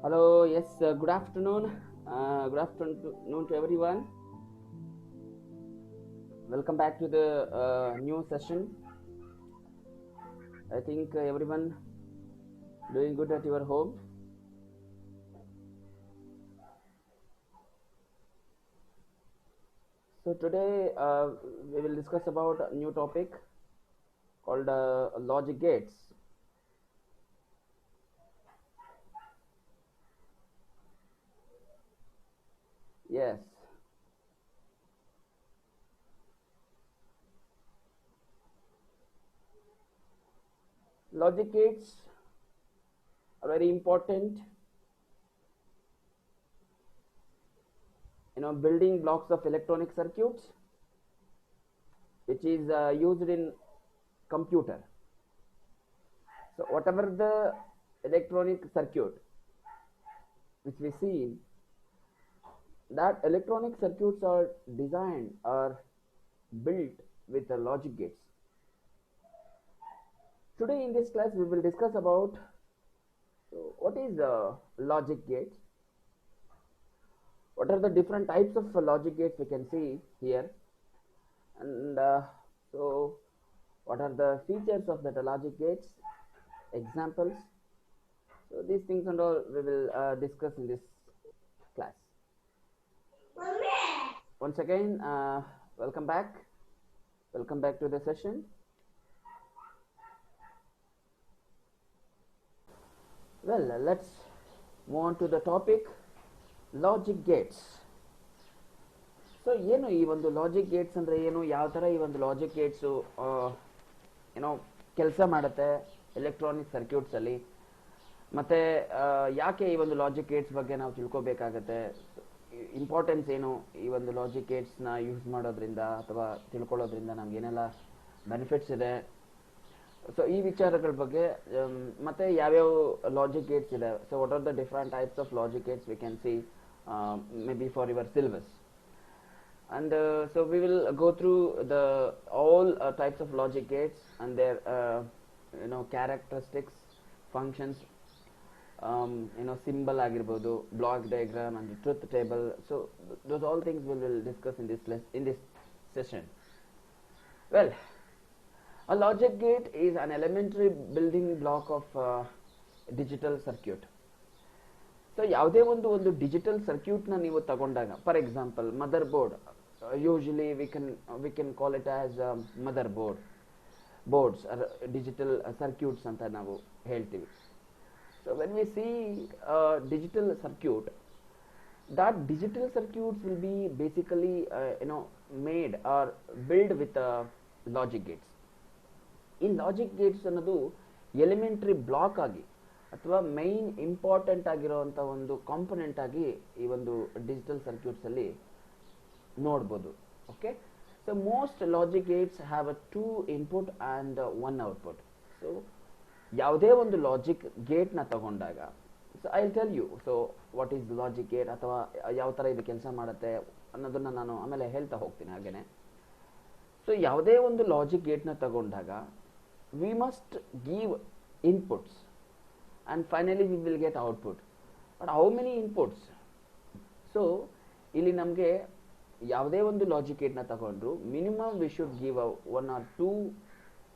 Hello, yes, good afternoon. Good afternoon to everyone. Welcome back to the new session. I think everyone doing good at your home. So today we will discuss about a new topic called logic gates. Yes, logic gates are very important. Building blocks of electronic circuits, which is used in computer. So whatever the electronic circuit which we see, that electronic circuits are designed or built with the logic gates. Today in this class we will discuss about what is logic gates, what are the different types of logic gates we can see here, and so what are the features of the logic gates, examples. So these things and all we will discuss in this class. Once again, welcome back. Welcome back to the session. Well, let's move on to the topic logic gates. So ಏನು ಈ ಒಂದು logic Gates ಅಂದರೆ ಏನು, ಯಾವ ಥರ ಈ ಒಂದು logic Gates ಏನೋ ಕೆಲಸ ಮಾಡುತ್ತೆ ಎಲೆಕ್ಟ್ರಾನಿಕ್ ಸರ್ಕ್ಯೂಟ್ಸಲ್ಲಿ, ಮತ್ತು ಯಾಕೆ ಈ ಒಂದು ಲಾಜಿಕ್ ಗೇಟ್ಸ್ ಬಗ್ಗೆ ನಾವು ತಿಳ್ಕೊಬೇಕಾಗತ್ತೆ, ಇಂಪಾರ್ಟೆನ್ಸ್ ಏನು ಈ ಒಂದು ಲಾಜಿಕ್ ಗೇಟ್ಸ್ನ ಯೂಸ್ ಮಾಡೋದ್ರಿಂದ ಅಥವಾ ತಿಳ್ಕೊಳ್ಳೋದ್ರಿಂದ ನಮಗೇನೆಲ್ಲ ಬೆನಿಫಿಟ್ಸ್ ಇದೆ. ಸೊ ಈ ವಿಚಾರಗಳ ಬಗ್ಗೆ ಮತ್ತು ಯಾವ್ಯಾವ ಲಾಜಿಕ್ ಗೇಟ್ಸ್ ಇದೆ, so what are the different types of logic Gates we can see may be for your syllabus. And so we will go through the all types of logic gates and their characteristics, functions, symbol agirbodu, block diagram and the truth table. So those all things we will discuss in this session. Well, a logic gate is an elementary building block of digital circuit. So ಯಾವುದೇ ಒಂದು digital ಸರ್ಕ್ಯೂಟ್ನ ನೀವು ತಗೊಂಡಾಗ, for example mother board, usually we can call it as mother boards digital circuits ಅಂತ ನಾವು ಹೇಳ್ತೀವಿ. So when we C digital circuit, that digital circuits will be basically made or built with logic gates. ಈ logic Gates ಅನ್ನೋದು elementary block ಆಗಿ ಅಥವಾ main important ಆಗಿರೋವಂಥ ಒಂದು component ಆಗಿ ಈ ಒಂದು ಡಿಜಿಟಲ್ ಸರ್ಕ್ಯೂಟ್ಸಲ್ಲಿ ನೋಡ್ಬೋದು. Okay, so most logic gates have a 2 input and 1 output. So ಯಾವುದೇ ಒಂದು ಲಾಜಿಕ್ ಗೇಟ್ನ ತಗೊಂಡಾಗ, so I will tell you so what is logic gate ಅಥವಾ ಯಾವ ಥರ ಇದು ಕೆಲಸ ಮಾಡುತ್ತೆ ಅನ್ನೋದನ್ನು ನಾನು ಆಮೇಲೆ ಹೇಳ್ತಾ ಹೋಗ್ತೀನಿ ಹಾಗೇನೆ. ಸೊ ಯಾವುದೇ ಒಂದು ಲಾಜಿಕ್ ಗೇಟ್ನ ತಗೊಂಡಾಗ we must give inputs and finally we will get output. But how many inputs? So ಇಲ್ಲಿ ನಮಗೆ ಯಾವುದೇ ಒಂದು ಲಾಜಿಕ್ ಗೇಟ್ನ ತಗೊಂಡ್ರು minimum we should give 1 or 2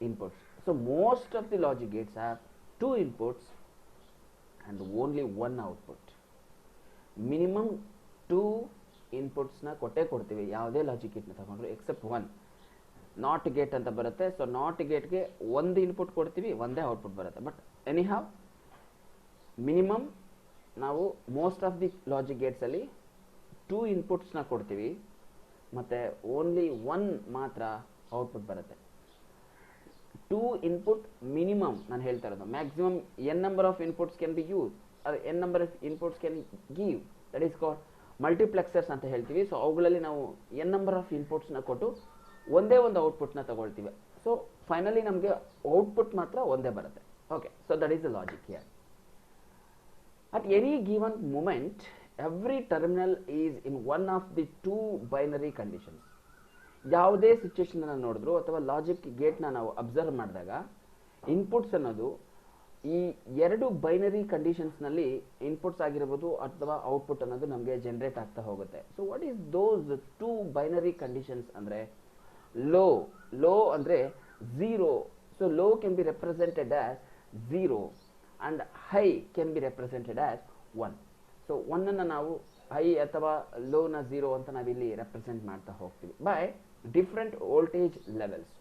inputs. So most of the logic gates have 2 inputs and only 1 output. Minimum 2 inputs ನ ಕೊಡ್ತೀವಿ ಯಾವುದೇ logic ಗೇಟ್ನ ತಗೊಂಡ್ರು, accept 1 not gate ಅಂತ ಬರುತ್ತೆ. ಸೊ ನಾಟ್ ಗೇಟ್ಗೆ 1 ಇನ್ಪುಟ್ ಕೊಡ್ತೀವಿ, 1 ಔಟ್ಪುಟ್ ಬರುತ್ತೆ. ಬಟ್ ಎನಿ ಹ್ಯಾವ್ ಮಿನಿಮಮ್ ನಾವು most of the logic ಗೇಟ್ಸಲ್ಲಿ 2 ಇನ್ಪುಟ್ಸ್ನ ಕೊಡ್ತೀವಿ ಮತ್ತು ಓನ್ಲಿ 1 ಮಾತ್ರ ಔಟ್ಪುಟ್ ಬರುತ್ತೆ. 2 ಇನ್ಪುಟ್ ಮಿನಿಮಮ್ ನಾನು ಹೇಳ್ತಾ ಇರೋದು. Maximum N number of inputs can be use, N number of inputs can give, that is called multiplexers ಅಂತ ಹೇಳ್ತೀವಿ. ಸೊ ಅವುಗಳಲ್ಲಿ ನಾವು ಎನ್ ನಂಬರ್ ಆಫ್ ಇನ್ಪುಟ್ಸ್ನ ಕೊಟ್ಟು ಒಂದೇ ಒಂದು ಔಟ್ಪುಟ್ನ ತಗೊಳ್ತೀವಿ. ಸೊ ಫೈನಲಿ ನಮಗೆ ಔಟ್ಪುಟ್ ಮಾತ್ರ ಒಂದೇ ಬರುತ್ತೆ. Okay, so that is the logic here. At any given moment, every terminal is in one of the 2 binary conditions. ಯಾವುದೇ ಸಿಚುವೇಶನ್ ನೋಡಿದ್ರು ಅಥವಾ ಲಾಜಿಕ್ ಗೇಟ್ನ ನಾವು ಅಬ್ಸರ್ವ್ ಮಾಡಿದಾಗ ಇನ್ಪುಟ್ಸ್ ಅನ್ನೋದು ಈ ಎರಡು ಬೈನರಿ ಕಂಡೀಷನ್ಸ್ನಲ್ಲಿ ಇನ್ಪುಟ್ಸ್ ಆಗಿರ್ಬೋದು ಅಥವಾ ಔಟ್ಪುಟ್ ಅನ್ನೋದು ನಮಗೆ ಜನರೇಟ್ ಆಗ್ತಾ ಹೋಗುತ್ತೆ. So what is those two binary conditions ಅಂದರೆ ಲೋ ಅಂದರೆ zero. So low can be represented as zero and high can be represented as 1. So ಒನ್ನನ್ನು ನಾವು ಹೈ ಅಥವಾ ಲೋನ ಝೀರೋ ಅಂತ ನಾವಿಲ್ಲಿ ರೆಪ್ರೆಸೆಂಟ್ ಮಾಡ್ತಾ ಹೋಗ್ತೀವಿ ಬೈ ಡಿಫ್ರೆಂಟ್ ವೋಲ್ಟೇಜ್ ಲೆವೆಲ್ಸ್.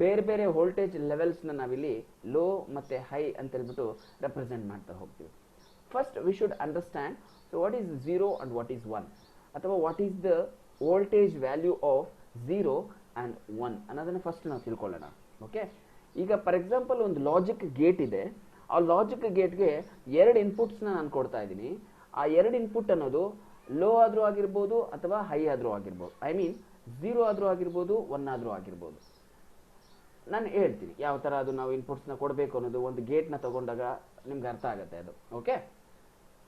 ಬೇರೆ ಬೇರೆ ವೋಲ್ಟೇಜ್ ಲೆವೆಲ್ಸ್ನ ನಾವಿಲ್ಲಿ ಲೋ ಮತ್ತು ಹೈ ಅಂತ ಹೇಳ್ಬಿಟ್ಟು ರೆಪ್ರೆಸೆಂಟ್ ಮಾಡ್ತಾ ಹೋಗ್ತೀವಿ. First we should understand so what is zero and what is 1 ಅಥವಾ what is the voltage value of zero and 1 ಅನ್ನೋದನ್ನು ಫಸ್ಟ್ ನಾವು ತಿಳ್ಕೊಳ್ಳೋಣ. ಓಕೆ, ಈಗ ಫಾರ್ ಎಕ್ಸಾಂಪಲ್ ಒಂದು ಲಾಜಿಕ್ ಗೇಟ್ ಇದೆ. ಆ ಲಾಜಿಕ್ ಗೇಟ್ಗೆ ಎರಡು ಇನ್ಪುಟ್ಸ್ನ ನಾನು ಕೊಡ್ತಾ ಇದ್ದೀನಿ. ಆ ಎರಡು ಇನ್ಪುಟ್ ಅನ್ನೋದು ಲೋ ಆದರೂ ಆಗಿರ್ಬೋದು ಅಥವಾ ಹೈ ಆದರೂ ಆಗಿರ್ಬೋದು. ಐ ಮೀನ್ ಝೀರೋ ಆದರೂ ಆಗಿರ್ಬೋದು 1 ಆದರೂ ಆಗಿರ್ಬೋದು. ನಾನು ಹೇಳ್ತೀನಿ ಯಾವ ಥರ ಅದು ನಾವು ಇನ್ಪುಟ್ಸ್ನ ಕೊಡಬೇಕು ಅನ್ನೋದು ಒಂದು ಗೇಟ್ನ ತಗೊಂಡಾಗ ನಿಮ್ಗೆ ಅರ್ಥ ಆಗುತ್ತೆ ಅದು. ಓಕೆ,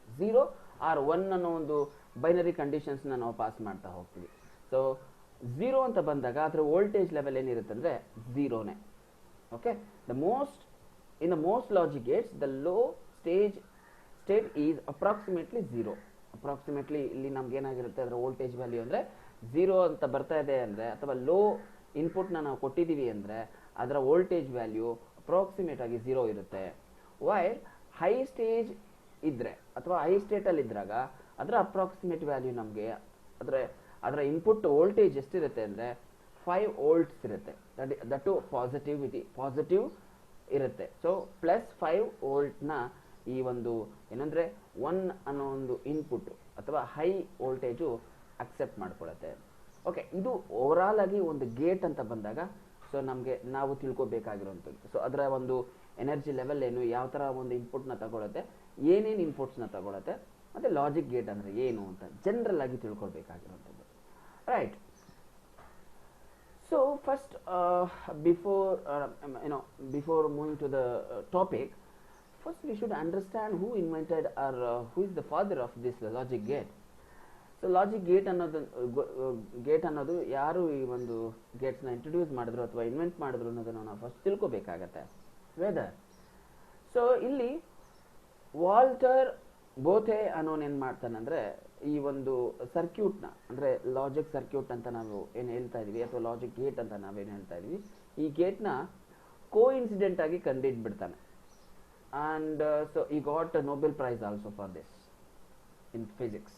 0 ಆರ್ 1 ಅನ್ನೋ ಒಂದು ಬೈನರಿ ಕಂಡೀಷನ್ಸ್ನ ನಾವು ಪಾಸ್ ಮಾಡ್ತಾ ಹೋಗ್ತೀವಿ. ಸೊ 0 ಅಂತ ಬಂದಾಗ ಅದರ ವೋಲ್ಟೇಜ್ ಲೆವೆಲ್ ಏನಿರುತ್ತೆ ಅಂದರೆ ಝೀರೋನೇ. Okay, in the most logic gates the low state is approximately 0. Approximately ಇಲ್ಲಿ ನಮ್ಗೆ ಏನಾಗಿರುತ್ತೆ ಅದರ ವೋಲ್ಟೇಜ್ ವ್ಯಾಲ್ಯೂ ಅಂದರೆ 0 ಅಂತ ಬರ್ತಾ ಇದೆ ಅಂದರೆ ಅಥವಾ ಲೋ ಇನ್ಪುಟ್ನ ನಾವು ಕೊಟ್ಟಿದ್ದೀವಿ ಅಂದರೆ ಅದರ ವೋಲ್ಟೇಜ್ ವ್ಯಾಲ್ಯೂ ಅಪ್ರಾಕ್ಸಿಮೇಟ್ ಆಗಿ 0 ಇರುತ್ತೆ. ವೈಲ್ ಹೈ ಸ್ಟೇಜ್ ಇದ್ದರೆ ಅಥವಾ ಹೈ ಸ್ಟೇಟಲ್ಲಿ ಇದ್ದಾಗ ಅದರ ಅಪ್ರಾಕ್ಸಿಮೇಟ್ ವ್ಯಾಲ್ಯೂ ನಮಗೆ ಅದರ ಇನ್ಪುಟ್ ವೋಲ್ಟೇಜ್ ಎಷ್ಟಿರುತ್ತೆ ಅಂದರೆ 5 ವೋಲ್ಟ್ಸ್ ಇರುತ್ತೆ. ದಟ್ ಪಾಸಿಟಿವ್ ಇರುತ್ತೆ. ಸೊ +5 ವೋಲ್ಟ್ನ ಈ ಒಂದು ಏನಂದರೆ 1 ಅನ್ನೋ ಒಂದು ಇನ್ಪುಟ್ ಅಥವಾ ಹೈ ವೋಲ್ಟೇಜು ಅಕ್ಸೆಪ್ಟ್ ಮಾಡ್ಕೊಳ್ಳುತ್ತೆ. ಓಕೆ, ಇದು ಓವರಾಲ್ ಆಗಿ ಒಂದು ಗೇಟ್ ಅಂತ ಬಂದಾಗ ಸೊ ನಾವು ತಿಳ್ಕೊಬೇಕಾಗಿರುವಂಥದ್ದು. ಸೊ ಅದರ ಒಂದು ಎನರ್ಜಿ ಲೆವೆಲ್ ಏನು, ಯಾವ ಥರ ಒಂದು ಇನ್ಪುಟ್ನ ತಗೊಳುತ್ತೆ, ಏನೇನು ಇನ್ಪುಟ್ಸ್ನ ತಗೊಳುತ್ತೆ, ಮತ್ತು ಲಾಜಿಕ್ ಗೇಟ್ ಅಂದರೆ ಏನು ಅಂತ ಜನರಲ್ ಆಗಿ ತಿಳ್ಕೊಳ್ಬೇಕಾಗಿರುವಂಥದ್ದು. Right. So first before moving to the topic, first we should understand who invented or who is the father of this logic gate. So logic gate ಅನ್ನೋದು ಯಾರು ಈ ಒಂದು ಗೇಟ್ಸ್ನ ಇಂಟ್ರೊಡ್ಯೂಸ್ ಮಾಡಿದ್ರು ಅಥವಾ ಇನ್ವೆಂಟ್ ಮಾಡಿದ್ರು ಅನ್ನೋದನ್ನು ನಾವು ಫಸ್ಟ್ ತಿಳ್ಕೊಬೇಕಾಗತ್ತೆ. ವೆದರ್ ಸೊ ಇಲ್ಲಿ ವಾಲ್ಟರ್ ಬೋಥೆ ಅನ್ನೋನು ಏನು ಮಾಡ್ತಾನಂದರೆ ಈ ಒಂದು ಸರ್ಕ್ಯೂಟ್ನ ಅಂದರೆ ಲಾಜಿಕ್ ಸರ್ಕ್ಯೂಟ್ ಅಂತ ನಾವು ಏನು ಹೇಳ್ತಾ ಇದೀವಿ ಅಥವಾ ಲಾಜಿಕ್ ಗೇಟ್ ಅಂತ ನಾವೇನು ಹೇಳ್ತಾ ಇದೀವಿ, ಈ ಗೇಟ್ನ ಕೋಇನ್ಸಿಡೆಂಟ್ ಆಗಿ ಕಂಡುಹಿಡ್ಬಿಡ್ತಾನೆ. And so he got Nobel prize also for this in physics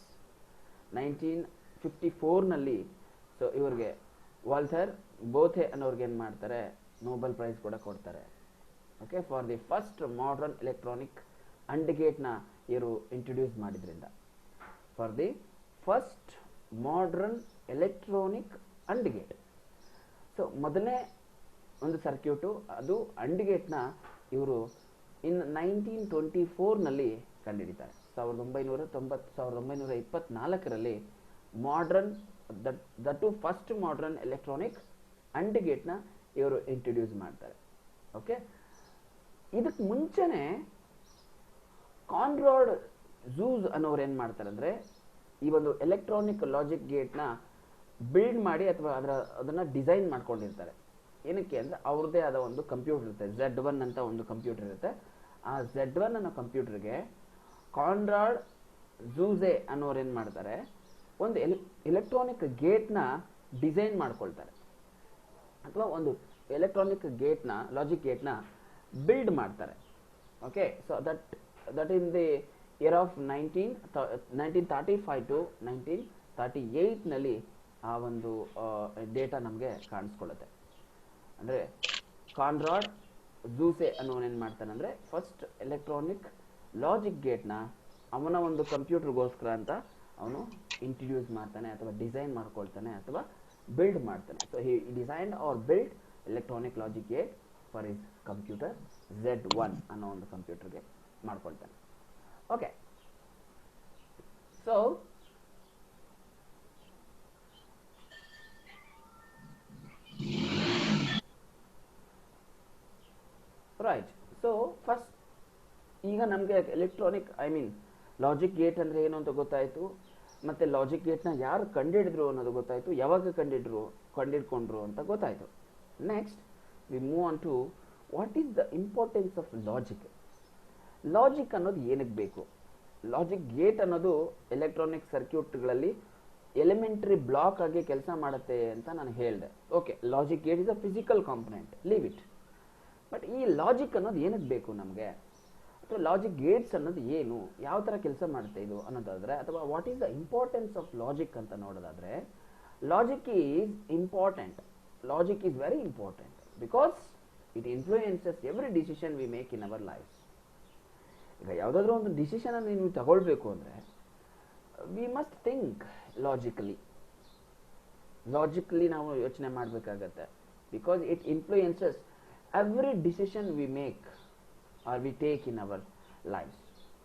1954ನಲ್ಲಿ. ಸೊ ಇವ್ರಿಗೆ ವಾಲ್ಟರ್ ಬೋಥೆ ಅನ್ನೋರ್ಗೆ ಏನು ಮಾಡ್ತಾರೆ, ನೊಬೆಲ್ ಪ್ರೈಸ್ ಕೂಡ ಕೊಡ್ತಾರೆ. Okay, for the first modern electronic AND ಗೇಟ್ನ ಇವರು ಇಂಟ್ರೊಡ್ಯೂಸ್ ಮಾಡಿದ್ರಿಂದ. For the first modern electronic AND gate. So ಮೊದಲನೇ ಒಂದು ಸರ್ಕ್ಯೂಟು ಅದು ಅಂಡ್ ಗೇಟ್ನ ಇವರು 1924ನಲ್ಲಿ ಕಂಡುಹಿಡಿತಾರೆ. 1924ರಲ್ಲಿ modern that first modern electronic AND ಗೇಟ್ನ ಇವರು ಇಂಟ್ರೊಡ್ಯೂಸ್ ಮಾಡ್ತಾರೆ. ಓಕೆ, ಇದಕ್ಕೆ ಮುಂಚೆನೆ ಕಾನ್ರಾಡ್ ಝೂಸ್ ಅನ್ನೋರು ಏನು ಮಾಡ್ತಾರೆ ಅಂದರೆ ಈ ಒಂದು ಎಲೆಕ್ಟ್ರಾನಿಕ್ ಲಾಜಿಕ್ ಗೇಟ್ನ ಬಿಲ್ಡ್ ಮಾಡಿ ಅಥವಾ ಅದನ್ನು ಡಿಸೈನ್ ಮಾಡ್ಕೊಂಡಿರ್ತಾರೆ. ಏನಕ್ಕೆ ಅಂದರೆ ಅವ್ರದ್ದೇ ಆದ ಒಂದು ಕಂಪ್ಯೂಟರ್ ಇರುತ್ತೆ, Z1 ಅಂತ ಒಂದು ಕಂಪ್ಯೂಟರ್ ಇರುತ್ತೆ. ಆ Z1 ಅನ್ನೋ ಕಂಪ್ಯೂಟರ್ಗೆ ಕಾನ್ರಾಡ್ ಝೂಸೆ ಅನ್ನೋರು ಏನು ಮಾಡ್ತಾರೆ, ಒಂದು ಎಲೆಕ್ಟ್ರಾನಿಕ್ ಗೇಟ್ನ ಡಿಸೈನ್ ಮಾಡ್ಕೊಳ್ತಾರೆ ಅಥವಾ ಒಂದು ಎಲೆಕ್ಟ್ರಾನಿಕ್ ಗೇಟ್ನ ಲಾಜಿಕ್ ಗೇಟ್ನ ಬಿಲ್ಡ್ ಮಾಡ್ತಾರೆ. Okay, so that in the year of 1935 to 1938ನಲ್ಲಿ ಆ ಒಂದು ಡೇಟಾ ನಮಗೆ ಕಾಣಿಸ್ಕೊಳ್ಳುತ್ತೆ. ಅಂದರೆ ಕಾನ್ರಾಡ್ ಝೂಸೆ ಅನ್ನೋನು ಏನು ಮಾಡ್ತಾನೆ ಅಂದರೆ ಫಸ್ಟ್ ಎಲೆಕ್ಟ್ರಾನಿಕ್ ಲಾಜಿಕ್ ಗೇಟ್ನ ಅವನ ಒಂದು ಕಂಪ್ಯೂಟರ್ಗೋಸ್ಕರ ಅಂತ ಅವನು ಇಂಟ್ರೊಡ್ಯೂಸ್ ಮಾಡ್ತಾನೆ ಅಥವಾ ಡಿಸೈನ್ ಮಾಡ್ಕೊಳ್ತಾನೆ ಅಥವಾ ಬಿಲ್ಡ್ ಮಾಡ್ತಾನೆ. So he designed or build electronic logic gate for his computer Z1 ಅನ್ನೋ ಒಂದು ಕಂಪ್ಯೂಟರ್ಗೆ ಮಾಡ್ಕೊಳ್ತಾನೆ. Okay, so right. So first ಈಗ ನಮಗೆ ಎಲೆಕ್ಟ್ರಾನಿಕ್ ಲಾಜಿಕ್ ಗೇಟ್ ಅಂದರೆ ಏನು ಅಂತ ಗೊತ್ತಾಯಿತು, ಮತ್ತು ಲಾಜಿಕ್ ಗೇಟ್ನ ಯಾರು ಕಂಡುಹಿಡಿದ್ರು ಅನ್ನೋದು ಗೊತ್ತಾಯಿತು, ಯಾವಾಗ ಕಂಡುಹಿಡ್ಕೊಂಡ್ರು ಅಂತ ಗೊತ್ತಾಯಿತು. Next we move on to what is the importance of logic? Logic ಅನ್ನೋದು ಏನಕ್ಕೆ ಬೇಕು? ಲಾಜಿಕ್ ಗೇಟ್ ಅನ್ನೋದು ಎಲೆಕ್ಟ್ರಾನಿಕ್ ಸರ್ಕ್ಯೂಟ್ಗಳಲ್ಲಿ ಎಲಿಮೆಂಟರಿ ಬ್ಲಾಕ್ ಆಗಿ ಕೆಲಸ ಮಾಡುತ್ತೆ ಅಂತ ನಾನು ಹೇಳಿದೆ. Okay, logic gate is a physical component, leave it. But ಈ ಲಾಜಿಕ್ ಅನ್ನೋದು ಏನಕ್ಕೆ ಬೇಕು ನಮಗೆ, ಅಥವಾ ಲಾಜಿಕ್ ಗೇಟ್ಸ್ ಅನ್ನೋದು ಏನು, ಯಾವ ಥರ ಕೆಲಸ ಮಾಡುತ್ತೆ ಇದು ಅನ್ನೋದಾದರೆ, ಅಥವಾ what is the importance of logic ಅಂತ ನೋಡೋದಾದರೆ, logic is important. Logic is very important because it influences every decision we make in our life. ಈಗ ಯಾವುದಾದ್ರೂ ಒಂದು ಡಿಸಿಷನ್ ಅನ್ನು ನೀವು ತಗೊಳ್ಬೇಕು ಅಂದರೆ ವಿ ಮಸ್ಟ್ ಥಿಂಕ್ ಲಾಜಿಕಲಿ ನಾವು ಯೋಚನೆ ಮಾಡಬೇಕಾಗತ್ತೆ. Because it influences every decision we make or we take in our life.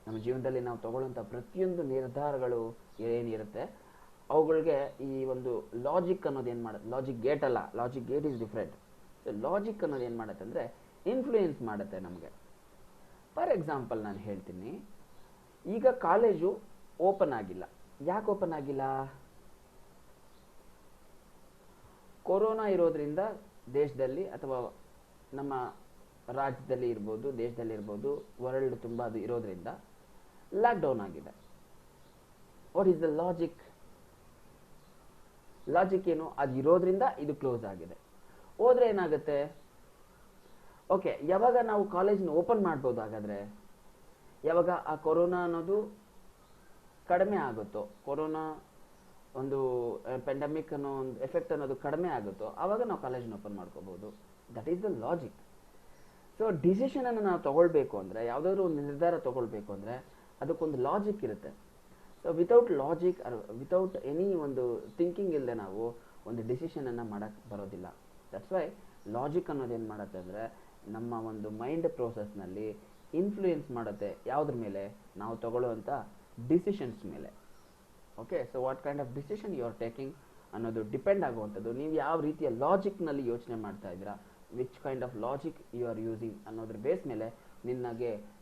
ನಮ್ಮ ಜೀವನದಲ್ಲಿ ನಾವು ತಗೊಳ್ಳುವಂಥ ಪ್ರತಿಯೊಂದು ನಿರ್ಧಾರಗಳು ಏನಿರುತ್ತೆ ಅವುಗಳಿಗೆ ಈ ಒಂದು ಲಾಜಿಕ್ ಅನ್ನೋದು ಏನು ಮಾಡುತ್ತೆ, ಲಾಜಿಕ್ ಗೇಟ್ ಅಲ್ಲ, logic gate is different. So logic ಅನ್ನೋದು ಏನು ಮಾಡುತ್ತೆ ಅಂದರೆ ಇನ್ಫ್ಲೂಯೆನ್ಸ್ ಮಾಡುತ್ತೆ ನಮಗೆ. ಫಾರ್ ಎಕ್ಸಾಂಪಲ್ ನಾನು ಹೇಳ್ತೀನಿ, ಈಗ ಕಾಲೇಜು ಓಪನ್ ಆಗಿಲ್ಲ. ಯಾಕೆ ಓಪನ್ ಆಗಿಲ್ಲ? ಕೊರೋನಾ ಇರೋದ್ರಿಂದ ದೇಶದಲ್ಲಿ, ಅಥವಾ ನಮ್ಮ ರಾಜ್ಯದಲ್ಲಿ ಇರ್ಬೋದು, ದೇಶದಲ್ಲಿ ಇರ್ಬೋದು, ವರ್ಲ್ಡ್ ತುಂಬ ಅದು ಇರೋದ್ರಿಂದ ಲಾಕ್ಡೌನ್ ಆಗಿದೆ. What is the logic? Logic ಏನು? ಅದು ಇರೋದ್ರಿಂದ ಇದು ಕ್ಲೋಸ್ ಆಗಿದೆ. ಹೋದ್ರೆ ಏನಾಗುತ್ತೆ? ಓಕೆ, ಯಾವಾಗ ನಾವು ಕಾಲೇಜ್ನ ಓಪನ್ ಮಾಡ್ಬೋದು? ಹಾಗಾದರೆ ಯಾವಾಗ ಆ ಕೊರೋನಾ ಅನ್ನೋದು ಕಡಿಮೆ ಆಗುತ್ತೋ, ಕೊರೋನಾ ಒಂದು ಪೆಂಡಮಿಕ್ ಅನ್ನೋ ಒಂದು ಎಫೆಕ್ಟ್ ಅನ್ನೋದು ಕಡಿಮೆ ಆಗುತ್ತೋ, ಆವಾಗ ನಾವು ಕಾಲೇಜ್ನ ಓಪನ್ ಮಾಡ್ಕೋಬೋದು. That is the logic. So ಡಿಸಿಷನನ್ನು ನಾವು ತಗೊಳ್ಬೇಕು ಅಂದರೆ, ಯಾವುದಾದ್ರೂ ಒಂದು ನಿರ್ಧಾರ ತಗೊಳ್ಬೇಕು ಅಂದರೆ ಅದಕ್ಕೊಂದು ಲಾಜಿಕ್ ಇರುತ್ತೆ. So without logic, without any ಒಂದು ಥಿಂಕಿಂಗ್ ಇಲ್ಲದೆ ನಾವು ಒಂದು ಡಿಸಿಷನನ್ನು ಮಾಡೋಕ್ಕೆ ಬರೋದಿಲ್ಲ. ದಟ್ಸ್ ವೈ ಲಾಜಿಕ್ ಅನ್ನೋದು ಏನು ಮಾಡುತ್ತೆ ಅಂದರೆ ನಮ್ಮ ಒಂದು ಮೈಂಡ್ ಪ್ರೋಸೆಸ್ನಲ್ಲಿ ಇನ್ಫ್ಲೂಯೆನ್ಸ್ ಮಾಡುತ್ತೆ. ಯಾವುದ್ರ ಮೇಲೆ? ನಾವು ತಗೊಳ್ಳುವಂಥ ಡಿಸಿಷನ್ಸ್ ಮೇಲೆ. Okay, so what kind of decision you are taking ಅನ್ನೋದು ಡಿಪೆಂಡ್ ಆಗುವಂಥದ್ದು ನೀವು ಯಾವ ರೀತಿಯ ಲಾಜಿಕ್ನಲ್ಲಿ ಯೋಚನೆ ಮಾಡ್ತಾ ಇದ್ದೀರಾ, which kind of logic you are using ಅನ್ನೋದ್ರ ಬೇಸ್ ಮೇಲೆ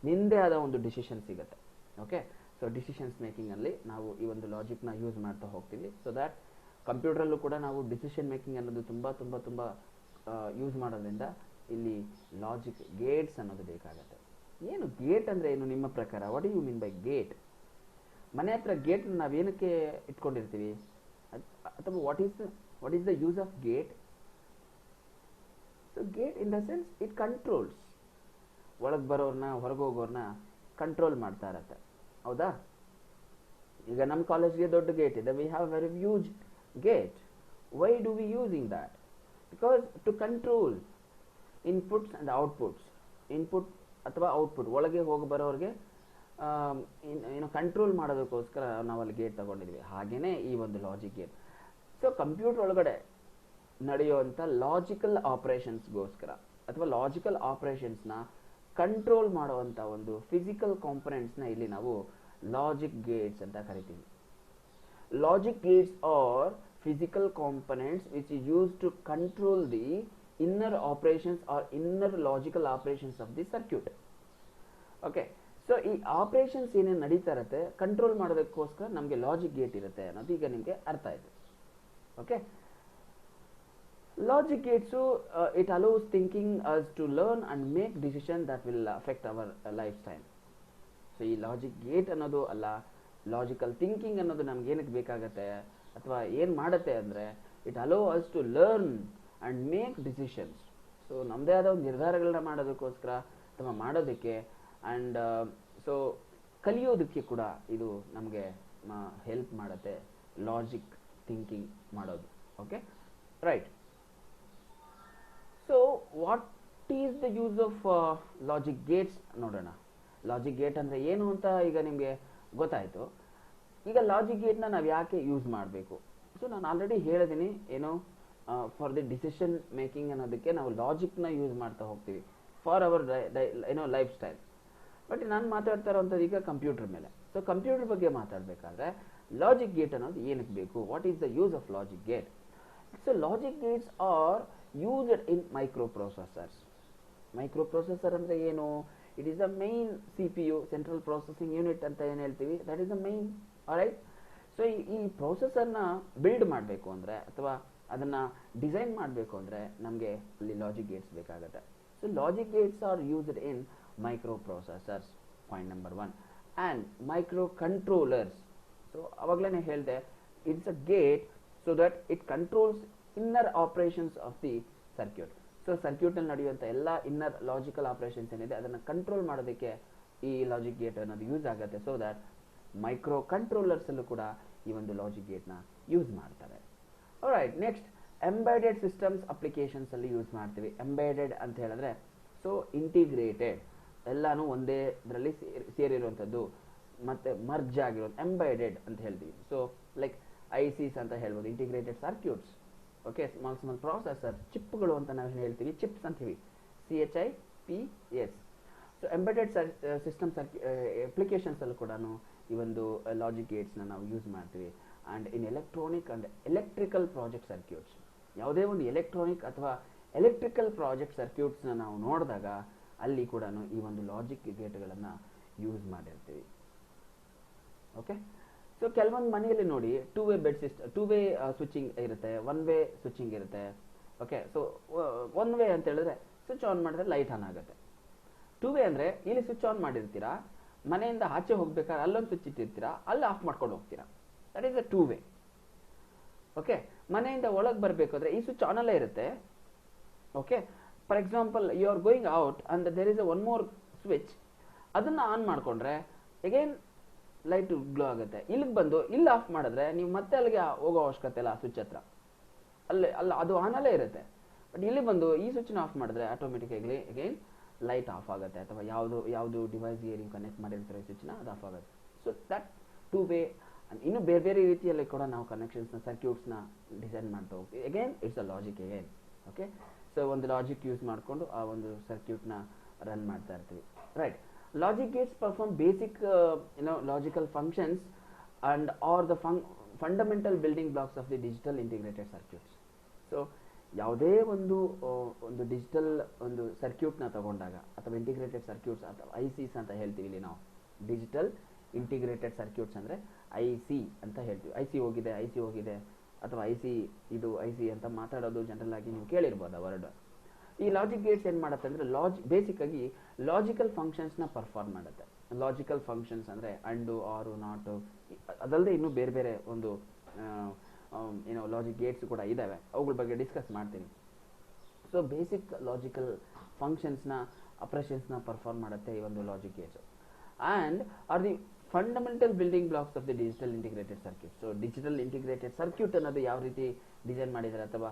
ನಿಂದೇ ಆದ ಒಂದು ಡಿಸಿಷನ್ ಸಿಗುತ್ತೆ. ಓಕೆ, ಸೊ ಡಿಸಿಷನ್ಸ್ ಮೇಕಿಂಗಲ್ಲಿ ನಾವು ಈ ಒಂದು ಲಾಜಿಕ್ನ ಯೂಸ್ ಮಾಡ್ತಾ ಹೋಗ್ತೀವಿ. ಸೊ ದ್ಯಾಟ್ ಕಂಪ್ಯೂಟ್ರಲ್ಲೂ ಕೂಡ ನಾವು ಡಿಸಿಷನ್ ಮೇಕಿಂಗ್ ಅನ್ನೋದು ತುಂಬ ತುಂಬ ತುಂಬ ಯೂಸ್ ಮಾಡೋದ್ರಿಂದ ಇಲ್ಲಿ ಲಾಜಿಕ್ ಗೇಟ್ಸ್ ಅನ್ನೋದು ಬೇಕಾಗತ್ತೆ. ಏನು ಗೇಟ್ ಅಂದರೆ ಏನು ನಿಮ್ಮ ಪ್ರಕಾರ? What you mean by gate? ಮನೆ ಹತ್ರ ಗೇಟ್ ನಾವೇನಕ್ಕೆ ಇಟ್ಕೊಂಡಿರ್ತೀವಿ, ಅಥವಾ what is the use of gate? So gate in the sense it controls, ಒಳಗೆ ಬರೋರ್ನ ಹೊರಗೆ ಹೋಗೋರ್ನ ಕಂಟ್ರೋಲ್ ಮಾಡ್ತಾ ಇರತ್ತೆ. ಹೌದಾ? ಈಗ ನಮ್ಮ ಕಾಲೇಜ್ಗೆ ದೊಡ್ಡ ಗೇಟ್ ಇದೆ, we have very huge gate. Why do we using that? Because to control inputs and outputs. Input ಅಥವಾ ಔಟ್ಪುಟ್ ಒಳಗೆ ಹೋಗಿ ಬರೋರಿಗೆ ಏನೋ ಕಂಟ್ರೋಲ್ ಮಾಡೋದಕ್ಕೋಸ್ಕರ ನಾವು ಅಲ್ಲಿ ಗೇಟ್ ತಗೊಂಡಿದ್ವಿ. ಹಾಗೆಯೇ ಈ ಒಂದು ಲಾಜಿಕ್ ಗೇಟ್. ಸೊ ಕಂಪ್ಯೂಟರ್ ಒಳಗಡೆ ನಡೆಯುವಂಥ ಲಾಜಿಕಲ್ ಆಪರೇಷನ್ಸ್ಗೋಸ್ಕರ ಅಥವಾ ಲಾಜಿಕಲ್ ಆಪರೇಷನ್ಸ್ನ ಕಂಟ್ರೋಲ್ ಮಾಡುವಂಥ ಒಂದು ಫಿಸಿಕಲ್ ಕಾಂಪೊನೆಂಟ್ಸ್ನ ಇಲ್ಲಿ ನಾವು ಲಾಜಿಕ್ ಗೇಟ್ಸ್ ಅಂತ ಕರಿತೀವಿ. Logic gates are physical components which is used to control the inner operations or inner logical operations of the circuit. Okay, so ಈ ಆಪರೇಷನ್ಸ್ ಏನೇನು ನಡೀತಾ ಇರುತ್ತೆ ಕಂಟ್ರೋಲ್ ಮಾಡೋದಕ್ಕೋಸ್ಕರ ನಮಗೆ ಲಾಜಿಕ್ ಗೇಟ್ ಇರುತ್ತೆ ಅನ್ನೋದು ಈಗ ನಿಮಗೆ ಅರ್ಥ ಆಯಿತು. Okay, logic gates it allows thinking us to learn and make decision that will affect our life time. So ಈ ಲಾಜಿಕ್ ಗೇಟ್ ಅನ್ನೋದು ಅಲ್ಲ, ಲಾಜಿಕಲ್ ಥಿಂಕಿಂಗ್ ಅನ್ನೋದು ನಮ್ಗೆ ಏನಕ್ಕೆ ಬೇಕಾಗತ್ತೆ ಅಥವಾ ಏನು ಮಾಡುತ್ತೆ ಅಂದರೆ it allow us to learn and make decisions. So ನಮ್ಮದೇ ಆದ ಒಂದು ನಿರ್ಧಾರಗಳನ್ನ ಮಾಡೋದಕ್ಕೋಸ್ಕರ ಅಥವಾ ಮಾಡೋದಕ್ಕೆ ಆ್ಯಂಡ್ ಸೊ ಕಲಿಯೋದಕ್ಕೆ ಕೂಡ ಇದು ನಮಗೆ ಹೆಲ್ಪ್ ಮಾಡುತ್ತೆ ಲಾಜಿಕ್ ಥಿಂಕಿಂಗ್ ಮಾಡೋದು. Okay, right. So what is the use of logic Gates ನೋಡೋಣ. ಲಾಜಿಕ್ ಗೇಟ್ ಅಂದರೆ ಏನು ಅಂತ ಈಗ ನಿಮಗೆ ಗೊತ್ತಾಯಿತು. ಈಗ ಲಾಜಿಕ್ ಗೇಟ್ನ ನಾವು ಯಾಕೆ ಯೂಸ್ ಮಾಡಬೇಕು? ಸೊ ನಾನು ಆಲ್ರೆಡಿ ಹೇಳಿದ್ದೀನಿ, ಏನು ಫಾರ್ ದಿ ಡಿಸಿಷನ್ ಮೇಕಿಂಗ್ ಅನ್ನೋದಕ್ಕೆ ನಾವು ಲಾಜಿಕ್ನ ಯೂಸ್ ಮಾಡ್ತಾ ಹೋಗ್ತೀವಿ for our life style. But ನಾನು ಮಾತಾಡ್ತಾ ಇರೋವಂಥದ್ದು ಈಗ ಕಂಪ್ಯೂಟರ್ ಮೇಲೆ. ಸೊ ಕಂಪ್ಯೂಟರ್ ಬಗ್ಗೆ ಮಾತಾಡಬೇಕಾದ್ರೆ ಲಾಜಿಕ್ ಗೇಟ್ ಅನ್ನೋದು ಏನಕ್ಕೆ ಬೇಕು? What is the use of logic gate? So logic gates are used in micro processors. Micro processor ಅಂದರೆ ಏನು? It is the main CPU, central processing unit ಅಂತ ಏನು ಹೇಳ್ತೀವಿ, that is the main. All right. So ಈ ಪ್ರೊಸೆಸರ್ನ build ಮಾಡಬೇಕು ಅಂದರೆ ಅಥವಾ ಅದನ್ನು ಡಿಸೈನ್ ಮಾಡಬೇಕು ಅಂದರೆ ನಮಗೆ ಅಲ್ಲಿ ಲಾಜಿಕ್ ಗೇಟ್ಸ್ ಬೇಕಾಗುತ್ತೆ. So logic gates are used in microprocessors, point number 1, and microcontrollers. So avaglaನೆ ಹೇಳ್ದೆ, it's a gate so that it controls inner operations of the circuit. So circuit ಅಲ್ಲಿ ನಡೆಯುವಂತ ಎಲ್ಲ ಇನ್ನರ್ ಲಾಜಿಕಲ್ ಆಪರೇಷನ್ಸ್ ಏನಿದೆ ಅದನ್ನ control ಮಾಡೋದಕ್ಕೆ ಈ logic gate ಅನ್ನೋದು use ಆಗುತ್ತೆ. So that micro controllers ಅಲ್ಲೂ ಕೂಡ ಈ ಒಂದು ಲಾಜಿಕ್ ಗೇಟ್ ನ ಯೂಸ್ ಮಾಡ್ತಾರೆ. All right, next embedded systems applications ಅಲ್ಲಿ ಯೂಸ್ ಮಾಡ್ತೀವಿ. ಎಂಬೆಡೆಡ್ ಅಂತ ಹೇಳಿದ್ರೆ ಸೊ ಇಂಟಿಗ್ರೇಟೆಡ್, ಎಲ್ಲಾನು ಒಂದೇ ಇದರಲ್ಲಿ ಸೇರಿರುವಂಥದ್ದು ಮತ್ತೆ ಮರ್ಜ್ ಆಗಿರೋದು ಎಂಬೆಡೆಡ್ ಅಂತ ಹೇಳ್ತೀವಿ. ಸೊ ಲೈಕ್ ಐಸಿಸ್ ಅಂತ ಹೇಳ್ಬೋದು, integrated circuits. Okay, small processor, ಚಿಪ್ಗಳು ಅಂತ ನಾವು ಹೇಳ್ತೀವಿ, ಚಿಪ್ಸ್ ಅಂತೀವಿ, CHIPS. So embedded system applications ಅಲ್ಲೂ ಕೂಡ ಈ ಒಂದು ಲಾಜಿಕ್ ಗೇಟ್ಸ್ನ ನಾವು ಯೂಸ್ ಮಾಡ್ತೀವಿ. And in electronic and electrical project circuits, ಯಾವುದೇ ಒಂದು ಎಲೆಕ್ಟ್ರಾನಿಕ್ ಅಥವಾ ಎಲೆಕ್ಟ್ರಿಕಲ್ ಪ್ರಾಜೆಕ್ಟ್ ಸರ್ಕ್ಯೂಟ್ಸ್ನ ನಾವು ನೋಡಿದಾಗ ಅಲ್ಲಿ ಕೂಡ ಈ ಒಂದು ಲಾಜಿಕ್ ಗೇಟ್ಗಳನ್ನು ಯೂಸ್ ಮಾಡಿರ್ತೀವಿ. ಓಕೆ, ಸೊ ಕೆಲವೊಂದು ಮನೆಯಲ್ಲಿ ನೋಡಿ two way bed system, two way switching ಇರುತ್ತೆ, ಒನ್ ವೇ ಸ್ವಿಚಿಂಗ್ ಇರುತ್ತೆ. ಓಕೆ, ಸೊ ಒನ್ ವೇ ಅಂತ ಹೇಳಿದ್ರೆ ಸ್ವಿಚ್ ಆನ್ ಮಾಡಿದ್ರೆ ಲೈಟ್ ಆನ್ ಆಗುತ್ತೆ. ಟೂ ವೇ ಅಂದರೆ ಇಲ್ಲಿ ಸ್ವಿಚ್ ಆನ್ ಮಾಡಿರ್ತೀರಾ, ಮನೆಯಿಂದ ಆಚೆ ಹೋಗ್ಬೇಕಾದ್ರೆ ಅಲ್ಲೊಂದು ಸ್ವಿಚ್ ಇಟ್ಟಿರ್ತೀರಾ, ಅಲ್ಲಿ ಆಫ್ ಮಾಡ್ಕೊಂಡು ಹೋಗ್ತೀರಾ. That is a two way. Okay, ಮನೆಯಿಂದ ಒಳಗೆ ಬರಬೇಕಾದ್ರೆ ಈ ಸ್ವಿಚ್ ಆನ್ ಅಲ್ಲೇ ಇರುತ್ತೆ. Okay, for example you are going out and there is a one more switch, ಅದನ್ನ ಆನ್ ಮಾಡ್ಕೊಂಡ್ರೆ ಅಗೇನ್ ಲೈಟ್ ಗ್ಲೋ ಆಗುತ್ತೆ. ಇಲ್ಲಿಗೆ ಬಂದು ಇಲ್ಲಿ ಆಫ್ ಮಾಡಿದ್ರೆ ನೀವು ಮತ್ತೆ ಅಲ್ಲಿಗೆ ಹೋಗೋ ಅವಶ್ಯಕತೆ ಇಲ್ಲ, ಆ ಸ್ವಿಚ್ ಹತ್ರ ಅಲ್ಲ ಅದು ಆನ್ ಅಲ್ಲೇ ಇರುತ್ತೆ. ಬಟ್ ಇಲ್ಲಿ ಬಂದು ಈ ಸ್ವಿಚ್ನ ಆಫ್ ಮಾಡಿದ್ರೆ ಆಟೋಮೆಟಿಕ್ಕಾಗಿ ಅಗೇನ್ ಲೈಟ್ ಆಫ್ ಆಗುತ್ತೆ, ಅಥವಾ ಯಾವುದು ಡಿವೈಸ್ಗೆ ನೀವು ಕನೆಕ್ಟ್ ಮಾಡಿರ್ತಾರೆ ಸ್ವಿಚ್ನ ಅದು ಆಫ್ ಆಗುತ್ತೆ. So that two way. ಇನ್ನು ಬೇರೆ ಬೇರೆ ರೀತಿಯಲ್ಲಿ ಕೂಡ ನಾವು ಕನೆಕ್ಷನ್ಸ್ನ ಸರ್ಕ್ಯೂಟ್ಸ್ನ ಡಿಸೈನ್ ಮಾಡ್ತಾ ಹೋಗ್ತೀವಿ. Again it's a logic again. Okay, so ಒಂದು ಲಾಜಿಕ್ ಯೂಸ್ ಮಾಡಿಕೊಂಡು ಆ ಒಂದು ಸರ್ಕ್ಯೂಟ್ನ ರನ್ ಮಾಡ್ತಾ ಇರ್ತೀವಿ. Right, logic Gates perform basic logical functions and are the fundamental building blocks of the digital integrated circuits. So ಯಾವುದೇ ಒಂದು ಡಿಜಿಟಲ್ ಒಂದು ಸರ್ಕ್ಯೂಟ್ನ ತಗೊಂಡಾಗ, ಅಥವಾ ಇಂಟಿಗ್ರೇಟೆಡ್ ಸರ್ಕ್ಯೂಟ್ಸ್ ಅಥವಾ ಐಸಿಸ್ ಅಂತ ಹೇಳ್ತೀವಿ ಇಲ್ಲಿ ನಾವು. ಡಿಜಿಟಲ್ ಇಂಟಿಗ್ರೇಟೆಡ್ ಸರ್ಕ್ಯೂಟ್ಸ್ ಅಂದರೆ IC ಅಂತ ಹೇಳ್ತೀವಿ. ಐಸಿ ಹೋಗಿದೆ ಅಥವಾ ಇದು ಐಸಿ ಅಂತ ಮಾತಾಡೋದು ಜನರಲ್ ಆಗಿ ನೀವು ಕೇಳಿರ್ಬೋದು ವರ್ಡ್. ಈ ಲಾಜಿಕ್ ಗೇಟ್ಸ್ ಏನು ಮಾಡುತ್ತೆ ಅಂದರೆ ಬೇಸಿಕ್ ಆಗಿ ಲಾಜಿಕಲ್ ಫಂಕ್ಷನ್ಸ್ನ ಪರ್ಫಾರ್ಮ್ ಮಾಡುತ್ತೆ. ಲಾಜಿಕಲ್ ಫಂಕ್ಷನ್ಸ್ ಅಂದರೆ ಅಂಡು, ಆರು, ನಾಟು, ಅದಲ್ಲದೆ ಇನ್ನೂ ಬೇರೆ ಬೇರೆ ಒಂದು ಲಾಜಿಕ್ ಗೇಟ್ಸ್ ಕೂಡ ಇದ್ದಾವೆ, ಅವುಗಳ ಬಗ್ಗೆ ಡಿಸ್ಕಸ್ ಮಾಡ್ತೀನಿ. ಸೊ ಬೇಸಿಕ್ ಲಾಜಿಕಲ್ ಫಂಕ್ಷನ್ಸ್ನ ಆಪರೇಷನ್ಸ್ನ ಪರ್ಫಾರ್ಮ್ ಮಾಡುತ್ತೆ ಈ ಒಂದು logic gates. And are the fundamental building blocks of the digital integrated circuit. So digital integrated circuit ಅನ್ನೋದು ಯಾವ ರೀತಿ ಡಿಸೈನ್ ಮಾಡಿದ್ದಾರೆ, ಅಥವಾ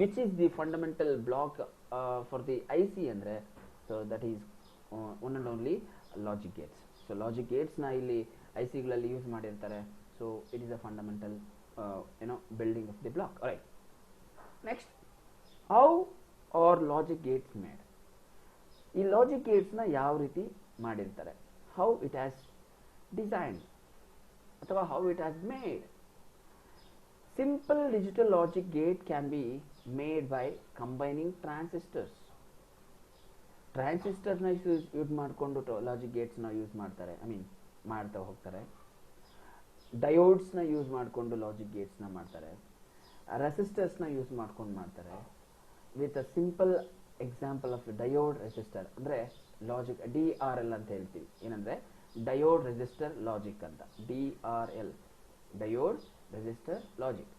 which is the fundamental block for the IC ಅಂದರೆ, so that is one and only logic gates. So logic ಗೇಟ್ಸ್ನ ಇಲ್ಲಿ ICಗಳಲ್ಲಿ use ಮಾಡಿರ್ತಾರೆ. So it is a fundamental building of the block. Right, next, how are logic gates made? ಈ logic ಗೇಟ್ಸ್ನ ಯಾವ ರೀತಿ ಮಾಡಿರ್ತಾರೆ, ಹೌ ಇಟ್ ಹ್ಯಾಸ್ ಡಿಸೈನ್ಡ್ ಅಥವಾ how it has made. Simple digital logic gate can be made by combining transistors. ಟ್ರಾನ್ಸಿಸ್ಟರ್ನ use ಮಾಡಿಕೊಂಡು logic ಗೇಟ್ಸ್ನ use ಮಾಡ್ತಾರೆ, ಮಾಡ್ತಾ ಹೋಗ್ತಾರೆ. ಡಯೋಡ್ಸ್ನ ಯೂಸ್ ಮಾಡಿಕೊಂಡು ಲಾಜಿಕ್ ಗೇಟ್ಸ್ನ ಮಾಡ್ತಾರೆ. ರೆಸಿಸ್ಟರ್ಸ್ನ ಯೂಸ್ ಮಾಡ್ಕೊಂಡು ಮಾಡ್ತಾರೆ. With a simple example of diode resistor ಅಂದರೆ ಲಾಜಿಕ್ DRL ಅಂತ ಹೇಳ್ತೀವಿ. ಏನಂದರೆ ಡಯೋಡ್ ರೆಸಿಸ್ಟರ್ ಲಾಜಿಕ್ ಅಂತ, DRL, diode resistor logic.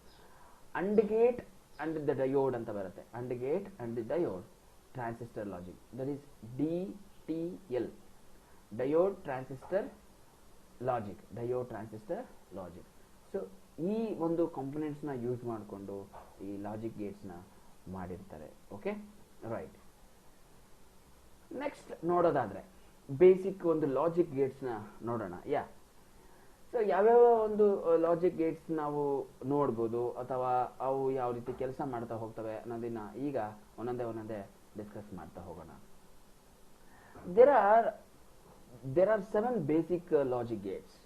And gate and the diode ಅಂತ ಬರುತ್ತೆ. And gate and the diode transistor logic, that is DTL, diode transistor logic, diode transistor logic. So ಈ ಒಂದು ಕಾಂಪೊನೆಂಟ್ಸ್ನ use ಮಾಡಿಕೊಂಡು ಈ ಲಾಜಿಕ್ ಗೇಟ್ಸ್ನ ಮಾಡಿರ್ತಾರೆ. Okay, right. Next ನೋಡೋದಾದ್ರೆ basic ಒಂದು logic ಗೇಟ್ಸ್ನ ನೋಡೋಣ. ಸೊ ಯಾವ್ಯಾವ ಒಂದು ಲಾಜಿಕ್ ಗೇಟ್ಸ್ ನಾವು ನೋಡ್ಬೋದು, ಅಥವಾ ಅವು ಯಾವ ರೀತಿ ಕೆಲಸ ಮಾಡ್ತಾ ಹೋಗ್ತವೆ ಅನ್ನೋದನ್ನ ಈಗ ಒಂದೊಂದೇ ಡಿಸ್ಕಸ್ ಮಾಡ್ತಾ ಹೋಗೋಣ. There are 7 basic logic gates.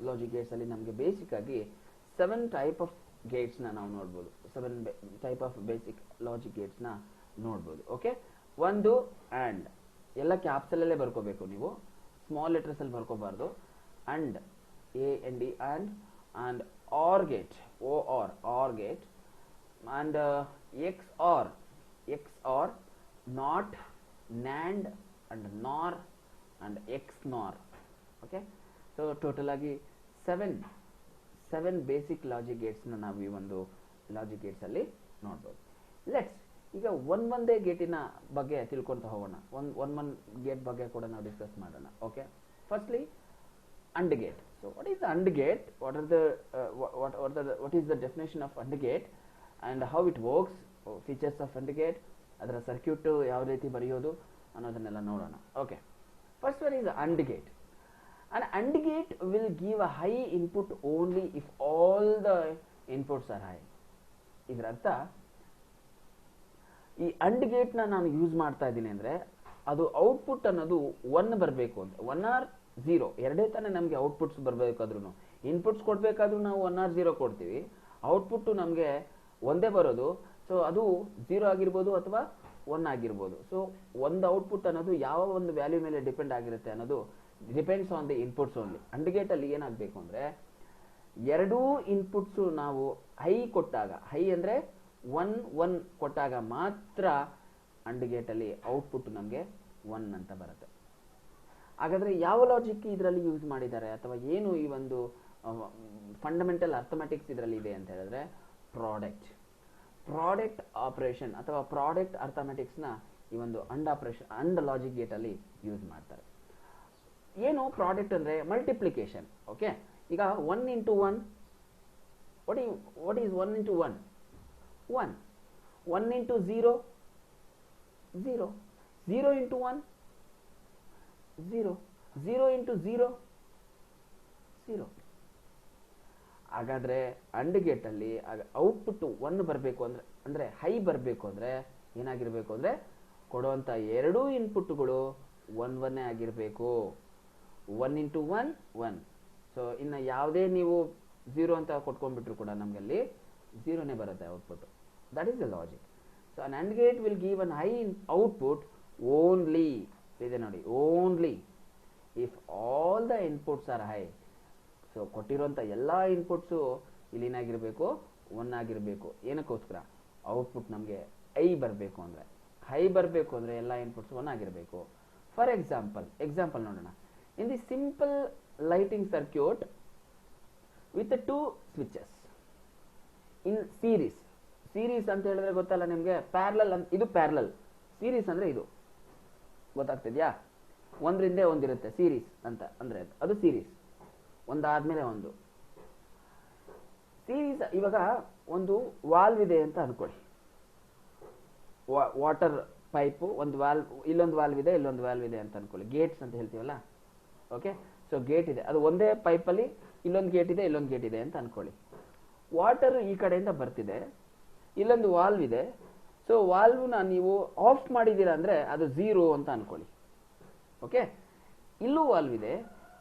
Logic gates ಅಲ್ಲಿ ನಮಗೆ ಬೇಸಿಕ್ ಆಗಿ 7 ಟೈಪ್ ಆಫ್ ಗೇಟ್ಸ್ನ ನಾವು ನೋಡ್ಬೋದು. 7 ಟೈಪ್ ಆಫ್ ಬೇಸಿಕ್ ಲಾಜಿಕ್ ಗೇಟ್ಸ್ನ ನೋಡ್ಬೋದು. ಓಕೆ, ಒಂದು ಆ್ಯಂಡ್, ಎಲ್ಲ ಕ್ಯಾಪ್ಸಲಲ್ಲೇ ಬರ್ಕೋಬೇಕು ನೀವು, ಸ್ಮಾಲ್ ಲೆಟರ್ಸ್ ಅಲ್ಲಿ ಬರ್ಕೋಬಾರ್ದು. AND, AND, and OR gate, OR gate, and XOR, not, NAND and NOR and XNOR. Okay, so total ಆಗಿ 7 ಬೇಸಿಕ್ ಲಾಜಿಕ್ ಗೇಟ್ಸ್ನ ನಾವು ಈ ಒಂದು ಲಾಜಿಕ್ ಗೇಟ್ಸ್ ಅಲ್ಲಿ ನೋಡ್ಬೋದು. ಲೆಟ್ಸ್ ಈಗ ಒಂದೇ ಗೇಟಿನ ಬಗ್ಗೆ ತಿಳ್ಕೊಂತ ಹೋಗೋಣ. ಒನ್ ಗೇಟ್ ಬಗ್ಗೆ ಕೂಡ ನಾವು ಡಿಸ್ಕಸ್ ಮಾಡೋಣ. Okay, firstly AND gate. So what is the AND gate? What is the definition of AND gate and how it works? Features of AND gate, ಅದರ ಸರ್ಕ್ಯೂಟ್ ಯಾವ ರೀತಿ ಬರೆಯೋದು ಅನ್ನೋದನ್ನೆಲ್ಲ ನೋಡೋಣ. Okay, first one is AND gate. An AND gate will give a high input only if all the inputs are high. ಇದರ ಅರ್ಥ, ಈ AND gate ನಾನು ಯೂಸ್ ಮಾಡ್ತಾ ಇದ್ದೀನಿ ಅಂದ್ರೆ ಅದು ಔಟ್ಪುಟ್ ಅನ್ನೋದು 1 ಬರಬೇಕು ಅಂತ. 1 or 0 ಎರಡೇ ತಾನೇ ನಮಗೆ ಔಟ್ಪುಟ್ಸ್ ಬರಬೇಕಾದ್ರೂ. ಇನ್ಪುಟ್ಸ್ ಕೊಡಬೇಕಾದ್ರೂ ನಾವು 1 or 0 ಕೊಡ್ತೀವಿ, ಔಟ್ಪುಟ್ ನಮಗೆ ಒಂದೇ ಬರೋದು. ಸೊ ಅದು 0 ಆಗಿರ್ಬೋದು ಅಥವಾ 1 ಆಗಿರ್ಬೋದು. ಸೊ ಒಂದು ಔಟ್ಪುಟ್ ಅನ್ನೋದು ಯಾವ ಒಂದು ವ್ಯಾಲ್ಯೂ ಮೇಲೆ ಡಿಪೆಂಡ್ ಆಗಿರುತ್ತೆ ಅನ್ನೋದು depends on the inputs only. AND gate ಅಲ್ಲಿ ಏನಾಗಬೇಕು ಅಂದರೆ, ಎರಡೂ ಇನ್ಪುಟ್ಸು ನಾವು ಹೈ ಕೊಟ್ಟಾಗ, ಹೈ ಅಂದರೆ 1 ಕೊಟ್ಟಾಗ ಮಾತ್ರ AND gate ಅಲ್ಲಿ ಔಟ್ಪುಟ್ ನಮಗೆ 1 ಅಂತ ಬರುತ್ತೆ. ಹಾಗಾದರೆ ಯಾವ ಲಾಜಿಕ್ ಇದರಲ್ಲಿ ಯೂಸ್ ಮಾಡಿದ್ದಾರೆ ಅಥವಾ ಏನು ಈ ಒಂದು ಫಂಡಮೆಂಟಲ್ ಅರ್ಥಮೆಟಿಕ್ಸ್ ಇದರಲ್ಲಿ ಇದೆ ಅಂತ ಹೇಳಿದ್ರೆ, ಪ್ರಾಡಕ್ಟ್ ಆಪರೇಷನ್ ಅಥವಾ ಪ್ರಾಡಕ್ಟ್ ಅರ್ಥಮೆಟಿಕ್ಸ್ನ ಈ ಒಂದು AND ಲಾಜಿಕ್ ಗೇಟಲ್ಲಿ ಯೂಸ್ ಮಾಡ್ತಾರೆ. ಏನು ಪ್ರಾಡಕ್ಟ್ ಅಂದರೆ ಮಲ್ಟಿಪ್ಲಿಕೇಶನ್. ಓಕೆ, ಈಗ 1 into 1, what is 1 into 1? 1. 1 into 0? 0. 0 into 1? 0. 0 into 0? 0. ಹಾಗಾದರೆ AND gate ಅಲ್ಲಿ ಔಟ್ಪುಟ್ 1 ಬರಬೇಕು ಅಂದರೆ ಹೈ ಬರಬೇಕು ಅಂದರೆ ಏನಾಗಿರಬೇಕು ಅಂದರೆ, ಕೊಡುವಂಥ ಎರಡೂ ಇನ್ಪುಟ್ಗಳು 1 ಆಗಿರಬೇಕು. 1 into 1, 1. ಸೊ ಇನ್ನು ಯಾವುದೇ ನೀವು 0 ಅಂತ ಕೊಟ್ಕೊಂಡ್ಬಿಟ್ರು ಕೂಡ ನಮಗಲ್ಲಿ 0ನೇ ಬರುತ್ತೆ output. That is the logic. So an AND gate will give an high output only, ಇದೆ ನೋಡಿ, only if all the inputs are high. So ಕೊಟ್ಟಿರುವಂಥ ಎಲ್ಲ ಇನ್ಪುಟ್ಸು ಇಲ್ಲೇನಾಗಿರಬೇಕು, 1 ಆಗಿರಬೇಕು. ಏನಕ್ಕೋಸ್ಕರ? ಔಟ್ಪುಟ್ ನಮಗೆ ಬರಬೇಕು ಅಂದರೆ, ಹೈ ಬರಬೇಕು ಅಂದರೆ ಎಲ್ಲ ಇನ್ಪುಟ್ಸ್ 1 ಆಗಿರಬೇಕು. ಫಾರ್ ಎಕ್ಸಾಂಪಲ್ ನೋಡೋಣ. In the simple lighting circuit with 2 switches in series ಅಂತ ಹೇಳಿದ್ರೆ ಗೊತ್ತಲ್ಲ ನಿಮಗೆ, ಪ್ಯಾರಲಲ್ ಅಂತ. ಇದು ಪ್ಯಾರಲಲ್, ಸೀರೀಸ್ ಅಂದರೆ ಇದು ಗೊತ್ತಾಗ್ತಿದ್ಯಾ? ಒಂದರಿಂದ ಒಂದಿರುತ್ತೆ ಸೀರೀಸ್ ಅಂತ ಅಂದರೆ ಅದು ಸೀರೀಸ್, ಒಂದಾದ್ಮೇಲೆ ಒಂದು ಸೀರೀಸ್. ಇವಾಗ ಒಂದು ವಾಲ್ವ್ ಇದೆ ಅಂತ ಅನ್ಕೊಳ್ಳಿ, ವಾಟರ್ ಪೈಪು, ಒಂದು ವಾಲ್ವ್, ಇಲ್ಲೊಂದು ವಾಲ್ವ್ ಇದೆ, ಇಲ್ಲೊಂದು ವಾಲ್ವ್ ಇದೆ ಅಂತ ಅನ್ಕೊಳ್ಳಿ. ಗೇಟ್ಸ್ ಅಂತ ಹೇಳ್ತೀವಲ್ಲ. ಓಕೆ, ಸೊ ಗೇಟ್ ಇದೆ, ಅದು ಒಂದೇ ಪೈಪಲ್ಲಿ ಇಲ್ಲೊಂದು ಗೇಟ್ ಇದೆ, ಇಲ್ಲೊಂದು ಗೇಟ್ ಇದೆ ಅಂತ ಅನ್ಕೊಳ್ಳಿ. ವಾಟರ್ ಈ ಕಡೆಯಿಂದ ಬರ್ತಿದೆ, ಇಲ್ಲೊಂದು ವಾಲ್ವ್ ಇದೆ. ಸೊ ವಾಲ್ವ್ನ ನೀವು ಆಫ್ ಮಾಡಿದ್ದೀರಾ ಅಂದರೆ ಅದು 0 ಅಂತ ಅನ್ಕೊಳ್ಳಿ. ಓಕೆ, ಇಲ್ಲೂ ವಾಲ್ವ್ ಇದೆ,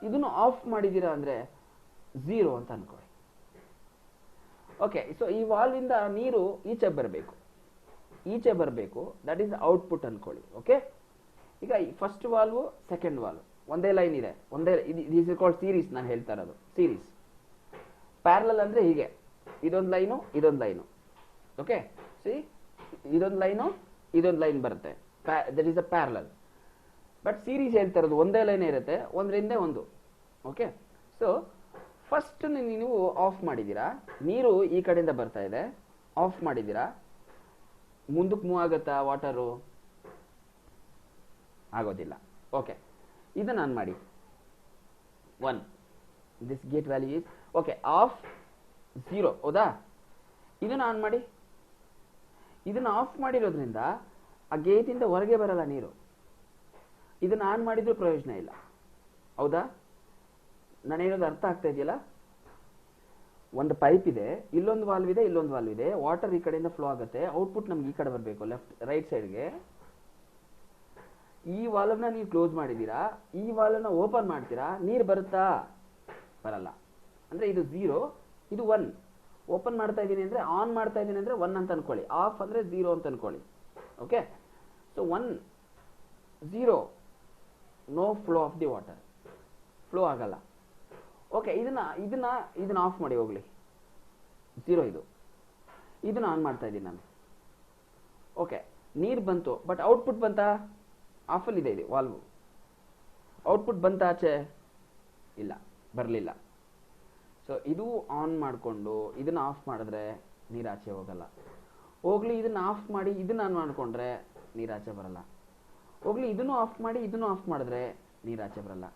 ಇದನ್ನು ಆಫ್ ಮಾಡಿದ್ದೀರಾ ಅಂದರೆ 0 ಅಂತ ಅನ್ಕೊಳ್ಳಿ. ಓಕೆ, ಸೊ ಈ ವಾಲ್ವಿಂದ ನೀರು ಈಚೆ ಬರಬೇಕು, ದಟ್ ಈಸ್ ಔಟ್ಪುಟ್ ಅನ್ಕೊಳ್ಳಿ. ಓಕೆ, ಈಗ ಫಸ್ಟ್ ವಾಲ್ವು, ಸೆಕೆಂಡ್ ವಾಲ್ವ್ ಒಂದೇ ಲೈನ್ ಇದೆ, ದಿಸ್ ಇಸ್ ಕಾಲ್ಡ್ ಸೀರೀಸ್. ನಾನು ಹೇಳ್ತಾ ಇರೋದು ಸೀರೀಸ್. ಪ್ಯಾರಲಲ್ ಅಂದರೆ ಹೀಗೆ, ಇದೊಂದು ಲೈನು. ಓಕೆ, ಸಿ, ಇದೊಂದು ಲೈನ್ ಬರುತ್ತೆ, that is a parallel. But series ಹೇಳ್ತಾ ಇರೋದು ಒಂದೇ ಲೈನ್ ಇರುತ್ತೆ, ಒಂದರಿಂದ ಒಂದು. ಓಕೆ, ಸೊ ಫಸ್ಟ್ ನೀವು ಆಫ್ ಮಾಡಿದ್ದೀರಾ, ನೀರು ಈ ಕಡೆಯಿಂದ ಬರ್ತಾ ಇದೆ, ಆಫ್ ಮಾಡಿದ್ದೀರಾ, ಮುಂದಕ್ಕೆ ಮೂವ್ ಆಗುತ್ತಾ ವಾಟರು? ಆಗೋದಿಲ್ಲ. ಓಕೆ, ಇದನ್ನು ಆನ್ ಮಾಡಿ. 1, this gate value is okay, of 0. ಹೌದಾ? ಇದನ್ನು ಆನ್ ಮಾಡಿ. ಇದನ್ನು ಆಫ್ ಮಾಡಿರೋದ್ರಿಂದ ಆ ಗೇಟಿಂದ ಹೊರಗೆ ಬರಲ್ಲ ನೀರು. ಇದನ್ನು ಆನ್ ಮಾಡಿದ್ರೂ ಪ್ರಯೋಜನ ಇಲ್ಲ. ಹೌದಾ? ನಾನು ಹೇಳೋದು ಅರ್ಥ ಆಗ್ತಾ ಇದೆಯಲ್ಲ? ಒಂದು ಪೈಪ್ ಇದೆ, ಇಲ್ಲೊಂದು ವಾಲ್ವ್ ಇದೆ, ವಾಟರ್ ಈ ಕಡೆಯಿಂದ ಫ್ಲೋ ಆಗುತ್ತೆ, ಔಟ್ಪುಟ್ ನಮ್ಗೆ ಈ ಕಡೆ ಬರಬೇಕು, ರೈಟ್ ಸೈಡ್ಗೆ. ಈ ವಾಲ್ವ್ನ ನೀವು ಕ್ಲೋಸ್ ಮಾಡಿದ್ದೀರಾ, ಈ ವಾಲ್ವ್ನ ಓಪನ್ ಮಾಡ್ತೀರಾ, ನೀರು ಬರುತ್ತಾ? ಬರಲ್ಲ. ಅಂದರೆ ಇದು 0, ಇದು 1. ಓಪನ್ ಮಾಡ್ತಾ ಇದ್ದೀನಿ ಅಂದರೆ, ಆನ್ ಮಾಡ್ತಾ ಇದ್ದೀನಿ ಅಂದರೆ 1 ಅಂತ ಅನ್ಕೊಳ್ಳಿ, ಆಫ್ ಅಂದರೆ 0 ಅಂತ ಅನ್ಕೊಳ್ಳಿ. Okay, so 1, 0, no flow of the water, flow ಆಗಲ್ಲ. ಓಕೆ, ಇದನ್ನ ಆಫ್ ಮಾಡಿ ಹೋಗ್ಲಿ, 0 ಇದನ್ನು ಆನ್ ಮಾಡ್ತಾ ಇದ್ದೀನಿ ನಾನು. ಓಕೆ, ನೀರು ಬಂತು, ಬಟ್ ಔಟ್ಪುಟ್ ಬಂತಾ? ಆಫಲ್ಲಿ ಇದೆ, ಇದು ವಾಲ್ವು. ಔಟ್ಪುಟ್ ಬಂತ ಆಚೆ? ಇಲ್ಲ, ಬರಲಿಲ್ಲ. ಸೊ ಇದು ಆನ್ ಮಾಡಿಕೊಂಡು ಇದನ್ನು ಆಫ್ ಮಾಡಿದ್ರೆ ನೀರು ಆಚೆ ಹೋಗಲ್ಲ. ಹೋಗ್ಲಿ ಇದನ್ನು ಆಫ್ ಮಾಡಿ ಇದನ್ನು ಆನ್ ಮಾಡಿಕೊಂಡ್ರೆ ನೀರು ಆಚೆ ಬರಲ್ಲ. ಹೋಗ್ಲಿ ಇದನ್ನು ಆಫ್ ಮಾಡಿ ಇದನ್ನು ಆಫ್ ಮಾಡಿದ್ರೆ ನೀರು ಆಚೆ ಬರಲ್ಲ.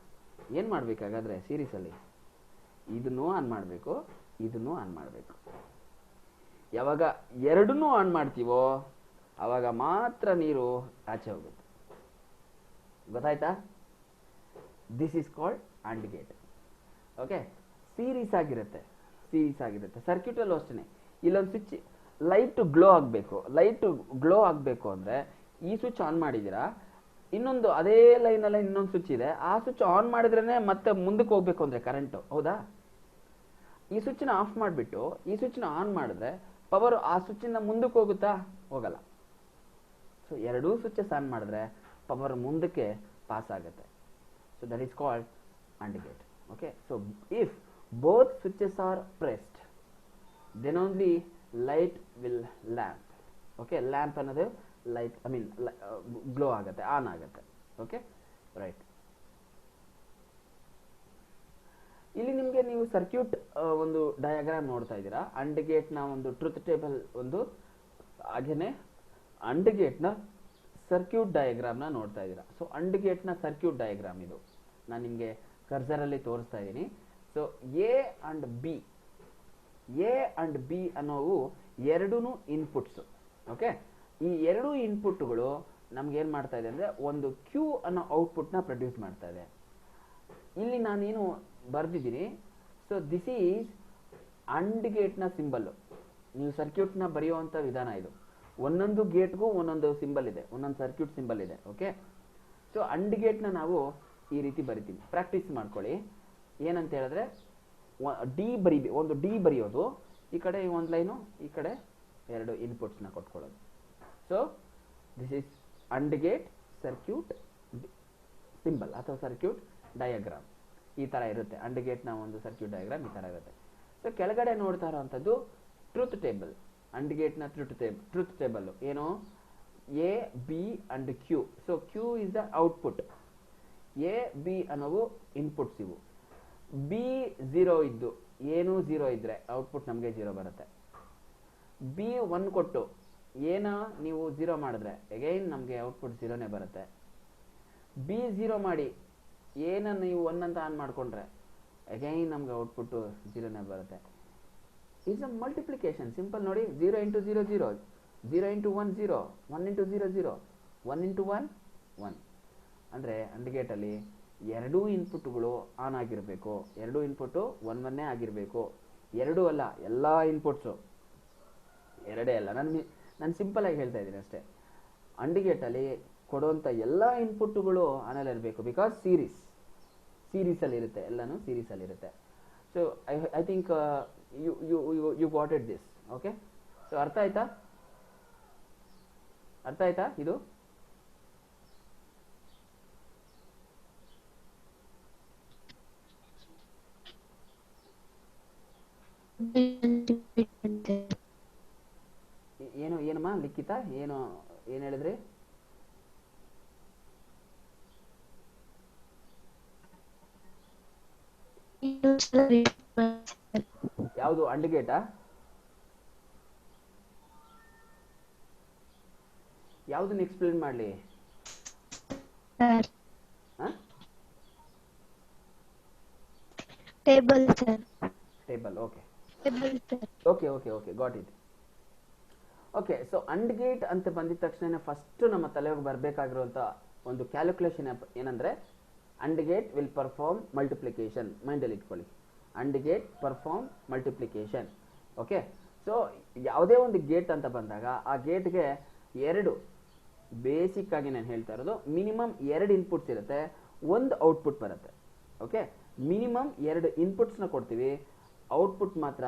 ಏನು ಮಾಡಬೇಕಾಗಾದ್ರೆ ಸೀರೀಸಲ್ಲಿ ಇದನ್ನು ಆನ್ ಮಾಡಬೇಕು, ಇದನ್ನು ಆನ್ ಮಾಡಬೇಕು. ಯಾವಾಗ ಎರಡನ್ನೂ ಆನ್ ಮಾಡ್ತೀವೋ ಆವಾಗ ಮಾತ್ರ ನೀರು ಆಚೆ ಹೋಗುತ್ತೆ. ಗೊತ್ತಾಯ್ತಾ? This is called AND gate. Okay, series ಆಗಿರುತ್ತೆ. ಸರ್ಕ್ಯೂಟಲ್ಲೂ ಅಷ್ಟೇ. ಇಲ್ಲೊಂದು ಸ್ವಿಚ್ ಲೈಟ್ ಗ್ಲೋ ಆಗಬೇಕು ಅಂದರೆ ಈ ಸ್ವಿಚ್ ಆನ್ ಮಾಡಿದ್ದೀರಾ, ಇನ್ನೊಂದು ಅದೇ ಲೈನಲ್ಲ ಇನ್ನೊಂದು ಸ್ವಿಚ್ ಇದೆ, ಆ ಸ್ವಿಚ್ ಆನ್ ಮಾಡಿದ್ರೇ ಮತ್ತೆ ಮುಂದಕ್ಕೆ ಹೋಗ್ಬೇಕು ಅಂದರೆ ಕರೆಂಟು, ಹೌದಾ? ಈ ಸ್ವಿಚ್ನ ಆಫ್ ಮಾಡಿಬಿಟ್ಟು ಈ ಸ್ವಿಚ್ನ ಆನ್ ಮಾಡಿದ್ರೆ ಪವರ್ ಆ ಸ್ವಿಚ್ಚಿಂದ ಮುಂದಕ್ಕೆ ಹೋಗುತ್ತಾ? ಹೋಗಲ್ಲ. ಸೊ ಎರಡೂ ಸ್ವಿಚಸ್ ಆನ್ ಮಾಡಿದ್ರೆ ಪವರ್ ಮುಂದಕ್ಕೆ ಪಾಸ್ ಆಗುತ್ತೆ. So that is called AND gate. Okay, so if both switches are pressed then only light will lamp. Okay, lamp ಅನ್ನೋದು ಲೈಟ್ ಗ್ಲೋ ಆಗುತ್ತೆ, ಆನ್ ಆಗುತ್ತೆ. Okay, right. ಇಲ್ಲಿ ನಿಮಗೆ ನೀವು ಸರ್ಕ್ಯೂಟ್ ಒಂದು ಡಯಾಗ್ರಾಮ್ ನೋಡ್ತಾ ಇದ್ದೀರಾ. AND ಗೇಟ್ನ ಒಂದು ಟ್ರುತ್ ಟೇಬಲ್ ಒಂದು, ಹಾಗೇನೆ AND ಗೇಟ್ನ ಸರ್ಕ್ಯೂಟ್ ಡಯಾಗ್ರಾಮ್ನ ನೋಡ್ತಾ ಇದ್ದೀರಾ. ಸೊ AND ಗೇಟ್ನ ಸರ್ಕ್ಯೂಟ್ ಡಯಾಗ್ರಾಮ್ ಇದು ನಾನು ನಿಮಗೆ ಕರ್ಸರಲ್ಲಿ ತೋರಿಸ್ತಾ ಇದ್ದೀನಿ. ಸೊ ಎ ಅಂಡ್ ಬಿ ಅನ್ನೋವು ಎರಡೂ ಇನ್ಪುಟ್ಸು. ಓಕೆ, ಈ ಎರಡು ಇನ್ಪುಟ್ಗಳು ನಮ್ಗೆ ಏನು ಮಾಡ್ತಾ ಇದೆ ಅಂದರೆ ಒಂದು ಕ್ಯೂ ಅನ್ನೋ ಔಟ್ಪುಟ್ನ ಪ್ರೊಡ್ಯೂಸ್ ಮಾಡ್ತಾ ಇದೆ. ಇಲ್ಲಿ ನಾನೇನು ಬರೆದಿದ್ದೀನಿ, ಸೊ ದಿಸ್ ಈಸ್ AND ಗೇಟ್ನ ಸಿಂಬಲ್ಲು. ನೀವು ಸರ್ಕ್ಯೂಟ್ನ ಬರೆಯುವಂಥ ವಿಧಾನ ಇದು. ಒಂದೊಂದು ಗೇಟ್ಗೂ ಒಂದೊಂದು ಸಿಂಬಲ್ ಇದೆ, ಒಂದೊಂದು ಸರ್ಕ್ಯೂಟ್ ಸಿಂಬಲ್ ಇದೆ. ಓಕೆ, ಸೊ AND ಗೇಟ್ನ ನಾವು ಈ ರೀತಿ ಬರಿತೀವಿ. ಪ್ರಾಕ್ಟೀಸ್ ಮಾಡ್ಕೊಳ್ಳಿ. ಏನಂತ ಹೇಳಿದ್ರೆ ಒಂದು ಡಿ ಬರೆಯೋದು, ಈ ಕಡೆ ಒಂದು ಲೈನು, ಈ ಕಡೆ ಎರಡು ಇನ್ಪುಟ್ಸ್ನ ಕೊಟ್ಕೊಳ್ಳೋದು. So this is AND gate circuit symbol ಅಥವಾ ಸರ್ಕ್ಯೂಟ್ ಡಯಾಗ್ರಾಮ್. ಈ ಥರ ಇರುತ್ತೆ AND ಗೇಟ್ನ ಒಂದು ಸರ್ಕ್ಯೂಟ್ ಡಯಾಗ್ರಾಮ್ ಈ ಥರ ಇರುತ್ತೆ. ಸೊ ಕೆಳಗಡೆ ನೋಡ್ತಾ ಇರೋವಂಥದ್ದು ಟ್ರೂತ್ ಟೇಬಲ್. AND ಗೇಟ್ನ ಟ್ರೂತ್ ಟೇಬಲ್ ಏನು? A, B and Q. So Q is the output, A, B ಅನ್ನೋವು ಇನ್ಪುಟ್ಸ್ ಇವು. ಬಿ 0 ಇದ್ದು, ಏನು 0 ಇದ್ರೆ ಔಟ್ಪುಟ್ ನಮಗೆ 0 ಬರುತ್ತೆ. ಬಿ 1 ಕೊಟ್ಟು ಏನ ನೀವು 0 ಮಾಡಿದ್ರೆ ಅಗೈನ್ ನಮಗೆ ಔಟ್ಪುಟ್ 0ನೇ ಬರುತ್ತೆ. ಬಿ 0 ಮಾಡಿ ಏನ ನೀವು 1 ಅಂತ ಆನ್ ಮಾಡಿಕೊಂಡ್ರೆ ಅಗೈನ್ ನಮಗೆ ಔಟ್ಪುಟ್ 0ನೇ ಬರುತ್ತೆ. It's a multiplication. ಸಿಂಪಲ್ ನೋಡಿ, 0 × 0 0, 0 × 1 0, 1 × 0 0, 1 × 1 1. ಅಂದರೆ AND ಗೇಟಲ್ಲಿ ಎರಡೂ ಇನ್ಪುಟ್ಗಳು ಆನ್ ಆಗಿರಬೇಕು, ಎರಡೂ ಇನ್ಪುಟ್ಟು 1 1 ಆಗಿರಬೇಕು. ಎರಡೂ ಅಲ್ಲ, ಎಲ್ಲ ಇನ್ಪುಟ್ಸು ಎರಡೇ ಅಲ್ಲ. ನಾನು ಸಿಂಪಲ್ ಆಗಿ ಹೇಳ್ತಾ ಇದ್ದೀನಿ ಅಷ್ಟೇ. AND ಗೇಟಲ್ಲಿ ಕೊಡುವಂಥ ಎಲ್ಲ ಇನ್ಪುಟ್ಗಳು ಆನಲ್ಲಿ ಇರಬೇಕು. ಬಿಕಾಸ್ ಸೀರೀಸಲ್ಲಿ ಇರುತ್ತೆ, ಎಲ್ಲನೂ ಸೀರೀಸಲ್ಲಿ ಇರುತ್ತೆ. So I think you got it this. Okay, so ಅರ್ಥ ಆಯ್ತಾ ಇದು? ಏನಮ್ಮ ಲಿಖಿತ, ಏನು ಹೇಳಿದ್ರಿ? ಯಾವುದು AND ಗೇಟಾ? ಯಾವುದನ್ನ ಎಕ್ಸ್ಪ್ಲೇನ್ ಮಾಡಲಿ? Table sir. Table. Okay, table sir. Okay, got it. Okay, so AND gate ಅಂತ ಬಂದಿದ ತಕ್ಷಣ ಫಸ್ಟ್ ನಮ್ಮ ತಲೆಗೆ ಬರಬೇಕಾಗಿರುವಂಥ ಒಂದು ಕ್ಯಾಲ್ಕುಲೇಷನ್ ಏನಂದರೆ AND gate will perform multiplication. ಮೈಂಡಲ್ಲಿ ಇಟ್ಕೊಳ್ಳಿ, AND gate perform multiplication. Okay, so ಯಾವುದೇ ಒಂದು ಗೇಟ್ ಅಂತ ಬಂದಾಗ ಆ ಗೇಟ್ಗೆ ಎರಡು ಬೇಸಿಕ್ ಆಗಿ ನಾನು ಹೇಳ್ತಾ ಇರೋದು, ಮಿನಿಮಮ್ 2 ಇನ್ಪುಟ್ಸ್ ಇರುತ್ತೆ, ಒಂದು ಔಟ್ಪುಟ್ ಬರುತ್ತೆ. ಓಕೆ, ಮಿನಿಮಮ್ 2 ಇನ್ಪುಟ್ಸ್ನ ಕೊಡ್ತೀವಿ, ಔಟ್ಪುಟ್ ಮಾತ್ರ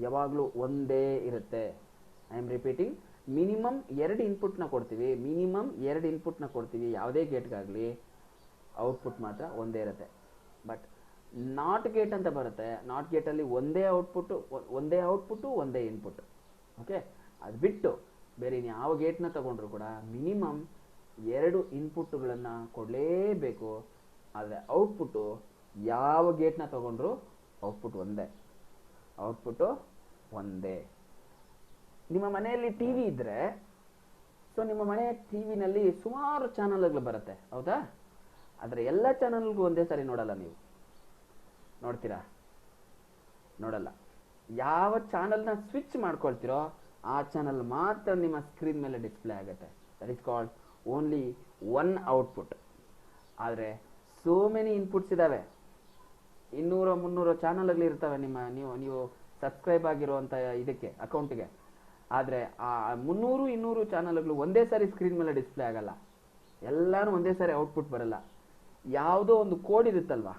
ಯಾವಾಗಲೂ ಒಂದೇ ಇರುತ್ತೆ. ಐ ಆಮ್ ರಿಪೀಟಿಂಗ್, ಮಿನಿಮಮ್ 2 ಇನ್ಪುಟ್ನ ಕೊಡ್ತೀವಿ ಯಾವುದೇ ಗೇಟ್ಗಾಗಲಿ, ಔಟ್ಪುಟ್ ಮಾತ್ರ ಒಂದೇ ಇರುತ್ತೆ. ಬಟ್ ನಾಟ್ ಗೇಟ್ ಅಂತ ಬರುತ್ತೆ, ನಾಟ್ ಗೇಟಲ್ಲಿ ಒಂದೇ ಔಟ್ಪುಟ್ಟು ಒಂದೇ ಇನ್ಪುಟ್. ಓಕೆ, ಅದು ಬಿಟ್ಟು ಬೇರೆ ಯಾವ ಗೇಟ್ನ ತಗೊಂಡ್ರು ಕೂಡ ಮಿನಿಮಮ್ 2 ಇನ್ಪುಟ್ಗಳನ್ನು ಕೊಡಲೇಬೇಕು. ಆದರೆ ಔಟ್ಪುಟ್ಟು ಯಾವ ಗೇಟ್ನ ತಗೊಂಡ್ರು ಔಟ್ಪುಟ್ ಒಂದೇ. ನಿಮ್ಮ ಮನೆಯಲ್ಲಿ ಟಿ ವಿ ಇದ್ದರೆ, ಸೊ ನಿಮ್ಮ ಮನೆಯ ಟಿ ವಿನಲ್ಲಿ ಸುಮಾರು ಚಾನಲ್ಗಳು ಬರುತ್ತೆ, ಹೌದಾ? ಆದರೆ ಎಲ್ಲ ಚಾನಲ್ಗೂ ಒಂದೇ ಸಾರಿ ನೋಡಲ್ಲ. ನೀವು ನೋಡ್ತೀರಾ? ನೋಡಲ್ಲ. ಯಾವ ಚಾನಲ್ನ ಸ್ವಿಚ್ ಮಾಡ್ಕೊಳ್ತೀರೋ ಆ ಚಾನಲ್ ಮಾತ್ರ ನಿಮ್ಮ ಸ್ಕ್ರೀನ್ ಮೇಲೆ ಡಿಸ್ಪ್ಲೇ ಆಗುತ್ತೆ. That is called only one output. ಆದರೆ ಸೋ ಮೆನಿ ಇನ್ಪುಟ್ಸ್ ಇದ್ದಾವೆ, 200-300 ಚಾನಲ್ಗಳು ಇರ್ತವೆ ನೀವು ಸಬ್ಸ್ಕ್ರೈಬ್ ಆಗಿರುವಂಥ ಇದಕ್ಕೆ ಅಕೌಂಟಿಗೆ. ಆದರೆ ಆ 300-200 ಚಾನಲ್ಗಳು ಒಂದೇ ಸಾರಿ ಸ್ಕ್ರೀನ್ ಮೇಲೆ ಡಿಸ್ಪ್ಲೇ ಆಗಲ್ಲ, ಎಲ್ಲನೂ ಒಂದೇ ಸಾರಿ ಔಟ್ಪುಟ್ ಬರಲ್ಲ. ಯಾವುದೋ ಒಂದು ಕೋಡ್ ಇರುತ್ತಲ್ವಾ,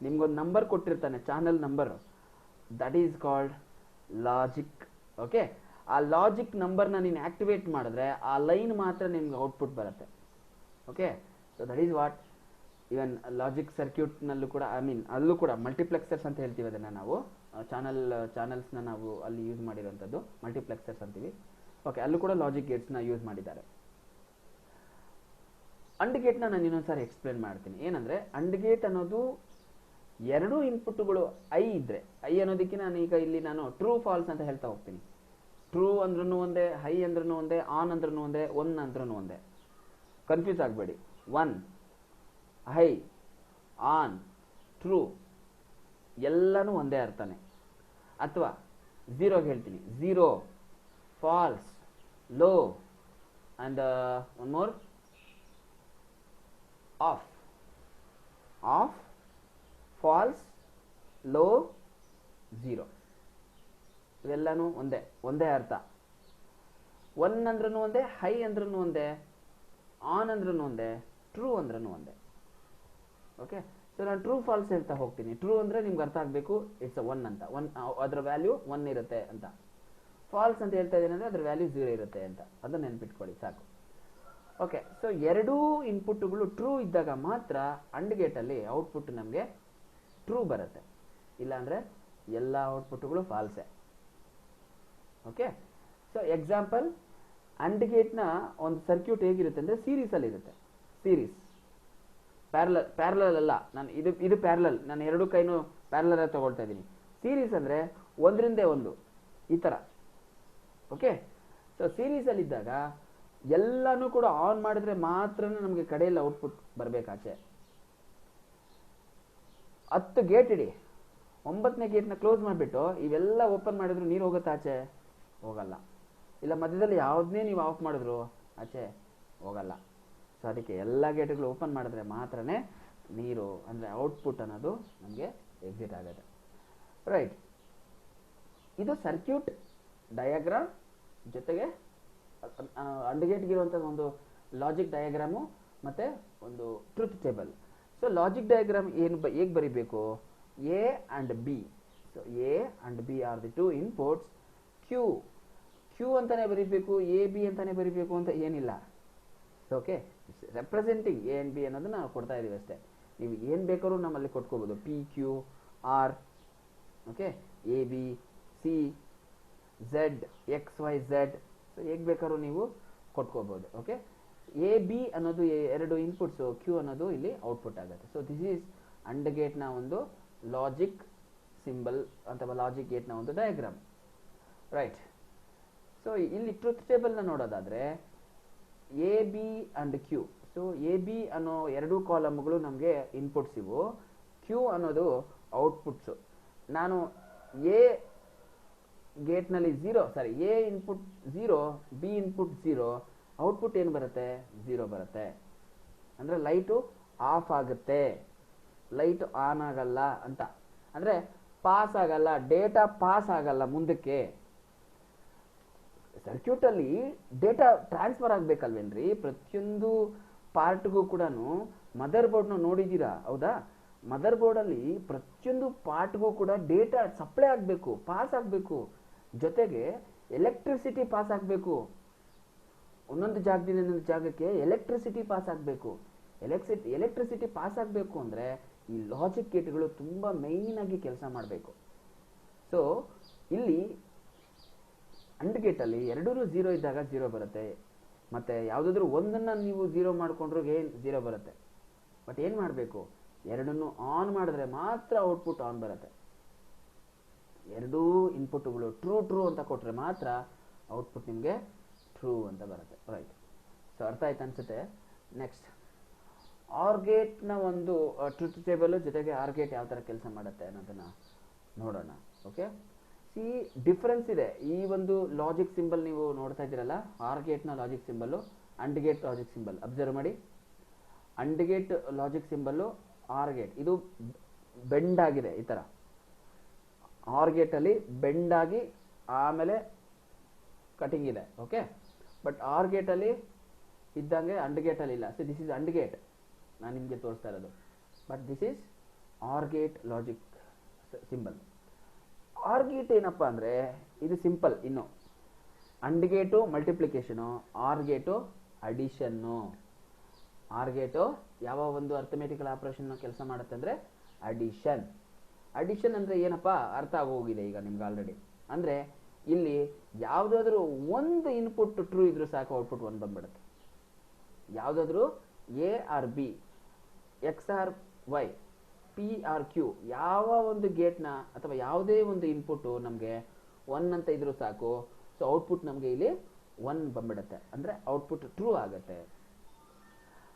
ನಿಮ್ಗೊಂದು ನಂಬರ್ ಕೊಟ್ಟಿರ್ತಾನೆ, channel number, that is called logic. Okay, ಆ ಲಾಜಿಕ್ ನಂಬರ್ನ ನೀನು ಆಕ್ಟಿವೇಟ್ ಮಾಡಿದ್ರೆ ಆ ಲೈನ್ ಮಾತ್ರ ನಿಮ್ಗೆ ಔಟ್ಪುಟ್ ಬರುತ್ತೆ. Okay, so that is what logic ಸರ್ಕ್ಯೂಟ್ನಲ್ಲೂ ಕೂಡ, ಅಲ್ಲೂ ಕೂಡ ಮಲ್ಟಿಪ್ಲೆಕ್ಸರ್ಸ್ ಅಂತ ಹೇಳ್ತೀವಿ ಅದನ್ನು ನಾವು. ಚಾನಲ್ಸ್ನ ನಾವು ಅಲ್ಲಿ ಯೂಸ್ ಮಾಡಿರೋಂಥದ್ದು ಮಲ್ಟಿಪ್ಲೆಕ್ಸರ್ಸ್ ಅಂತೀವಿ. ಓಕೆ, ಅಲ್ಲೂ ಕೂಡ ಲಾಜಿಕ್ ಗೇಟ್ಸ್ನ ಯೂಸ್ ಮಾಡಿದ್ದಾರೆ. ಅಂಡ್ ಗೇಟ್ನ ನಾನು ಇನ್ನೊಂದ್ಸಾರಿ ಎಕ್ಸ್ಪ್ಲೇನ್ ಮಾಡ್ತೀನಿ. ಏನಂದರೆ, ಅಂಡ್ ಗೇಟ್ ಅನ್ನೋದು 2 ಇನ್ಪುಟ್ಗಳು ಐ ಇದ್ದರೆ, ಐ ಅನ್ನೋದಕ್ಕೆ ನಾನು ಟ್ರೂ ಫಾಲ್ಸ್ ಅಂತ ಹೇಳ್ತಾ ಹೋಗ್ತೀನಿ. ಟ್ರೂ ಅಂದ್ರೂ ಒಂದೇ, ಹೈ ಅಂದ್ರೂ ಒಂದೇ, ಆನ್ ಅಂದ್ರೂ ಒಂದೇ, ಒನ್ ಅಂದ್ರೂ ಒಂದೇ. ಕನ್ಫ್ಯೂಸ್ ಆಗಬೇಡಿ. 1, ಹೈ, ಆನ್, ಟ್ರೂ ಎಲ್ಲನೂ ಒಂದೇ ಅರ್ಥನೇ. ಅಥವಾ 0ಗೆ ಹೇಳ್ತೀನಿ, 0, false, low, and one more, off, false, low, 0 ಇವೆಲ್ಲನೂ ಒಂದೇ ಅರ್ಥ. 1 ಅಂದ್ರೂ ಒಂದೇ, ಹೈ ಅಂದ್ರೂ ಒಂದೇ, ಆನ್ ಅಂದ್ರೂ ಒಂದೇ, ಟ್ರೂ ಅಂದ್ರೂ ಒಂದೇ. ಓಕೆ, ಸೊ ನಾನು ಟ್ರೂ ಫಾಲ್ಸ್ ಹೇಳ್ತಾ ಹೋಗ್ತೀನಿ. ಟ್ರೂ ಅಂದರೆ ನಿಮ್ಗೆ ಅರ್ಥ ಆಗಬೇಕು, ಇಟ್ಸ್ 1 ಅಂತ, ಅದರ ವ್ಯಾಲ್ಯೂ 1 ಇರುತ್ತೆ ಅಂತ. ಫಾಲ್ಸ್ ಅಂತ ಹೇಳ್ತಾ ಇದ್ದೀನಿ ಅಂದರೆ ಅದರ ವ್ಯಾಲ್ಯೂ 0 ಇರುತ್ತೆ ಅಂತ. ಅದನ್ನು ನೆನ್ಪಿಟ್ಕೊಳ್ಳಿ ಸಾಕು. ಓಕೆ, ಸೊ 2 ಇನ್ಪುಟ್ಗಳು ಟ್ರೂ ಇದ್ದಾಗ ಮಾತ್ರ ಅಂಡ್ ಗೇಟಲ್ಲಿ ಔಟ್ಪುಟ್ ನಮಗೆ ಟ್ರೂ ಬರುತ್ತೆ, ಇಲ್ಲಾಂದರೆ ಎಲ್ಲ ಔಟ್ಪುಟ್ಗಳು false. Okay, so example, AND ಗೇಟ್ನ ಒಂದು ಸರ್ಕ್ಯೂಟ್ ಹೇಗಿರುತ್ತೆ ಅಂದರೆ ಸೀರೀಸಲ್ಲಿ ಇರುತ್ತೆ. ಸೀರೀಸ್, ಪ್ಯಾರಲಲ್ ಅಲ್ಲ, ನಾನು ಇದು ಪ್ಯಾರಲಲ್, ನಾನು 2 ಕೈನೂ ಪ್ಯಾರಲಲ್ ತಗೊಳ್ತಾ ಇದ್ದೀನಿ. ಸೀರೀಸ್ ಅಂದರೆ 1ರಿಂದ 1 ಈ ಥರ. ಓಕೆ, ಸೊ ಸೀರೀಸಲ್ಲಿದ್ದಾಗ ಎಲ್ಲನೂ ಕೂಡ ಆನ್ ಮಾಡಿದ್ರೆ ಮಾತ್ರ ನಮಗೆ ಕಡೆಯಲ್ಲಿ ಔಟ್ಪುಟ್ ಬರಬೇಕಾಚೆ. 10 ಗೇಟ್ ಇಡಿ, 9ನೇ ಗೇಟ್ನ ಕ್ಲೋಸ್ ಮಾಡಿಬಿಟ್ಟು ಇವೆಲ್ಲ ಓಪನ್ ಮಾಡಿದ್ರು ನೀರು ಹೋಗುತ್ತೆ ಆಚೆ? ಹೋಗಲ್ಲ. ಇಲ್ಲ ಮಧ್ಯದಲ್ಲಿ ಯಾವುದನ್ನೇ ನೀವು ಆಫ್ ಮಾಡಿದ್ರು ಆಚೆ ಹೋಗಲ್ಲ. ಸೊ ಅದಕ್ಕೆ ಎಲ್ಲ ಗೇಟ್ಗಳು ಓಪನ್ ಮಾಡಿದ್ರೆ ಮಾತ್ರ ನೀರು ಅಂದರೆ ಔಟ್ಪುಟ್ ಅನ್ನೋದು ನಮಗೆ ಎಕ್ಸಿಟ್ ಆಗುತ್ತೆ. ರೈಟ್, ಇದು ಸರ್ಕ್ಯೂಟ್ ಡಯಾಗ್ರಾಮ್ ಜೊತೆಗೆ ಅಂಡ್ ಗೇಟ್ಗಿರುವಂಥ ಒಂದು ಲಾಜಿಕ್ ಡಯಾಗ್ರಾಮು ಮತ್ತು ಒಂದು truth table. So logic diagram ಹೇಗೆ ಬರೀಬೇಕು? A and B. So A and B are the 2 inputs. Q ಅಂತಲೇ ಬರೀಬೇಕು, ಎ ಬಿ ಅಂತಲೇ ಬರೀಬೇಕು ಅಂತ ಏನಿಲ್ಲ. Okay, representing A and B ಅನ್ನೋದನ್ನ ನಾವು ಕೊಡ್ತಾ ಇದ್ದೀವಿ ಅಷ್ಟೇ. ನೀವು ಏನು ಬೇಕಾದ್ರೂ ನಮ್ಮಲ್ಲಿ ಕೊಟ್ಕೋಬೋದು, P Q R, okay, A B C Z, X Y Z. So ಹೇಗೆ ಬೇಕಾದ್ರೂ ನೀವು ಕೊಟ್ಕೋಬೋದು. ಓಕೆ, ಎ ಬಿ ಅನ್ನೋದು 2 ಇನ್ಪುಟ್ಸು, ಕ್ಯೂ ಅನ್ನೋದು ಇಲ್ಲಿ ಔಟ್ಪುಟ್ ಆಗುತ್ತೆ. ಸೊ ದಿಸ್ ಈಸ್ ಅಂಡ್ ಗೇಟ್ನ ಒಂದು ಲಾಜಿಕ್ ಸಿಂಬಲ್ ಅಥವಾ ಲಾಜಿಕ್ ಗೇಟ್ನ ಒಂದು ಡಯಾಗ್ರಾಮ್. ರೈಟ್, ಸೊ ಇಲ್ಲಿ ಟ್ರೂತ್ ಟೇಬಲ್ನ ನೋಡೋದಾದರೆ A B and Q. So A B ಅನ್ನೋ 2 ಕಾಲಮ್ಗಳು ನಮಗೆ ಇನ್ಪುಟ್ಸ್ ಇವು, ಕ್ಯೂ ಅನ್ನೋದು ಔಟ್ಪುಟ್ಸು. ನಾನು ಎ ಗೇಟ್ನಲ್ಲಿ A input 0, B input 0, output ಏನು ಬರುತ್ತೆ? 0 ಬರುತ್ತೆ. ಅಂದರೆ ಲೈಟು ಆಫ್ ಆಗುತ್ತೆ, ಲೈಟ್ ಆನ್ ಆಗಲ್ಲ ಅಂತ. ಅಂದರೆ ಪಾಸ್ ಆಗಲ್ಲ, ಡೇಟಾ ಪಾಸ್ ಆಗಲ್ಲ ಮುಂದಕ್ಕೆ. ಸರ್ಕ್ಯೂಟಲ್ಲಿ ಡೇಟಾ ಟ್ರಾನ್ಸ್ಫರ್ ಆಗಬೇಕಲ್ವೇನ್ರಿ? ಪ್ರತಿಯೊಂದು ಪಾರ್ಟ್ಗೂ ಕೂಡ ಮದರ್ ಬೋರ್ಡ್ನ ನೋಡಿದ್ದೀರಾ, ಹೌದಾ? ಮದರ್ ಬೋರ್ಡಲ್ಲಿ ಪ್ರತಿಯೊಂದು ಪಾರ್ಟ್ಗೂ ಕೂಡ ಡೇಟಾ ಸಪ್ಲೈ ಆಗಬೇಕು, ಪಾಸ್ ಆಗಬೇಕು. ಜೊತೆಗೆ ಎಲೆಕ್ಟ್ರಿಸಿಟಿ ಪಾಸ್ ಆಗಬೇಕು. ಒಂದೊಂದು ಜಾಗದಿಂದ ಇನ್ನೊಂದು ಜಾಗಕ್ಕೆ ಎಲೆಕ್ಟ್ರಿಸಿಟಿ ಪಾಸ್ ಆಗಬೇಕು. ಎಲೆಕ್ಟ್ರಿಸಿಟಿ ಪಾಸ್ ಆಗಬೇಕು ಅಂದರೆ ಈ ಲಾಜಿಕ್ ಗೇಟ್ಗಳು ತುಂಬ ಮೇಯ್ನ್ ಆಗಿ ಕೆಲಸ ಮಾಡಬೇಕು. ಸೊ ಇಲ್ಲಿ ಅಂಡ್ ಗೇಟಲ್ಲಿ ಎರಡೂ ಝೀರೋ ಇದ್ದಾಗ ಝೀರೋ ಬರುತ್ತೆ, ಮತ್ತು ಯಾವುದಾದ್ರೂ ಒಂದನ್ನು ನೀವು ಝೀರೋ ಮಾಡಿಕೊಂಡ್ರೂ ಏನು ಝೀರೋ ಬರುತ್ತೆ. ಬಟ್ ಏನು ಮಾಡಬೇಕು, ಎರಡನ್ನೂ ಆನ್ ಮಾಡಿದ್ರೆ ಮಾತ್ರ ಔಟ್ಪುಟ್ ಆನ್ ಬರುತ್ತೆ. ಎರಡೂ ಇನ್ಪುಟ್ಗಳು ಟ್ರೂ ಟ್ರೂ ಅಂತ ಕೊಟ್ಟರೆ ಮಾತ್ರ ಔಟ್ಪುಟ್ ನಿಮಗೆ ಟ್ರೂ ಅಂತ ಬರುತ್ತೆ. ರೈಟ್, ಸೊ ಅರ್ಥ ಆಯ್ತು ಅನಿಸುತ್ತೆ. ನೆಕ್ಸ್ಟ್ ಆರ್ ಗೇಟ್ನ ಒಂದು ಟ್ರೂತ್ ಟೇಬಲ್ ಜೊತೆಗೆ ಆರ್ ಗೇಟ್ ಯಾವ ಥರ ಕೆಲಸ ಮಾಡುತ್ತೆ ಅನ್ನೋದನ್ನು ನೋಡೋಣ. ಓಕೆ, ಸಿ ಡಿಫ್ರೆನ್ಸ್ ಇದೆ. ಈ ಒಂದು ಲಾಜಿಕ್ ಸಿಂಬಲ್ ನೀವು ನೋಡ್ತಾ ಇದ್ದೀರಲ್ಲ, ಆರ್ ಗೇಟ್ನ logic symbol, AND gate logic symbol observe ಮಾಡಿ. AND gate logic symbol, OR gate ಇದು ಬೆಂಡ್ ಆಗಿದೆ ಈ ಥರ. ಆರ್ ಗೇಟಲ್ಲಿ ಬೆಂಡ್ ಆಗಿ ಆಮೇಲೆ ಕಟಿಂಗ್ ಇದೆ. ಓಕೆ, ಬಟ್ ಆರ್ ಗೇಟಲ್ಲಿ ಇದ್ದಂಗೆ ಅಂಡ್ ಗೇಟಲ್ಲಿ ಇಲ್ಲ. So this is AND gate, ನಾನು ನಿಮಗೆ ತೋರಿಸ್ತಾ ಇರೋದು. But this is OR gate logic symbol. OR gate ಏನಪ್ಪ ಅಂದರೆ ಇದು ಸಿಂಪಲ್. ಇನ್ನು AND gate multiplication, OR gate addition. OR gate ಯಾವ ಒಂದು ಅರ್ಥಮೆಟಿಕಲ್ ಆಪರೇಷನ್ ಕೆಲಸ ಮಾಡುತ್ತೆ ಅಂದರೆ ಅಡಿಷನ್. ಅಡಿಷನ್ ಅಂದರೆ ಏನಪ್ಪ ಅರ್ಥ ಆಗೋಗಿದೆ ಈಗ ನಿಮ್ಗೆ ಆಲ್ರೆಡಿ. ಅಂದರೆ ಇಲ್ಲಿ ಯಾವುದಾದ್ರೂ ಒಂದು ಇನ್ಪುಟ್ ಟ್ರೂ ಇದ್ರೂ ಸಾಕು, ಔಟ್ಪುಟ್ ಒಂದು ಬಂದ್ಬಿಡುತ್ತೆ. ಯಾವುದಾದ್ರೂ A or B, X or Y, P or Q, ಯಾವ ಒಂದು ಗೇಟ್ನ ಅಥವಾ ಯಾವುದೇ ಒಂದು ಇನ್ಪುಟ್ಟು ನಮಗೆ ಒನ್ ಅಂತ ಇದ್ರೂ ಸಾಕು. ಸೊ ಔಟ್ಪುಟ್ ನಮಗೆ ಇಲ್ಲಿ ಒನ್ ಬಂದ್ಬಿಡುತ್ತೆ, ಅಂದರೆ ಔಟ್ಪುಟ್ ಟ್ರೂ ಆಗುತ್ತೆ.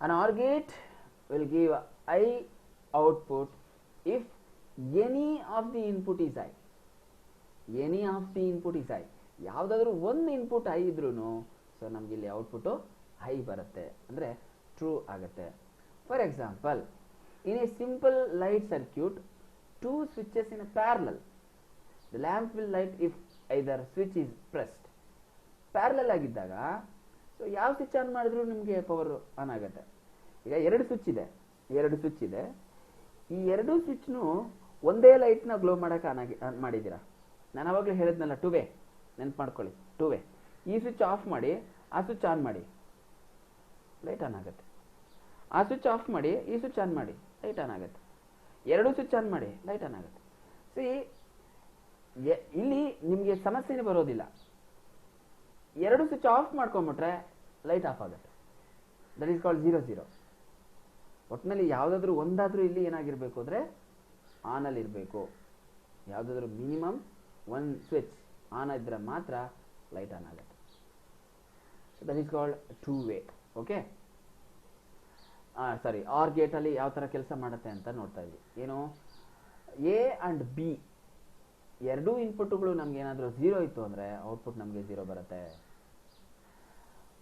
An OR gate will give I output if any of the input is I. Any of the input is I. ಯಾವುದಾದ್ರೂ ಒಂದು ಇನ್ಪುಟ್ ಐ ಇದ್ರೂ ಸೊ ನಮ್ಗೆ ಇಲ್ಲಿ ಔಟ್ಪುಟ್ಟು ಐ ಬರುತ್ತೆ, ಅಂದರೆ ಟ್ರೂ ಆಗುತ್ತೆ. For example, in a simple light circuit, two switches in a parallel, the lamp will light if either switch is pressed. Parallel ಆಗಿದ್ದಾಗ so ಯಾವ ಸ್ವಿಚ್ ಆನ್ ಮಾಡಿದ್ರು ನಿಮಗೆ ಪವರ್ ಆನ್ ಆಗುತ್ತೆ. ಈಗ ಎರಡು ಸ್ವಿಚ್ ಇದೆ, ಈ ಎರಡೂ ಸ್ವಿಚ್ನು ಒಂದೇ ಲೈಟ್ನ ಗ್ಲೋ ಮಾಡೋಕೆ ಆನ್ ಮಾಡಿದ್ದೀರಾ. ನಾನು ಅವಾಗಲೇ ಹೇಳಿದ್ನಲ್ಲ, ಟೂ ವೇ, ನೆನ್ಪು ಮಾಡ್ಕೊಳ್ಳಿ, ಟೂ ವೇ. ಈ ಸ್ವಿಚ್ ಆಫ್ ಮಾಡಿ, ಆ ಸ್ವಿಚ್ ಆನ್ ಮಾಡಿ, ಲೈಟ್ ಆನ್ ಆಗುತ್ತೆ. ಆ ಸ್ವಿಚ್ ಆಫ್ ಮಾಡಿ, ಈ ಸ್ವಿಚ್ ಆನ್ ಮಾಡಿ, ಲೈಟ್ ಆನ್ ಆಗುತ್ತೆ. ಎರಡೂ ಸ್ವಿಚ್ ಆನ್ ಮಾಡಿ, ಲೈಟ್ ಆನ್ ಆಗುತ್ತೆ. ಸಿ ಇಲ್ಲಿ ನಿಮಗೆ ಸಮಸ್ಯೆನೇ ಬರೋದಿಲ್ಲ. ಎರಡು ಸ್ವಿಚ್ ಆಫ್ ಮಾಡ್ಕೊಂಬಿಟ್ರೆ ಲೈಟ್ ಆಫ್ ಆಗುತ್ತೆ. That is called 0-0. ಒಟ್ಟಿನಲ್ಲಿ ಯಾವುದಾದ್ರೂ ಒಂದಾದ್ರೂ ಇಲ್ಲಿ ಏನಾಗಿರಬೇಕು ಅಂದರೆ ಆನಲ್ಲಿ ಇರಬೇಕು. ಯಾವುದಾದ್ರೂ ಮಿನಿಮಮ್ ಒನ್ ಸ್ವಿಚ್ ಆನ್ ಇದ್ರೆ ಮಾತ್ರ ಲೈಟ್ ಆನ್ ಆಗುತ್ತೆ. That is called two way. Okay, sorry, OR ಗೇಟಲ್ಲಿ ಯಾವ ಥರ ಕೆಲಸ ಮಾಡುತ್ತೆ ಅಂತ ನೋಡ್ತಾ ಇದ್ವಿ. ಏನು, ಎ ಆ್ಯಂಡ್ ಬಿ ಎರಡೂ ಇನ್ಪುಟ್ಗಳು ನಮ್ಗೆ ಏನಾದರೂ ಝೀರೋ ಇತ್ತು ಅಂದರೆ ಔಟ್ಪುಟ್ ನಮಗೆ ಝೀರೋ ಬರುತ್ತೆ.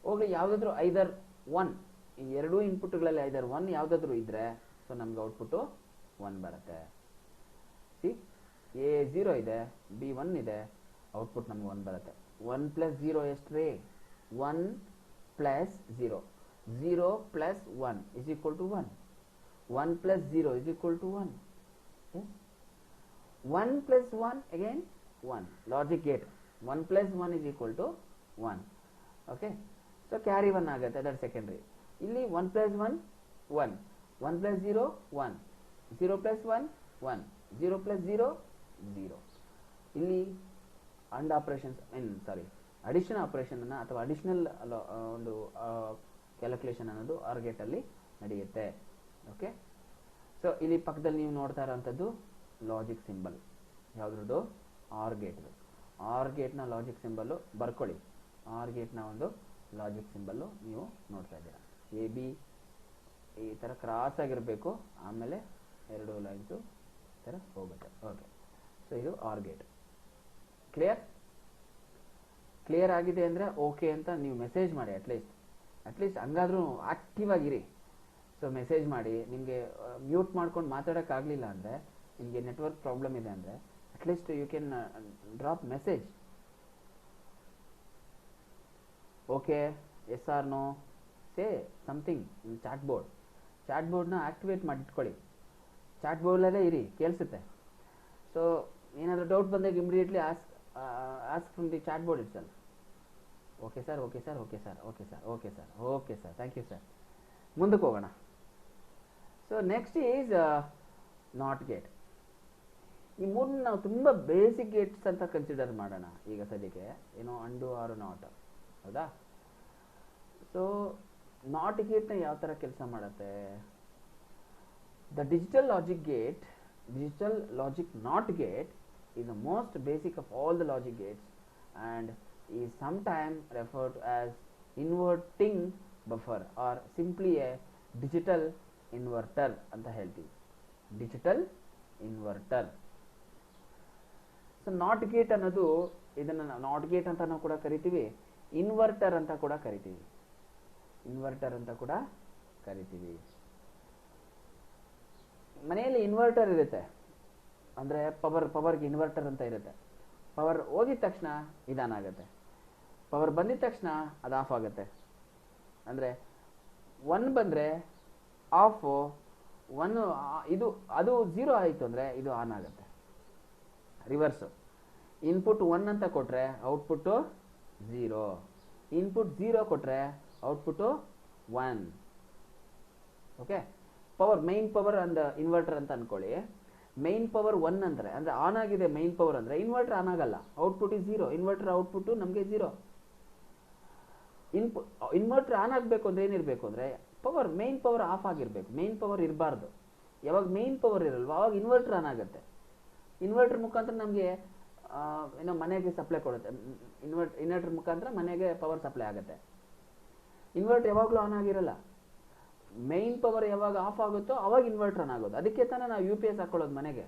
ಹೋಗಲಿ, ಯಾವುದಾದ್ರೂ ಐದರ್ ಒನ್, ಈ ಎರಡೂ ಇನ್ಪುಟ್ಗಳಲ್ಲಿ ಐದರ್ ಒನ್ ಯಾವುದಾದ್ರೂ ಇದ್ದರೆ ಸೊ ನಮ್ಗೆ ಔಟ್ಪುಟ್ಟು ಒನ್ ಬರುತ್ತೆ. ಸಿ, ಎ ಝೀರೋ ಇದೆ, ಬಿ ಒನ್ ಇದೆ, ಔಟ್ಪುಟ್ ನಮ್ಗೆ ಒನ್ ಬರುತ್ತೆ. 1 + 0 ಎಷ್ಟು ರೀ? 1 + 0. 0 + 1 = 1. 1 + 0 = 1. Yes? 1 + 1 again 1. Logic gate. 1 + 1 = 1. Okay? So carry 1 ಆಗುತ್ತೆ, that secondary. ಇಲ್ಲಿ 1 + 1 1, 1 + 0 1, 0 + 1 1, 0 + 0 0. ಇಲ್ಲಿ ಅಂಡ್ ಆಪರೇಷನ್ಸ್ ಅಡಿಷನ್ ಆಪರೇಷನ್ ಅನ್ನು ಅಥವಾ ಅಡಿಷನಲ್ ಒಂದು ಕ್ಯಾಲ್ಕುಲೇಷನ್ ಅನ್ನೋದು ಆರ್ ಗೇಟಲ್ಲಿ ನಡೆಯುತ್ತೆ. ಓಕೆ, ಸೊ ಇಲ್ಲಿ ಪಕ್ಕದಲ್ಲಿ ನೀವು ನೋಡ್ತಾ ಇರೋಂಥದ್ದು ಲಾಜಿಕ್ ಸಿಂಬಲ್. ಯಾವುದ್ರದ್ದು? ಆರ್ ಗೇಟ್ದು. ಆರ್ ಗೇಟ್ನ ಲಾಜಿಕ್ ಸಿಂಬಲ್ಲು ಬರ್ಕೊಳ್ಳಿ. ಆರ್ ಗೇಟ್ನ ಒಂದು ಲಾಜಿಕ್ ಸಿಂಬಲ್ಲು ನೀವು ನೋಡ್ತಾ ಇದ್ದೀರಾ. ಎ ಬಿ ಈ ಥರ ಕ್ರಾಸ್ ಆಗಿರಬೇಕು, ಆಮೇಲೆ ಎರಡು ಲೈನ್ಸು ಈ ಥರ ಹೋಗುತ್ತೆ. ಓಕೆ, ಸೊ ಇದು ಆರ್ ಗೇಟ್. ಕ್ಲಿಯರ್ ಆಗಿದೆ ಅಂದರೆ ಓಕೆ ಅಂತ ನೀವು ಮೆಸೇಜ್ ಮಾಡಿ. ಅಟ್ಲೀಸ್ಟ್ ಹಂಗಾದ್ರೂ ಆಕ್ಟಿವ್ ಆಗಿರಿ. ಸೊ ಮೆಸೇಜ್ ಮಾಡಿ. ನಿಮಗೆ ಮ್ಯೂಟ್ ಮಾಡ್ಕೊಂಡು ಮಾತಾಡೋಕ್ಕಾಗಲಿಲ್ಲ ಅಂದರೆ, ನಿಮಗೆ ನೆಟ್ವರ್ಕ್ ಪ್ರಾಬ್ಲಮ್ ಇದೆ ಅಂದರೆ at least you can drop message. Okay, yes or no, say something in chat ಬೋರ್ಡ್ನ ಆಕ್ಟಿವೇಟ್ ಮಾಡಿಟ್ಕೊಳ್ಳಿ. ಚಾಟ್ ಬೋರ್ಡಲ್ಲೇ ಇರಿ, ಕೇಳಿಸುತ್ತೆ. ಸೊ ಏನಾದರೂ ಡೌಟ್ ಬಂದಾಗ immediately ask from the chat board itself. Okay sir, okay sir, okay sir, okay sir, okay sir, okay sir, thank you sir. ಮುಂದಕ್ಕೆ ಹೋಗೋಣ. So next is not gate. ಈ ಮೂರನ್ನ ನಾವು ತುಂಬ ಬೇಸಿಕ್ ಗೇಟ್ಸ್ ಅಂತ consider ಮಾಡೋಣ ಈಗ ಸದ್ಯಕ್ಕೆ, ಏನೋ ಅಂಡು ಆರ್ ನಾಟ್, ಹೌದಾ? ಸೊ ನಾಟ್ ಗೇಟ್ನ ಯಾವ ಥರ ಕೆಲಸ ಮಾಡುತ್ತೆ? The digital logic gate, digital logic NOT gate is the most basic of all the logic gates and is sometimes referred to as inverting buffer or simply a digital inverter ಅಂತ ಹೇಳ್ತೀವಿ. Digital inverter. So not gate ಅನ್ನೋದು, ಇದನ್ನು not gate ಅಂತ ನಾವು ಕೂಡ ಕರಿತೀವಿ, inverter ಅಂತ ಕೂಡ ಕರಿತೀವಿ. ಇನ್ವರ್ಟರ್ ಅಂತ ಕೂಡ ಕರಿತೀವಿ. ಮನೆಯಲ್ಲಿ ಇನ್ವರ್ಟರ್ ಇರುತ್ತೆ ಅಂದರೆ ಪವರ್ಗೆ ಇನ್ವರ್ಟರ್ ಅಂತ ಇರುತ್ತೆ. ಪವರ್ ಹೋಗಿದ ತಕ್ಷಣ ನಿಧಾನ ಆಗುತ್ತೆ, ಪವರ್ ಬಂದಿದ ತಕ್ಷಣ ಅದು ಆಫ್ ಆಗುತ್ತೆ. ಅಂದರೆ 1 ಬಂದರೆ ಆಫು, 1 ಅದು 0 ಆಯಿತು ಅಂದರೆ ಇದು ಆನ್ ಆಗುತ್ತೆ. ರಿವರ್ಸು, ಇನ್ಪುಟ್ 1 ಅಂತ ಕೊಟ್ಟರೆ ಔಟ್ಪುಟ್ಟು 0, ಇನ್ಪುಟ್ 0 ಕೊಟ್ಟರೆ output 1. Okay, power main power and inverter ಅಂತ ಅನ್ಕೊಳ್ಳಿ. ಮೈನ್ ಪವರ್ 1 ಅಂದರೆ ಆನ್ ಆಗಿದೆ, ಮೈನ್ ಪವರ್ ಅಂದರೆ ಇನ್ವರ್ಟರ್ ಆನ್ ಆಗಲ್ಲ, ಔಟ್ಪುಟ್ ಇಸ್ 0, ಇನ್ವರ್ಟರ್ ಔಟ್ಪುಟ್ಟು ನಮಗೆ 0. ಇನ್ವರ್ಟರ್ ಆನ್ ಆಗಬೇಕು ಅಂದರೆ ಏನಿರಬೇಕು ಅಂದರೆ ಮೈನ್ ಪವರ್ ಆಫ್ ಆಗಿರಬೇಕು, ಮೈನ್ ಪವರ್ ಇರಬಾರ್ದು. ಯಾವಾಗ ಮೈನ್ ಪವರ್ ಇರಲ್ವ ಅವಾಗ ಇನ್ವರ್ಟರ್ ಆನ್ ಆಗುತ್ತೆ. ಇನ್ವರ್ಟರ್ ಮುಖಾಂತರ ನಮಗೆ ಏನೋ ಮನೆಗೆ ಸಪ್ಲೈ ಕೊಡುತ್ತೆ. ಇನ್ವರ್ಟರ್ ಮುಖಾಂತರ ಮನೆಗೆ ಪವರ್ ಸಪ್ಲೈ ಆಗುತ್ತೆ. ಇನ್ವರ್ಟರ್ ಯಾವಾಗಲೂ ಆನ್ ಆಗಿರಲ್ಲ. ಮೈನ್ ಪವರ್ ಯಾವಾಗ ಆಫ್ ಆಗುತ್ತೋ ಅವಾಗ ಇನ್ವರ್ಟರ್ ಆನ್ ಆಗೋದು. ಅದಕ್ಕೆ ತಾನೇ ನಾವು UPS ಹಾಕೊಳ್ಳೋದು ಮನೆಗೆ.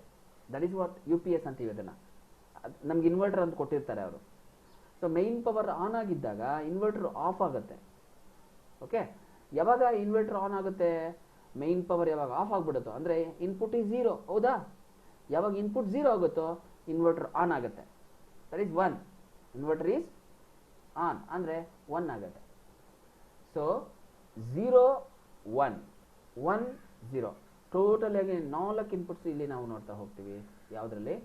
ದಟ್ ಈಸ್ ವಾಟ್ UPS ಅಂತೀವಿ ಅದನ್ನು. ನಮ್ಗೆ ಇನ್ವರ್ಟರ್ ಅಂತ ಕೊಟ್ಟಿರ್ತಾರೆ ಅವರು. ಸೊ ಮೈನ್ ಪವರ್ ಆನ್ ಆಗಿದ್ದಾಗ ಇನ್ವರ್ಟರ್ ಆಫ್ ಆಗುತ್ತೆ. ಓಕೆ, ಯಾವಾಗ ಇನ್ವರ್ಟರ್ ಆನ್ ಆಗುತ್ತೆ? ಮೈನ್ ಪವರ್ ಯಾವಾಗ ಆಫ್ ಆಗಿಬಿಡುತ್ತೋ ಅಂದರೆ ಇನ್ಪುಟ್ ಈಸ್ 0, ಹೌದಾ? ಯಾವಾಗ ಇನ್ಪುಟ್ 0 ಆಗುತ್ತೋ ಇನ್ವರ್ಟರ್ ಆನ್ ಆಗುತ್ತೆ. That is 1. Inverter is on ಅಂದರೆ 1 ಆಗುತ್ತೆ. ಸೊ 0 1 1 0 ಟೋಟಲ್ ಆಗಿ 4 ಇನ್ಪುಟ್ಸ್ ಇಲ್ಲಿ ನಾವು ನೋಡ್ತಾ ಹೋಗ್ತೀವಿ. ಯಾವುದರಲ್ಲಿ?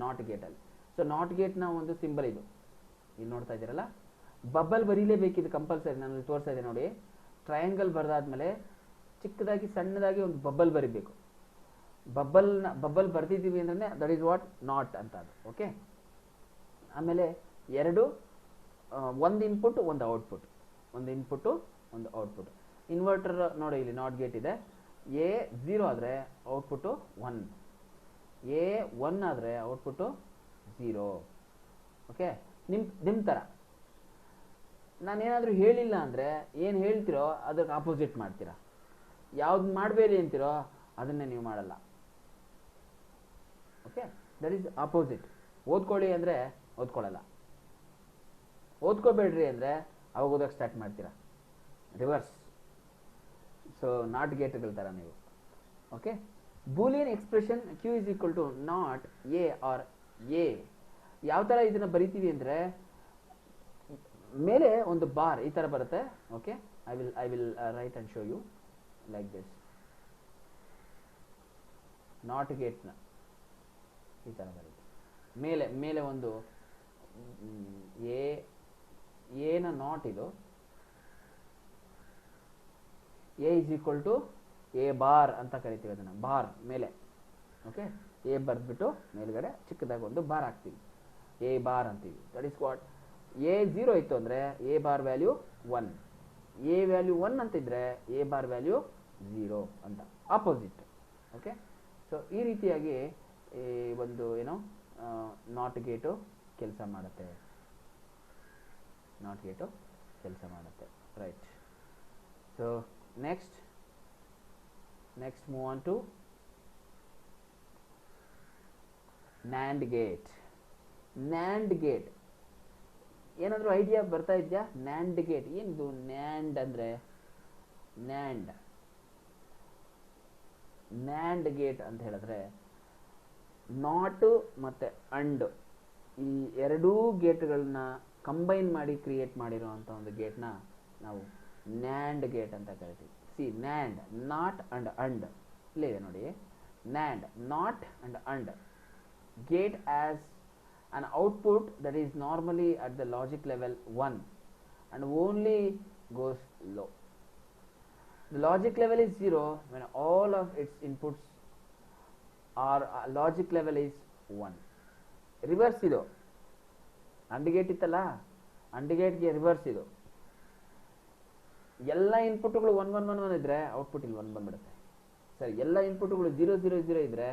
ನಾಟ್ ಗೇಟಲ್ಲಿ. ಸೊ ನಾಟ್ ಗೇಟ್ನ ಒಂದು ಸಿಂಬಲ್ ಇದು ಇಲ್ಲಿ ನೋಡ್ತಾ ಇದ್ದೀರಲ್ಲ, ಬಬಲ್ ಬರೀಲೇಬೇಕಿದು ಕಂಪಲ್ಸರಿ. ನಾನು ತೋರಿಸ್ತಾ ಇದ್ದೆ ನೋಡಿ, ಟ್ರಯಾಂಗಲ್ ಬರೆದಾದ್ಮೇಲೆ ಚಿಕ್ಕದಾಗಿ ಸಣ್ಣದಾಗಿ ಒಂದು ಬಬಲ್ ಬರಿಬೇಕು. ಬಬಲ್ ಬರ್ದಿದ್ದೀವಿ ಅಂದ್ರೆ ದಟ್ ಈಸ್ ವಾಟ್ ನಾಟ್ ಅಂತ ಅದು. ಓಕೆ, ಆಮೇಲೆ ಒಂದು ಇನ್ಪುಟ್ ಒಂದು ಔಟ್ಪುಟ್, ಒಂದು ಇನ್ಪುಟ್ಟು ಒಂದು ಔಟ್ಪುಟ್. ಇನ್ವರ್ಟರ್ ನೋಡಿ ಇಲ್ಲಿ ನಾಟ್ ಗೇಟ್ ಇದೆ. A 0 ಆದರೆ ಔಟ್ಪುಟ್ಟು 1, A 1 ಆದರೆ ಔಟ್ಪುಟ್ಟು 0. ಓಕೆ, ನಿಮ್ಮ ಥರ ನಾನೇನಾದರೂ ಹೇಳಿಲ್ಲ ಅಂದರೆ ಏನು ಹೇಳ್ತಿರೋ ಅದಕ್ಕೆ ಆಪೋಸಿಟ್ ಮಾಡ್ತೀರಾ. ಯಾವ್ದು ಮಾಡಬೇಡಿ ಅಂತಿರೋ ಅದನ್ನೇ ನೀವು ಮಾಡಲ್ಲ. Okay, that is opposite. ಓದ್ಕೊಳ್ಳಿ ಅಂದರೆ ಓದ್ಕೊಳ್ಳಲ್ಲ, ಓದ್ಕೋಬೇಡ್ರಿ ಅಂದರೆ ಅವಾಗ ಓದೋಕ್ಕೆ ಸ್ಟಾರ್ಟ್ ಮಾಡ್ತೀರಾ. ರಿವರ್ಸ್. ಸೊ ನಾಟ್ ಗೇಟ್ಗಳ ಥರ ನೀವು. Okay, Boolean expression Q is equal to not A or A. ಯಾವ ಥರ ಇದನ್ನು ಬರಿತೀವಿ ಅಂದರೆ ಮೇಲೆ ಒಂದು ಬಾರ್ ಈ ಥರ ಬರುತ್ತೆ. Okay, I will write and show you like this. NOT ಗೇಟ್ನ ಈ ಥರ ಬರುತ್ತೆ. ಮೇಲೆ ಒಂದು ಎನ ನಾಟ್ ಇದು A is equal to A bar ಅಂತ ಕರಿತೀವಿ ಅದನ್ನು. ಬಾರ್ ಮೇಲೆ. ಓಕೆ, A ಬರೆದ್ಬಿಟ್ಟು ಮೇಲ್ಗಡೆ ಚಿಕ್ಕದಾಗಿ ಒಂದು ಬಾರ್ ಹಾಕ್ತೀವಿ, A ಬಾರ್ ಅಂತೀವಿ. That is what. A 0 ಇತ್ತು ಅಂದರೆ A bar value 1, A value 1 ಅಂತಿದ್ರೆ A ಬಾರ್ ವ್ಯಾಲ್ಯೂ 0 ಅಂತ, ಆಪೋಸಿಟ್. ಓಕೆ, ಸೊ ಈ ರೀತಿಯಾಗಿ ಒಂದು ಏನೋ ನಾಟ್ ಗೇಟು ಕೆಲಸ ಮಾಡುತ್ತೆ. ನಾಟ್ ಗೇಟು ಕೆಲಸ ಮಾಡುತ್ತೆ. Right. So next move on to NAND gate. NAND gate ಏನಾದರೂ ಐಡಿಯಾ ಬರ್ತಾ ಇದೆಯಾ? NAND gate ಏನಿದು? NAND ಅಂದರೆ NAND gate ಅಂತ ಹೇಳಿದ್ರೆ ನಾಟ್ ಮತ್ತು ಅಂಡ್ ಈ ಎರಡೂ ಗೇಟ್ಗಳನ್ನ ಕಂಬೈನ್ ಮಾಡಿ ಕ್ರಿಯೇಟ್ ಮಾಡಿರೋವಂಥ ಒಂದು ಗೇಟ್ನ ನಾವು NAND ಗೇಟ್ ಅಂತ ಕರಿತೀವಿ. C NAND, not and and ಇಲ್ಲಿದೆ ನೋಡಿ. NAND, not and and gate as an output that is normally at the logic level 1 and only goes low. The logic level is 0 when all of its inputs are logic level is 1. Reverse ಇದು and gate ಇತ್ತಲ್ಲ, and ಗೇಟ್ಗೆ reverse ಇದು. ಎಲ್ಲ ಇನ್ಪುಟ್ಗಳು 1 1 1 1 ಇದ್ರೆ output ಇಲ್ಲಿ 1 ಬಂದ್ಬಿಡುತ್ತೆ. ಸರಿ, ಎಲ್ಲ ಇನ್ಪುಟ್ಗಳು 0 0 0 ಇದ್ರೆ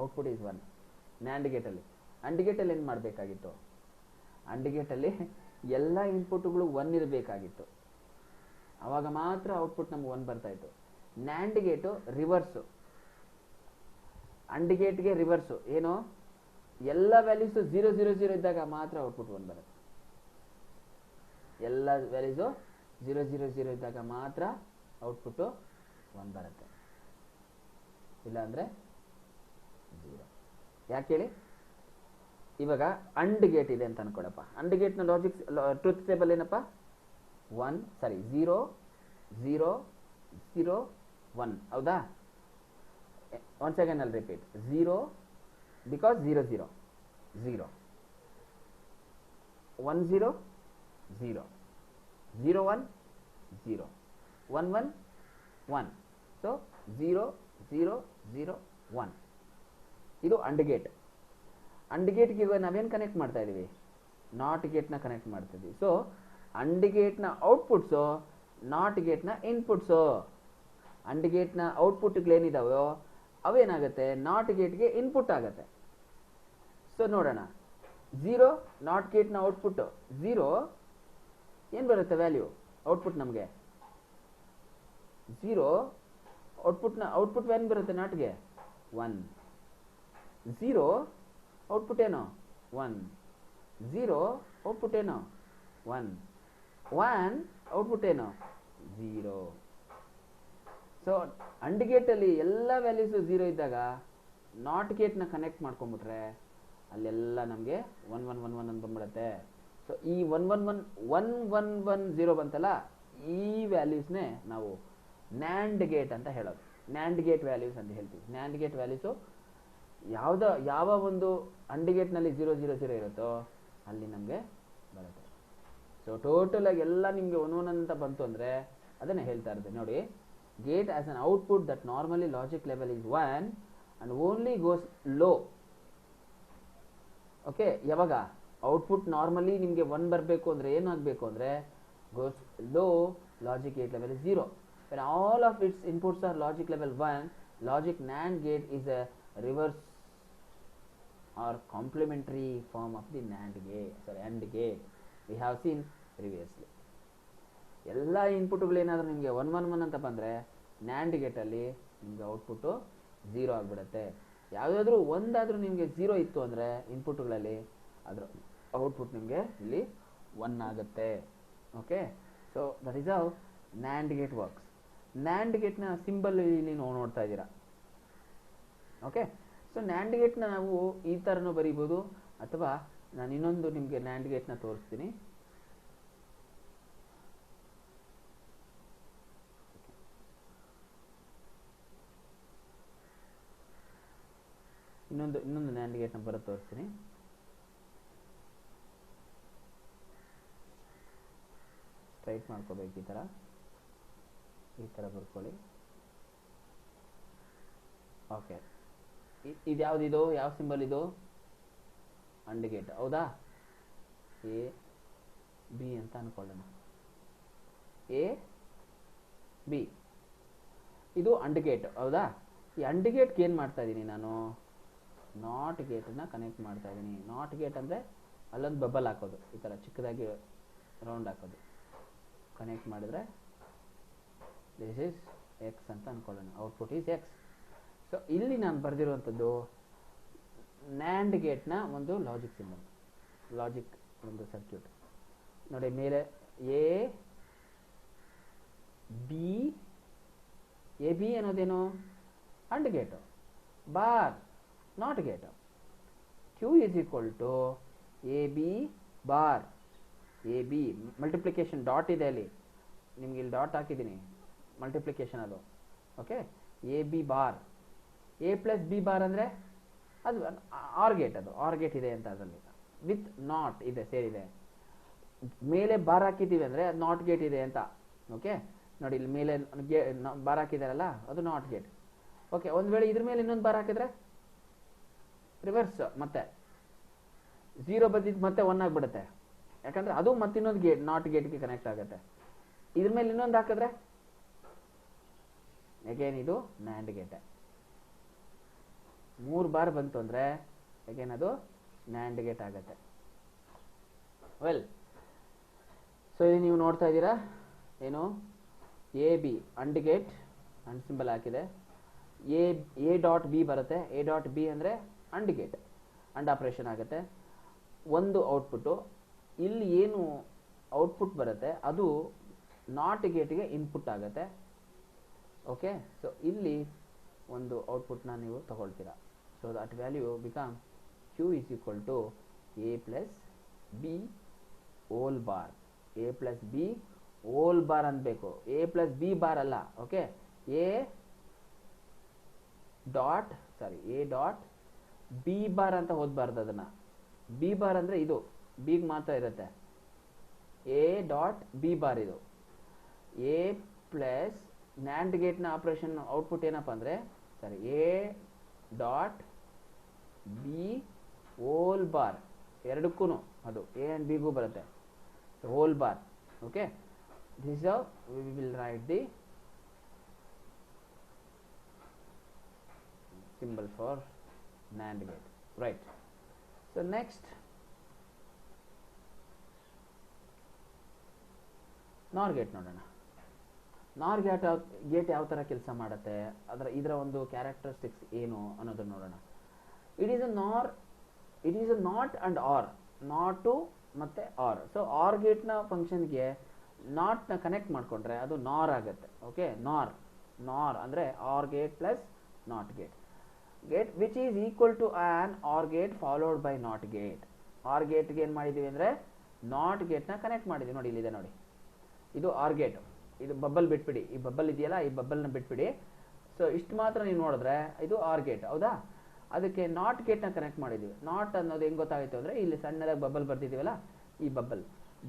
ಔಟ್ಪುಟ್ ಇಸ್ 1. ನ್ಯಾಂಡ್ ಗೇಟಲ್ಲಿ, ಅಂಡ್ ಗೇಟಲ್ಲಿ ಏನು ಮಾಡಬೇಕಾಗಿತ್ತು? ಅಂಡ್ ಗೇಟಲ್ಲಿ ಎಲ್ಲ ಇನ್ಪುಟ್ಗಳು 1 ಇರಬೇಕಾಗಿತ್ತು, ಅವಾಗ ಮಾತ್ರ ಔಟ್ಪುಟ್ ನಮ್ಗೆ 1 ಬರ್ತಾ ಇತ್ತು. ನ್ಯಾಂಡ್ ಗೇಟು ರಿವರ್ಸು, ಅಂಡ್ ಗೇಟ್ಗೆ ರಿವರ್ಸು. ಏನು? ಎಲ್ಲ ವ್ಯಾಲ್ಯೂಸು 0 0 0 ಇದ್ದಾಗ ಮಾತ್ರ ಔಟ್ಪುಟ್ 1 ಬರುತ್ತೆ. ಎಲ್ಲ ವ್ಯಾಲ್ಯೂಸು 0 0 0 ಇದ್ದಾಗ ಮಾತ್ರ ಔಟ್ಪುಟ್ಟು 1 ಬರುತ್ತೆ, ಇಲ್ಲ ಅಂದರೆ 0. ಯಾಕೆ ಹೇಳಿ? ಇವಾಗ ಅಂಡ್ ಗೇಟ್ ಇದೆ ಅಂತ ಅನ್ಕೊಳಪ್ಪ. ಅಂಡ್ ಗೇಟ್ನ ಲಾಜಿಕ್ ಟ್ರೂತ್ ಟೇಬಲ್ ಏನಪ್ಪ? 1 ಸಾರಿ 0 0 0 1. ಹೌದಾ? Once again I'll repeat. 0 because 0 0 0 1 0 0 0 1 0 1 1 1. So 0 0 0 1 ಇದು ಅಂಡ್ ಗೇಟ್. ಅಂಡ್ ಗೇಟ್ಗೆ ಇವಾಗ ನಾವೇನು ಕನೆಕ್ಟ್ ಮಾಡ್ತಾ ಇದ್ದೀವಿ? ನಾಟ್ ಗೇಟ್ನ ಕನೆಕ್ಟ್ ಮಾಡ್ತಾ ಇದ್ದೀವಿ. ಸೊ ಅಂಡ್ ಗೇಟ್ನ ಔಟ್ಪುಟ್ಸು ನಾಟ್ ಗೇಟ್ನ ಇನ್ಪುಟ್ಸು. ಅಂಡ್ ಗೇಟ್ನ ಔಟ್ಪುಟ್ಗಳೇನಿದಾವೋ ಅವೇನಾಗುತ್ತೆ? ನಾಟ್ ಗೇಟ್ಗೆ ಇನ್ಪುಟ್ ಆಗುತ್ತೆ. ಸೊ ನೋಡೋಣ, 0 ನಾಟ್ ಗೇಟ್ನ ಔಟ್ಪುಟ್ 0 ಏನು ಬರುತ್ತೆ ವ್ಯಾಲ್ಯೂ? ಔಟ್ಪುಟ್ ನಮಗೆ 0 ಔಟ್ಪುಟ್ ವ್ಯಾಲ್ಯೂ ಬರುತ್ತೆ ನಾಟ್ಗೆ 1. 0 ಔಟ್ಪುಟ್ ಏನು? 1. 0 ಔಟ್ಪುಟ್ ಏನು? 1. 1 ಔಟ್ಪುಟ್ ಏನು? 0. ಸೊ ಅಂಡ್ ಗೇಟಲ್ಲಿ ಎಲ್ಲ ವ್ಯಾಲ್ಯೂಸು 0 ಇದ್ದಾಗ ನಾಟ್ ಗೇಟ್ನ ಕನೆಕ್ಟ್ ಮಾಡ್ಕೊಂಡ್ಬಿಟ್ರೆ ಅಲ್ಲೆಲ್ಲ ನಮಗೆ 1 1 1 1 ಅಂತ ಬಂದ್ಬಿಡುತ್ತೆ. ಸೊ ಈ 1 1 1 1 1 1 0 ಬಂತಲ್ಲ, ಈ ವ್ಯಾಲ್ಯೂಸ್ನೇ ನಾವು ನ್ಯಾಂಡ್ ಗೇಟ್ ಅಂತ ಹೇಳೋದು. ನ್ಯಾಂಡ್ ಗೇಟ್ ವ್ಯಾಲ್ಯೂಸ್ ಅಂತ ಹೇಳ್ತೀವಿ. ನ್ಯಾಂಡ್ ಗೇಟ್ ವ್ಯಾಲ್ಯೂಸು ಯಾವ ಒಂದು ಅಂಡ್ ಗೇಟ್ನಲ್ಲಿ 0 0 0 ಇರುತ್ತೋ ಅಲ್ಲಿ ನಮಗೆ ಬರುತ್ತೆ. ಸೊ ಟೋಟಲ್ ಆಗಿ ಎಲ್ಲ ನಿಮಗೆ 1 1 ಅಂತ ಬಂತು ಅಂದರೆ ಅದನ್ನೇ ಹೇಳ್ತಾ ಇರುತ್ತೆ ನೋಡಿ. Gate as an output that normally logic level is 1 and only goes low. Okay, ಯಾವಾಗ ಔಟ್ಪುಟ್ ನಾರ್ಮಲಿ ನಿಮಗೆ 1 ಬರಬೇಕು ಅಂದರೆ ಏನಾಗಬೇಕು ಅಂದರೆ goes low, logic gate level is 0. When all of its inputs are logic level 1, logic NAND gate is a reverse or complementary form of the AND gate. We have seen previously. ಎಲ್ಲ ಇನ್ಪುಟ್ಗಳು ಏನಾದರೂ ನಿಮಗೆ 1 1 1 ಅಂತ ಬಂದರೆ NAND ಗೇಟಲ್ಲಿ ನಿಮಗೆ output 0 ಆಗಿಬಿಡುತ್ತೆ. ಯಾವುದಾದ್ರೂ ಒಂದಾದರೂ ನಿಮಗೆ 0 ಇತ್ತು ಅಂದರೆ ಇನ್ಪುಟ್ಗಳಲ್ಲಿ ಅದರ ಔಟ್ಪುಟ್ ನಿಮಗೆ ಇಲ್ಲಿ 1 ಆಗುತ್ತೆ. Okay, so that is how NAND gate works. NAND ಗೇಟ್ನ ಸಿಂಬಲ್ ಇಲ್ಲಿ ನೋಡ್ತಾ ಇದ್ದೀರಾ. ಓಕೆ, ಸೊ ನ್ಯಾಂಡ್ ಗೇಟ್ನ ನಾವು ಈ ಥರನೂ ಬರೀಬೋದು, ಅಥವಾ ನಾನು ಇನ್ನೊಂದು ನಿಮಗೆ ನ್ಯಾಂಡ್ ಗೇಟ್ನ ತೋರಿಸ್ತೀನಿ. ಇನ್ನೊಂದು ನ್ಯಾಂಡ್ ಗೇಟ್ನ ಬರೋದು ತೋರಿಸ್ತೀನಿ. ಸ್ಟ್ರೈಟ್ ಮಾಡ್ಕೋಬೇಕು, ಈ ಥರ ಬರ್ಕೊಳ್ಳಿ. ಓಕೆ, ಇದು ಯಾವುದಿದು? ಯಾವ ಸಿಂಬಲ್ ಇದು? And gate. ಹೌದಾ? ಎ ಬಿ ಅಂತ ಅನ್ಕೊಳ್ಳೋಣ. ಎ ಬಿ ಇದು ಅಂಡ್ ಗೇಟ್. ಹೌದಾ? ಈ ಅಂಡ್ ಗೇಟ್ಗೆ ಏನು ಮಾಡ್ತಾ ಇದ್ದೀನಿ ನಾನು? ನಾಟ್ ಗೇಟನ್ನು ಕನೆಕ್ಟ್ ಮಾಡ್ತಾ ಇದ್ದೀನಿ. ನಾಟ್ ಗೇಟ್ ಅಂದರೆ ಅಲ್ಲೊಂದು ಬಬಲ್ ಹಾಕೋದು, ಈ ಥರ ಚಿಕ್ಕದಾಗಿ ರೌಂಡ್ ಹಾಕೋದು. ಕನೆಕ್ಟ್ ಮಾಡಿದ್ರೆ ದಿಸ್ ಈಸ್ ಎಕ್ಸ್ ಅಂತ ಅಂದ್ಕೊಳ್ಳೋಣ. Output is X. ಸೊ ಇಲ್ಲಿ ನಾನು ಬರೆದಿರುವಂಥದ್ದು ನ್ಯಾಂಡ್ ಗೇಟ್ನ ಒಂದು ಲಾಜಿಕ್ ಸಿಂಬಲ್, ಲಾಜಿಕ್ ಒಂದು ಸರ್ಕ್ಯೂಟ್ ನೋಡಿ. ಮೇಲೆ ಎ ಬಿ ಅನ್ನೋದೇನು? AND gate. Bar NOT gate. Q is equal to A B bar. A B multiplication dot ಇದೆ ಅಲ್ಲಿ, ನಿಮ್ಗೆ ಇಲ್ಲಿ ಡಾಟ್ ಹಾಕಿದ್ದೀನಿ, ಮಲ್ಟಿಪ್ಲಿಕೇಶನ್ ಅದು. Okay, A B bar. A plus B bar ಅಂದರೆ ಅದು ಆರ್ ಗೇಟ್. ಅದು ಆರ್ ಗೇಟ್ ಇದೆ ಅಂತ ಅದರಲ್ಲಿ ವಿತ್ ನಾಟ್ ಇದೆ ಸೇರಿದೆ. ಮೇಲೆ ಬಾರ್ ಹಾಕಿದ್ದೀವಿ ಅಂದರೆ ಅದು ನಾಟ್ ಗೇಟ್ ಇದೆ ಅಂತ. ಓಕೆ ನೋಡಿ, ಇಲ್ಲಿ ಮೇಲೆ ಬಾರ್ ಹಾಕಿದಾರಲ್ಲ ಅದು ನಾಟ್ ಗೇಟ್. ಓಕೆ, ಒಂದು ವೇಳೆ ಇದ್ರ ಮೇಲೆ ಇನ್ನೊಂದು ಬಾರ್ ಹಾಕಿದ್ರೆ ರಿವರ್ಸ್ ಮತ್ತೆ 0 ಬಂದಿದ್ದು ಮತ್ತೆ 1 ಆಗಿಬಿಡುತ್ತೆ, ಯಾಕಂದ್ರೆ ಅದು ಮತ್ತೆ ಇನ್ನೊಂದು ಗೇಟ್ ನಾಟ್ ಗೇಟ್ಗೆ ಕನೆಕ್ಟ್ ಆಗುತ್ತೆ. ಇದ್ರ ಮೇಲೆ ಇನ್ನೊಂದು ಹಾಕಿದ್ರೆ ಅಗೇನ್ ಇದು ನ್ಯಾಂಡ್ ಗೇಟ್. 3 ಬಾರ್ ಬಂತು ಅಂದ್ರೆ ಅಗೇನ್ ಅದು ನ್ಯಾಂಡ್ ಗೇಟ್ ಆಗುತ್ತೆ. ವೆಲ್, ಸೊ ಇಲ್ಲಿ ನೀವು ನೋಡ್ತಾ ಇದ್ದೀರಾ ಏನು, A B AND gate, AND symbol ಹಾಕಿದೆ. ಎ ಡಾಟ್ ಬಿ ಬರುತ್ತೆ. ಎ ಡಾಟ್ ಬಿ ಅಂದರೆ ಅಂಡ್ ಗೇಟ್, ಅಂಡ್ ಆಪರೇಷನ್ ಆಗುತ್ತೆ. ಒಂದು ಔಟ್ಪುಟ್ಟು, ಇಲ್ಲಿ ಏನು ಔಟ್ಪುಟ್ ಬರುತ್ತೆ ಅದು ನಾಟ್ ಗೇಟ್ಗೆ ಇನ್ಪುಟ್ ಆಗುತ್ತೆ. ಓಕೆ, ಸೊ ಇಲ್ಲಿ ಒಂದು ಔಟ್ಪುಟ್ನ ನೀವು ತಗೊಳ್ತೀರಾ. So that value become Q is equal to A plus B whole bar. A plus B whole bar ಅನ್ಬೇಕು, ಎ ಪ್ಲಸ್ ಬಿ ಬಾರ್ ಅಲ್ಲ. Okay, A dot B bar ಅಂತ ಓದಬಾರ್ದು ಅದನ್ನ. ಬಿ ಬಾರ್ ಅಂದ್ರೆ ಇದು ಬಿಗ್ ಮಾತ್ರ ಇರುತ್ತೆ. ಎ ಡಾಟ್ ಬಿ ಬಾರ್ ಇದು. A plus NAND ಗೇಟ್ನ ಆಪರೇಷನ್ ಔಟ್ಪುಟ್ ಏನಪ್ಪ ಅಂದರೆ A dot B whole bar, ಎರಡಕ್ಕೂ ಅದು ಎ ಆ್ಯಂಡ್ ಬಿಗೂ ಬರುತ್ತೆ. So whole bar. Okay, this how we will write the symbol for NAND gate, right? So next, NOR gate ನೋಡೋಣ. NOR gate ಯಾವ ಥರ ಕೆಲಸ ಮಾಡುತ್ತೆ, ಇದರ ಒಂದು ಕ್ಯಾರೆಕ್ಟರಿಸ್ಟಿಕ್ಸ್ ಏನು ಅನ್ನೋದನ್ನು ನೋಡೋಣ. It is a NOT AND OR, NOT ಮತ್ತು ಆರ್. ಸೊ ಆರ್ ಗೇಟ್ನ ಫಂಕ್ಷನ್ಗೆ ನಾಟ್ನ ಕನೆಕ್ಟ್ ಮಾಡಿಕೊಂಡ್ರೆ ಅದು ನಾರ್ ಆಗುತ್ತೆ. ಓಕೆ, ನಾರ್ ಅಂದರೆ OR gate plus NOT gate. Gate which is equal to an OR gate followed by NOT gate. OR ಗೇಟ್ಗೆ ಏನು ಮಾಡಿದ್ದೀವಿ ಅಂದರೆ ನಾಟ್ ಗೇಟ್ನ ಕನೆಕ್ಟ್ ಮಾಡಿದ್ದೀವಿ. ನೋಡಿ ಇಲ್ಲಿದೆ ನೋಡಿ, ಇದು ಆರ್ ಗೇಟ್. ಇದು ಬಬ್ಬಲ್ ಬಿಟ್ಬಿಡಿ, ಈ ಬಬ್ಬಲ್ ಇದೆಯಲ್ಲ ಈ ಬಬ್ಬಲ್ನ ಬಿಟ್ಬಿಡಿ. ಸೊ ಇಷ್ಟು ಮಾತ್ರ ನೀವು ನೋಡಿದ್ರೆ ಇದು ಆರ್ ಗೇಟ್, ಹೌದಾ? ಅದಕ್ಕೆ ನಾಟ್ ಗೇಟ್ನ ಕನೆಕ್ಟ್ ಮಾಡಿದ್ದೀವಿ. ನಾಟ್ ಅನ್ನೋದು ಹೆಂಗೆ ಗೊತ್ತಾಯಿತು ಅಂದರೆ ಇಲ್ಲಿ ಸಣ್ಣದಾಗಿ ಬಬ್ಬಲ್ ಬರ್ತಿದ್ದೀವಲ್ಲ, ಈ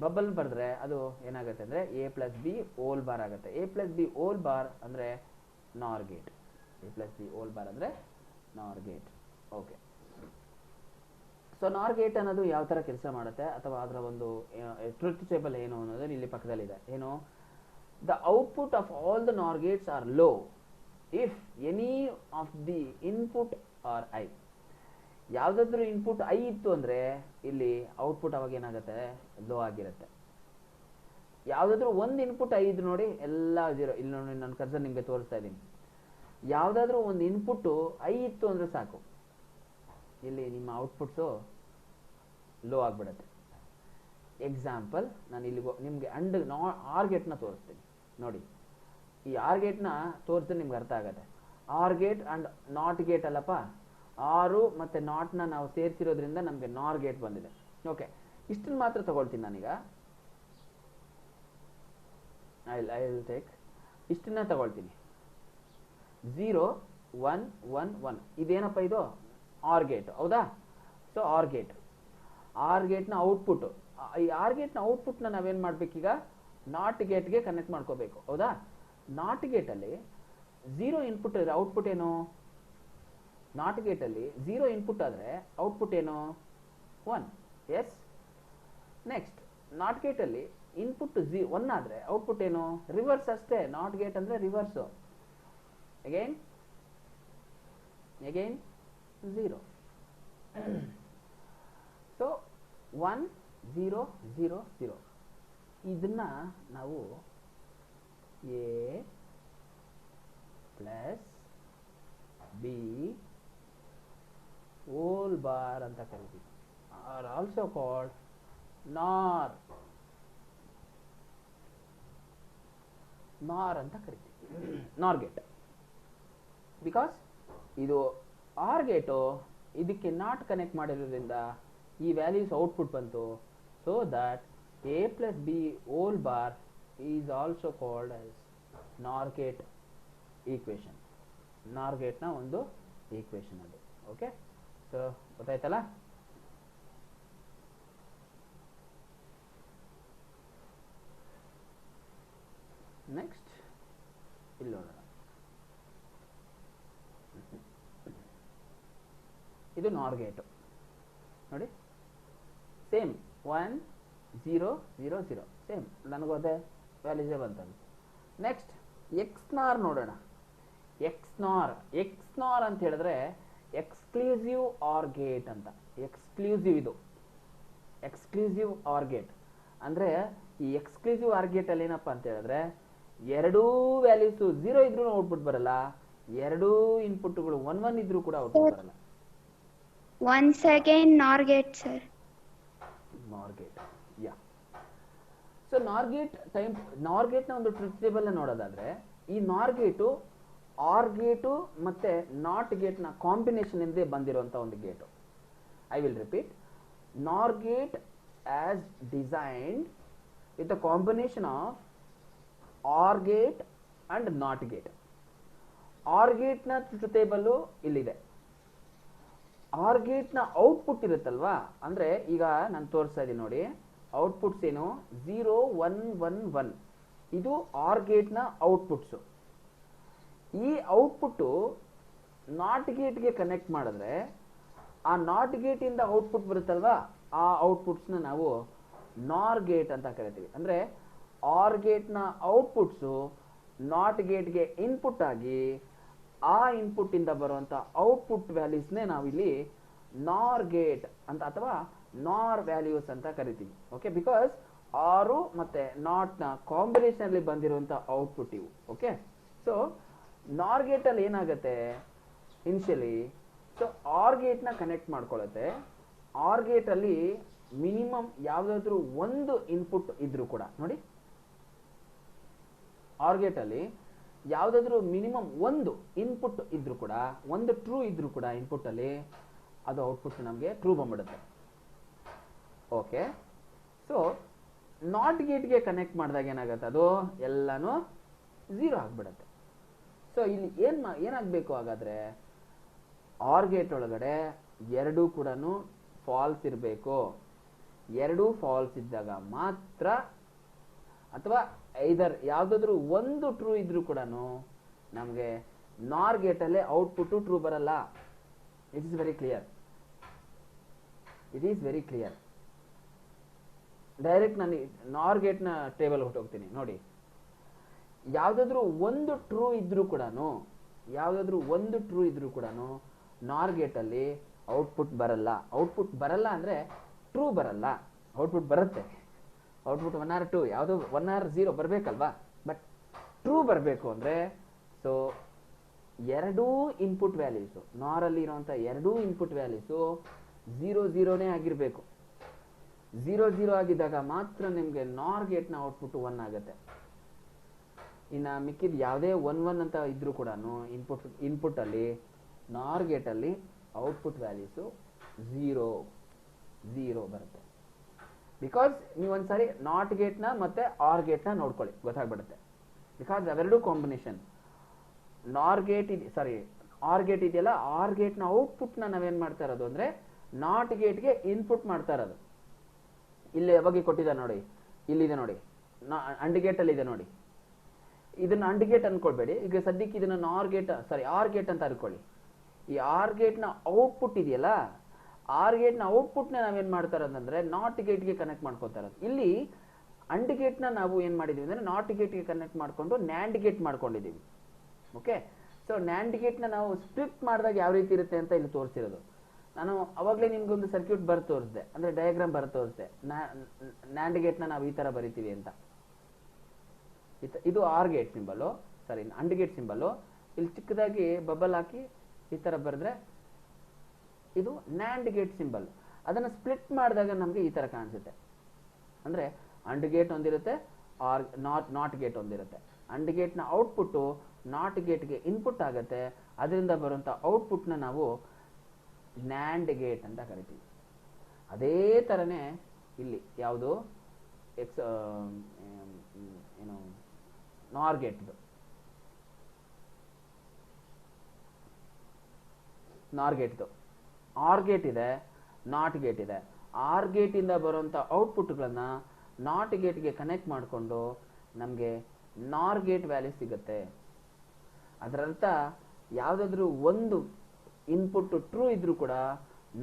ಬಬ್ಬಲ್ ಬರೆದ್ರೆ ಅದು ಏನಾಗುತ್ತೆ ಅಂದರೆ A plus B whole bar ಆಗುತ್ತೆ. A plus B whole bar ಅಂದರೆ NOR gate. A plus B whole bar ಅಂದರೆ NOR gate. Okay, so NOR gate ಅನ್ನೋದು ಯಾವ ಥರ ಕೆಲಸ ಮಾಡುತ್ತೆ ಅಥವಾ ಅದರ ಒಂದು ಟ್ರುತ್ ಟೇಬಲ್ ಏನು ಅನ್ನೋದು ಇಲ್ಲಿ ಪಕ್ಕದಲ್ಲಿದೆ. ಏನು, the output of all the NOR gates are low if any of the input are high. ಯಾವುದಾದ್ರೂ ಇನ್ಪುಟ್ ಐ ಇತ್ತು ಅಂದರೆ ಇಲ್ಲಿ ಔಟ್ಪುಟ್ ಅವಾಗ ಏನಾಗುತ್ತೆ, ಲೋ ಆಗಿರುತ್ತೆ. ಯಾವುದಾದ್ರೂ ಒಂದು ಇನ್ಪುಟ್ ಐ ಇದ್ದು ನೋಡಿ ಎಲ್ಲ 0. ಇಲ್ಲಿ ನೋಡಿ ನನ್ನ ಕರ್ಸರ್ ನಿಮಗೆ ತೋರಿಸ್ತಾ ಇದ್ದೀನಿ. ಯಾವುದಾದ್ರೂ ಒಂದು ಇನ್ಪುಟ್ಟು ಐ ಇತ್ತು ಅಂದರೆ ಸಾಕು, ಇಲ್ಲಿ ನಿಮ್ಮ ಔಟ್ಪುಟ್ಸು ಲೋ ಆಗಿಬಿಡುತ್ತೆ. ಎಕ್ಸಾಂಪಲ್, ನಾನು ಇಲ್ಲಿ ನಿಮಗೆ ಆರ್ ಗೇಟ್ನ ತೋರಿಸ್ತೀನಿ ನೋಡಿ. ಈ ಆರ್ ಗೇಟ್ನ ತೋರಿಸಿದ್ರೆ ನಿಮ್ಗೆ ಅರ್ಥ ಆಗುತ್ತೆ. R gate and not gate ಅಲ್ಲಪ್ಪ, ಆರು ಮತ್ತು ನಾಟ್ನ ನಾವು ಸೇರಿಸಿರೋದ್ರಿಂದ ನಮಗೆ ನಾರ್ ಗೇಟ್ ಬಂದಿದೆ. ಓಕೆ, ಇಷ್ಟನ್ನು ಮಾತ್ರ ತಗೊಳ್ತೀನಿ ನಾನೀಗ. ಐ ವಿಲ್ ಟೇಕ್ ಇಷ್ಟನ್ನ ತಗೊಳ್ತೀನಿ. 0 1 1 1 ಇದೇನಪ್ಪ, ಇದು ಆರ್ ಗೇಟ್, ಹೌದಾ? ಸೊ ಆರ್ ಗೇಟ್ನ ಔಟ್ಪುಟ್, ಈ ಆರ್ ಗೇಟ್ನ ಔಟ್ಪುಟ್ನ ನಾವೇನು ಮಾಡಬೇಕೀಗ, ನಾಟ್ ಗೇಟ್ಗೆ ಕನೆಕ್ಟ್ ಮಾಡ್ಕೋಬೇಕು, ಹೌದಾ? ನಾಟ್ ಗೇಟಲ್ಲಿ 0 ಇನ್ಪುಟ್ ಇದ್ರೆ ಔಟ್ಪುಟ್ ಏನು? ನಾಟ್ ಗೇಟಲ್ಲಿ 0 ಇನ್ಪುಟ್ ಆದರೆ ಔಟ್ಪುಟ್ ಏನು? 1. ಎಸ್. ನೆಕ್ಸ್ಟ್, ನಾಟ್ ಗೇಟಲ್ಲಿ ಇನ್ಪುಟ್ 1 ಆದರೆ ಔಟ್ಪುಟ್ ಏನು? ರಿವರ್ಸ್ ಅಷ್ಟೇ. ನಾಟ್ ಗೇಟ್ ಅಂದರೆ ರಿವರ್ಸು. again 0. ಸೊ 1 0 0 0 ಇದನ್ನ ನಾವು A plus B whole bar ಅಂತ ಕರಿತೀವಿ. ಆರ್ ಆಲ್ಸೋ ಕಾಲ್ಡ್ ನಾರ್ ಅಂತ ಕರಿತೀವಿ. Nor gate. ಬಿಕಾಸ್ ಇದು ಆರ್ ಗೇಟು ಇದಕ್ಕೆ ನಾಟ್ ಕನೆಕ್ಟ್ ಮಾಡಿರೋದ್ರಿಂದ ಈ ವ್ಯಾಲ್ಯೂಸ್ ಔಟ್ಪುಟ್ ಬಂತು. So that A plus B whole bar is also called as nor gate equation. Nor ಗೇಟ್ನ ಒಂದು ಈಕ್ವೇಷನ್ ಅದು. ಓಕೆ, ಸೊ ಗೊತ್ತಾಯ್ತಲ್ಲ? ನೆಕ್ಸ್ಟ್ ಇಲ್ಲಿ ನೋಡೋಣ. ಇದು ನಾರ್ ಗೇಟು ನೋಡಿ, ಸೇಮ್ 1 0 0 0 ಸೇಮ್ ನನಗೂ ಅದೇ ವ್ಯಾಲ್ಯೂಸೇ ಬಂತದ್ದು. ನೆಕ್ಸ್ಟ್ ಎಕ್ಸ್ ನಾರ್ ನೋಡೋಣ. ಎಕ್ಸ್ ನಾರ್ ಅಂತ ಹೇಳಿದ್ರೆ ಎಕ್ಸ್ಕ್ಲೂಸಿವ್ ಆರ್ ಗೇಟ್ ಅಂತ. ಎಕ್ಸ್ಕ್ಲೂಸಿವ್, ಇದು ಎಕ್ಸ್ಕ್ಲೂಸಿವ್ ಆರ್ ಗೇಟ್ ಅಂದರೆ ಈ ಎಕ್ಸ್ಕ್ಲೂಸಿವ್ ಆರ್ ಗೇಟ್ ಅಲ್ಲಿ ಏನಪ್ಪ ಅಂತ ಹೇಳಿದ್ರೆ ಎರಡೂ ವ್ಯಾಲ್ಯೂಸು 0 ಇದ್ರೂ ಔಟ್ಪುಟ್ ಬರಲ್ಲ, ಎರಡೂ ಇನ್ಪುಟ್ಗಳು 1 1 ಇದ್ರೂ ಕೂಡ ಔಟ್ಪುಟ್ ಬರಲ್ಲ. Once again, NOR gate, sir. NOR gate, ಯಾ. ಸೊ ನಾರ್ ಗೇಟ್ ನ ಒಂದು ಟ್ರೂತ್ ಟೇಬಲ್ ನೋಡೋದಾದ್ರೆ ಈ ನಾರ್ ಗೇಟು ಆರ್ ಗೇಟು ಮತ್ತೆ ನಾಟ್ ಗೇಟ್ ನ ಕಾಂಬಿನೇಷನ್ ಇಂದ ಬಂದಿರುವಂತ ಒಂದು gate. I will repeat, NOR gate as designed with a combination of OR gate and NOT gate. OR gate ನ ಟ್ರೂತ್ ಟೇಬಲ್ ಇಲ್ಲಿದೆ. OR gate ನ ಔಟ್ಪುಟ್ ಇರುತ್ತಲ್ವಾ, ಅಂದ್ರೆ ಈಗ ನಾನು ತೋರಿಸ್ತಾ ಇದ್ದೀನಿ ನೋಡಿ, ಔಟ್ಪುಟ್ಸ್ ಏನು 0 1 1 1, ಇದು OR gate ನ ಔಟ್ಪುಟ್ಸ್. ಈ ಔಟ್ಪುಟ್ ನಾಟ್ ಗೇಟ್ಗೆ ಕನೆಕ್ಟ್ ಮಾಡಿದ್ರೆ ಆ ನಾಟ್ ಗೇಟ್ ಇಂದ ಔಟ್ಪುಟ್ ಬರುತ್ತಲ್ವಾ, ಆ ಔಟ್ಪುಟ್ಸ್ ನಾವು ನಾರ್ ಗೇಟ್ ಅಂತ ಕರಿತೀವಿ. ಅಂದ್ರೆ ಆರ್ ಗೇಟ್ ನ ಔಟ್ಪುಟ್ಸ್ ನಾಟ್ ಗೇಟ್ಗೆ ಇನ್ಪುಟ್ ಆಗಿ ಆ ಇನ್ಪುಟ್ ಇಂದ ಬರುವಂತ ಔಟ್ಪುಟ್ ವ್ಯಾಲ್ಯೂಸ್ನೇ ನಾವಿಲ್ಲಿ ನಾರ್ ಗೇಟ್ ಅಂತ ಅಥವಾ ನಾರ್ ವ್ಯಾಲ್ಯೂಸ್ ಅಂತ ಕರಿತೀವಿ. ಓಕೆ, ಬಿಕಾಸ್ ಆರು ಮತ್ತೆ ನಾಟ್ ನ ಕಾಂಬಿನೇಷನ್ ಅಲ್ಲಿ ಬಂದಿರುವಂತ ಔಟ್ಪುಟ್ ಇವು. ಓಕೆ, ಸೊ ನಾರ್ ಗೇಟ್ ಅಲ್ಲಿ ಏನಾಗುತ್ತೆ ಇನಿಷಿಯಲಿ, ಸೊ ಆರ್ ಗೇಟ್ ನ ಕನೆಕ್ಟ್ ಮಾಡ್ಕೊಳ್ಳುತ್ತೆ. ಆರ್ ಗೇಟ್ ಅಲ್ಲಿ ಮಿನಿಮಮ್ ಯಾವ್ದಾದ್ರು ಒಂದು ಇನ್ಪುಟ್ ಇದ್ರೂ ಕೂಡ ನೋಡಿ, ಆರ್ ಗೇಟ್ ಅಲ್ಲಿ ಯಾವ್ದಾದ್ರು ಮಿನಿಮಮ್ ಒಂದು ಇನ್ಪುಟ್ ಇದ್ರೂ ಕೂಡ, ಒಂದು ಟ್ರೂ ಇದ್ರೂ ಕೂಡ ಇನ್ಪುಟ್ ಅಲ್ಲಿ ಅದು ಔಟ್ಪುಟ್ ನಮಗೆ ಟ್ರೂ ಬಂದ್ಬಿಡುತ್ತೆ. ಓಕೆ, ಸೊ ನಾಟ್ ಗೇಟ್ಗೆ ಕನೆಕ್ಟ್ ಮಾಡಿದಾಗ ಏನಾಗುತ್ತೆ, ಅದು ಎಲ್ಲಾನು 0 ಆಗ್ಬಿಡುತ್ತೆ. ಸೊ ಇಲ್ಲಿ ಏನಾಗಬೇಕು ಹಾಗಾದ್ರೆ, ಆರ್ ಗೇಟ್ ಒಳಗಡೆ ಎರಡೂ ಕೂಡ ಫಾಲ್ಸ್ ಇರಬೇಕು. ಎರಡೂ ಫಾಲ್ಸ್ ಇದ್ದಾಗ ಮಾತ್ರ, ಅಥವಾ ಐದರ್ ಯಾವ್ದಾದ್ರು ಒಂದು ಟ್ರೂ ಇದ್ರೂ ಕೂಡ ನಮಗೆ ನಾರ್ ಗೇಟ್ ಅಲ್ಲೇ ಔಟ್ಪುಟ್ ಟ್ರೂ ಬರಲ್ಲ. It is very clear. Direct ನಾನು ನಾರ್ ಗೇಟ್ ನ ಟೇಬಲ್ ಹೊಟ್ಟೋಗ್ತೀನಿ ನೋಡಿ. ಯಾವ್ದಾದ್ರು ಒಂದು ಟ್ರೂ ಇದ್ರೂ ಕೂಡ ನಾರ್ ಗೇಟ್ ಅಲ್ಲಿ ಔಟ್ಪುಟ್ ಬರಲ್ಲ ಅಂದ್ರೆ ಟ್ರೂ ಬರಲ್ಲ. ಔಟ್ಪುಟ್ ಬರುತ್ತೆ, ಔಟ್ಪುಟ್ 1 or 2 ಯಾವುದು 1 or 0 ಬರಬೇಕಲ್ವಾ, ಬಟ್ ಟ್ರೂ ಬರಬೇಕು ಅಂದ್ರೆ ಸೊ ಎರಡೂ ಇನ್ಪುಟ್ ವ್ಯಾಲ್ಯೂಸು, ನಾರ್ ಅಲ್ಲಿ ಇರುವಂತ ಎರಡೂ ಇನ್ಪುಟ್ ವ್ಯಾಲ್ಯೂಸು 0 0ನೇ ಆಗಿರ್ಬೇಕು. 0 0 ಆಗಿದ್ದಾಗ ಮಾತ್ರ ನಿಮ್ಗೆ ನಾರ್ ಗೇಟ್ ನ ಔಟ್ಪುಟ್ 1 ಆಗುತ್ತೆ. ಇನ್ನ ಮಿಕ್ಕಿದ ಯಾವುದೇ 1 1 ಅಂತ ಇದ್ರೂ ಕೂಡ ಇನ್ಪುಟ್ ಅಲ್ಲಿ ನಾರ್ ಗೇಟ್ ಅಲ್ಲಿ ಔಟ್ಪುಟ್ ವ್ಯಾಲ್ಯೂಸು 0 0 ಬರುತ್ತೆ. ಬಿಕಾಸ್ ನೀವು ಒಂದ್ಸಾರಿ ನಾಟ್ ಗೇಟ್ ನ ಮತ್ತೆ ಆರ್ ಗೇಟ್ ನ ನೋಡ್ಕೊಳ್ಳಿ, ಗೊತ್ತಾಗ್ಬಿಡುತ್ತೆ. ಬಿಕಾಸ್ ಅವೆರಡು ಕಾಂಬಿನೇಷನ್. ಆರ್ ಗೇಟ್ ಇದೆಯಲ್ಲ, ಆರ್ ಗೇಟ್ ನ ಔಟ್ಪುಟ್ ನ ನಾವೇನ್ ಮಾಡ್ತಾ ಇರೋದು ಅಂದ್ರೆ ನಾಟ್ ಗೇಟ್ಗೆ ಇನ್ಪುಟ್ ಮಾಡ್ತಾ ಇರೋದು. ಇಲ್ಲಿ ಯಾವಾಗ ಕೊಟ್ಟಿದ್ದ ನೋಡಿ, ಇಲ್ಲಿದೆ ನೋಡಿ, ಅಂಡ್ ಗೇಟ್ ಅಲ್ಲಿ ಇದೆ ನೋಡಿ. ಇದನ್ನ ಅಂಡ್ ಗೇಟ್ ಅನ್ಕೊಳ್ಬೇಡಿ, ಈಗ ಸದ್ಯಕ್ಕೆ ಇದನ್ನ ಆರ್ ಗೇಟ್ ಅಂತ ಅನ್ಕೊಳ್ಳಿ. ಈ ಆರ್ ಗೇಟ್ ನ ಔಟ್ಪುಟ್ ಇದೆಯಲ್ಲ, ಆರ್ ಗೇಟ್ ನ ಔಟ್ಪುಟ್ ನ ನಾವೇನ್ ಮಾಡ್ತಾ ಇರೋದಂದ್ರೆ ನಾಟ್ ಗೇಟ್ಗೆ ಕನೆಕ್ಟ್ ಮಾಡ್ಕೊತಾ ಇರೋದು. ಇಲ್ಲಿ ಅಂಡ್ ಗೇಟ್ ನ ನಾವು ಏನ್ ಮಾಡಿದೀವಿ ಅಂದ್ರೆ ನಾಟ್ ಗೇಟ್ಗೆ ಕನೆಕ್ಟ್ ಮಾಡ್ಕೊಂಡು ನ್ಯಾಂಡ್ ಗೇಟ್ ಮಾಡ್ಕೊಂಡಿದೀವಿ. ಓಕೆ, ಸೊ ನ್ಯಾಂಡ್ ಗೇಟ್ ನ ನಾವು ಸ್ಪ್ಲಿಟ್ ಮಾಡಿದಾಗ ಯಾವ ರೀತಿ ಇರುತ್ತೆ ಅಂತ ಇಲ್ಲಿ ತೋರಿಸಿರೋದು. ನಾನು ಅವಾಗಲೇ ನಿಮ್ಗೆ ಒಂದು ಸರ್ಕ್ಯೂಟ್ ಬರ್ ತೋರಿಸಿದೆ, ಅಂದ್ರೆ ಡಯಾಗ್ರಾಮ್ ಬರ್ ತೋರಿಸಿದೆ. ನ್ಯಾಂಡ್ ಗೇಟ್ ನ ನಾವು ಈ ತರ ಬರಿತೀವಿ ಅಂತ. ಇದು or gate symbol, and gate symbol. ಇಲ್ಲಿ ಚಿಕ್ಕದಾಗಿ ಬಬಲ್ ಹಾಕಿ ಈ ತರ ಬರೆದ್ರೆ ಇದು ನ್ಯಾಂಡ್ ಗೇಟ್ ಸಿಂಬಲ್. ಅದನ್ನ ಸ್ಪ್ಲಿಟ್ ಮಾಡಿದಾಗ ನಮ್ಗೆ ಈ ತರ ಕಾಣಿಸುತ್ತೆ. ಅಂದ್ರೆ ಅಂಡ್ ಗೇಟ್ ಒಂದಿರುತ್ತೆ, ಆರ್ ನಾಟ್ ಗೇಟ್ ಒಂದಿರುತ್ತೆ. ಅಂಡ್ ಗೇಟ್ ನ ಔಟ್ಪುಟ್ ನಾಟ್ ಗೇಟ್ಗೆ ಇನ್ಪುಟ್ ಆಗುತ್ತೆ, ಅದರಿಂದ ಬರುವಂತ ಔಟ್ಪುಟ್ ನ ನಾವು ನ್ಯಾಂಡ್ ಗೇಟ್ ಅಂತ ಕರಿತೀವಿ. ಅದೇ ತರನೇ ಇಲ್ಲಿ ಯಾವುದು ನಾರ್ ಗೇಟ್ ಆರ್ ಗೇಟ್ ಇದೆ, ನಾಟ್ ಗೇಟ್ ಇದೆ. ಆರ್ ಗೇಟ್ ಇಂದ ಬರುವಂತ ಔಟ್ಪುಟ್ಗಳನ್ನ ನಾಟ್ ಗೇಟ್ಗೆ ಕನೆಕ್ಟ್ ಮಾಡಿಕೊಂಡು ನಮಗೆ ನಾರ್ ಗೇಟ್ ವ್ಯಾಲ್ಯೂ ಸಿಗುತ್ತೆ. ಅದರರ್ಥ ಯಾವ್ದಾದ್ರು ಒಂದು ಇನ್ಪುಟ್ ಟ್ರೂ ಇದ್ರೂ ಕೂಡ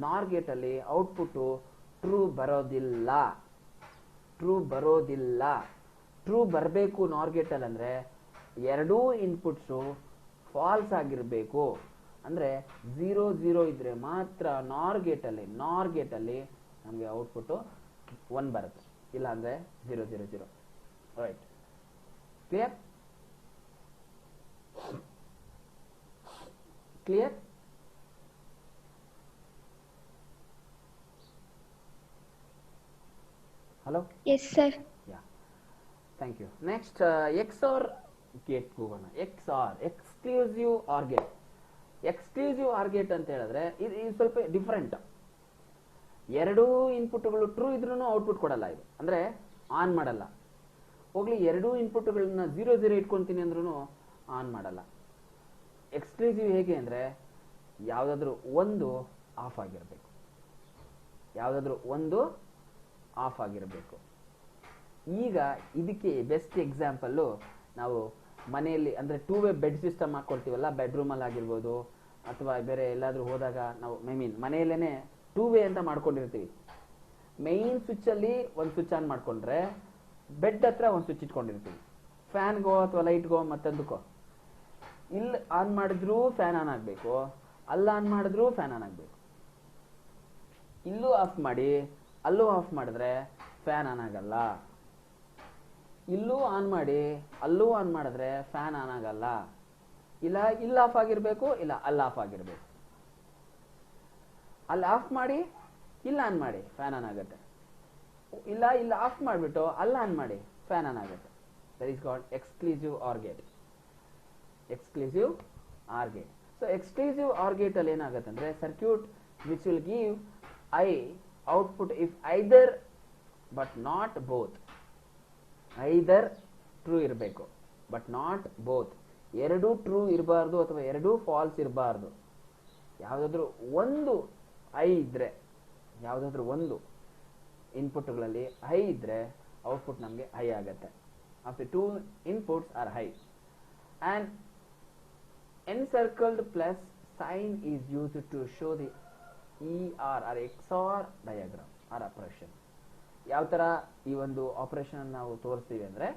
ನಾರ್ ಗೇಟ್ ಅಲ್ಲಿ ಔಟ್ಪುಟ್ ಟ್ರೂ ಬರೋದಿಲ್ಲ. ಟ್ರೂ ಬರಬೇಕು ನಾರ್ ಗೇಟ್ ಅಲ್ಲಿ ಅಂದ್ರೆ ಎರಡೂ ಇನ್ಪುಟ್ಸು ಫಾಲ್ಸ್ ಆಗಿರಬೇಕು. ಅಂದ್ರೆ 0 0 ಇದ್ರೆ ಮಾತ್ರ ನಾರ್ ಗೇಟ್ ಅಲ್ಲಿ ನಮಗೆ ಔಟ್ಪುಟ್ 1 ಬರುತ್ತೆ, ಇಲ್ಲ ಅಂದ್ರೆ 0 0 0. Right, clear? Hello? Yes, sir. Yeah, thank you. Next XOR gate ಹೋಗೋಣ. XOR, exclusive or gate. Exclusive or gate ಅಂತ ಹೇಳಿದ್ರೆ ಇದು ಸ್ವಲ್ಪ ಡಿಫರೆಂಟ್. ಎರಡೂ ಇನ್ಪುಟ್ಗಳು ಟ್ರೂ ಇದ್ರೂ ಔಟ್ಪುಟ್ ಕೊಡಲ್ಲ ಇದು, ಅಂದ್ರೆ ಆನ್ ಮಾಡಲ್ಲ. ಹೋಗ್ಲಿ, ಎರಡೂ ಇನ್ಪುಟ್ಗಳನ್ನ 0 0 ಇಟ್ಕೊಂತೀನಿ ಅಂದ್ರೂ ಆನ್ ಮಾಡಲ್ಲ. ಎಕ್ಸ್ಕ್ಲೂಸಿವ್ ಹೇಗೆ ಅಂದ್ರೆ ಯಾವುದಾದ್ರೂ ಒಂದು ಆಫ್ ಆಗಿರಬೇಕು. ಈಗ ಇದಕ್ಕೆ ಬೆಸ್ಟ್ ಎಕ್ಸಾಂಪಲ್ಲು ನಾವು ಮನೆಯಲ್ಲಿ ಅಂದರೆ 2 ವೇ ಬೆಡ್ ಸಿಸ್ಟಮ್ ಹಾಕ್ಕೊಳ್ತೀವಲ್ಲ, ಬೆಡ್ರೂಮಲ್ಲಿ ಆಗಿರ್ಬೋದು ಅಥವಾ ಬೇರೆ ಎಲ್ಲಾದರೂ ಹೋದಾಗ ನಾವು ಮನೆಯಲ್ಲೇ 2 ವೇ ಅಂತ ಮಾಡ್ಕೊಂಡಿರ್ತೀವಿ. ಮೈನ್ ಸ್ವಿಚ್ಚಲ್ಲಿ ಒಂದು ಸ್ವಿಚ್ ಆನ್ ಮಾಡ್ಕೊಂಡ್ರೆ ಬೆಡ್ ಹತ್ರ ಒಂದು ಸ್ವಿಚ್ ಇಟ್ಕೊಂಡಿರ್ತೀವಿ, ಫ್ಯಾನ್ಗೋ ಅಥವಾ ಲೈಟ್ಗೋ ಮತ್ತೊಂದಕ್ಕೋ. ಇಲ್ಲಿ ಆನ್ ಮಾಡಿದ್ರೂ ಫ್ಯಾನ್ ಆನ್ ಆಗಬೇಕು, ಅಲ್ಲಿ ಆನ್ ಮಾಡಿದ್ರೂ ಫ್ಯಾನ್ ಆನ್ ಆಗಬೇಕು. ಇಲ್ಲೂ ಆಫ್ ಮಾಡಿ ಅಲ್ಲೂ ಆಫ್ ಮಾಡಿದ್ರೆ ಫ್ಯಾನ್ ಆನ್ ಆಗಲ್ಲ. ಇಲ್ಲೂ ಆನ್ ಮಾಡಿ ಅಲ್ಲೂ ಆನ್ ಮಾಡಿದ್ರೆ ಫ್ಯಾನ್ ಆನ್ ಆಗಲ್ಲ. ಇಲ್ಲ ಇಲ್ಲಿ ಆಫ್ ಆಗಿರಬೇಕು, ಇಲ್ಲ ಅಲ್ಲಿ ಆಫ್ ಆಗಿರಬೇಕು. ಅಲ್ಲಿ ಆಫ್ ಮಾಡಿ ಇಲ್ಲ ಆನ್ ಮಾಡಿ ಫ್ಯಾನ್ ಆನ್ ಆಗುತ್ತೆ, ಇಲ್ಲ ಇಲ್ಲಿ ಆಫ್ ಮಾಡಿಬಿಟ್ಟು ಅಲ್ಲಿ ಆನ್ ಮಾಡಿ ಫ್ಯಾನ್ ಆನ್ ಆಗುತ್ತೆ. That is called exclusive or gate. So exclusive or gate ಅಲ್ಲಿ ಏನಾಗುತ್ತೆ ಅಂದ್ರೆ circuit which will give I output if either but not both. Either true ಇರಬೇಕು ಬಟ್ ನಾಟ್ ಬೋತ್. ಎರಡೂ ಟ್ರೂ ಇರಬಾರ್ದು ಅಥವಾ ಎರಡೂ ಫಾಲ್ಸ್ ಇರಬಾರ್ದು. ಯಾವುದಾದ್ರೂ ಒಂದು ಐ ಇದ್ರೆ, ಯಾವುದಾದ್ರೂ ಒಂದು ಇನ್ಪುಟ್ಗಳಲ್ಲಿ ಹೈ ಇದ್ರೆ ಔಟ್ಪುಟ್ ನಮಗೆ ಹೈ ಆಗುತ್ತೆ. Of the 2 inputs are high and encircled plus sign is used to show the ER or XOR diagram or operation. ಯಾವ ತರ ಈ ಒಂದು ಆಪರೇಷನ್ ನಾವು ತೋರಿಸ್ತೀವಿ ಅಂದ್ರೆ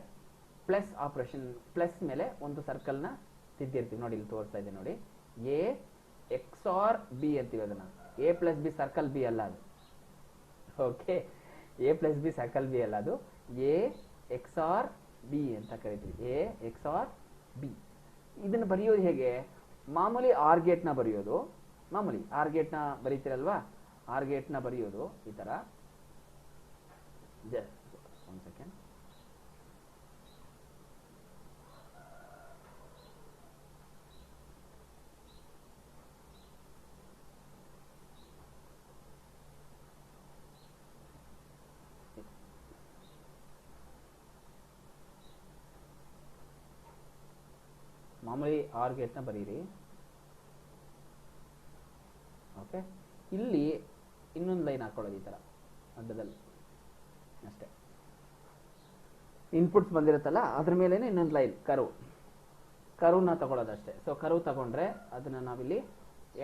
ಪ್ಲಸ್ ಆಪರೇಷನ್, ಪ್ಲಸ್ ಮೇಲೆ ಒಂದು ಸರ್ಕಲ್ ನ ತಿದ್ದಿರ್ತೀವಿ. ನೋಡಿ ಇಲ್ಲಿ ತೋರಿಸ್ತಾ ಇದೆ ನೋಡಿ, A XOR B ಅಂತೀವಿ. ಅದನ್ನ A plus B circle B ಅಲ್ಲ ಅದು. Okay, A plus B circle B ಅಲ್ಲ ಅದು, A XOR B ಅಂತ ಕರಿತೀವಿ. A XOR B. ಇದನ್ನ ಬರೆಯೋದು ಹೇಗೆ? ಮಾಮೂಲಿ ಆರ್ ಗೇಟ್ ನ ಬರೆಯೋದು. ಮಾಮೂಲಿ ಆರ್ ಗೇಟ್ ನ ಬರೀತಿರಲ್ವಾ, ಆರ್ ಗೇಟ್ ನ ಬರೆಯೋದು ಈ ತರ. ಒಂದು ಸೆಕೆಂಡ್. ಮಾಮೂಲಿ ಆರ್ ಗೇಟ್ ನ ಬರೀರಿ. ಓಕೆ, ಇಲ್ಲಿ ಇನ್ನೊಂದು ಲೈನ್ ಹಾಕೊಳ್ಳೋದು ಈ ತರ ಅಡ್ಡದಲ್ಲಿ ಅಷ್ಟೇ. ಇನ್ಪುಟ್ಸ್ ಬಂದಿರುತ್ತಲ್ಲ ಅದ್ರ ಮೇಲೇನೆ ಇನ್ನೊಂದು ಲೈನ್ ಕರ್ವ್ನ ತಗೊಳ್ಳೋದು ಅಷ್ಟೇ. ಸೊ ಕರ್ವ್ ತಗೊಂಡ್ರೆ ಅದನ್ನ ನಾವಿಲ್ಲಿ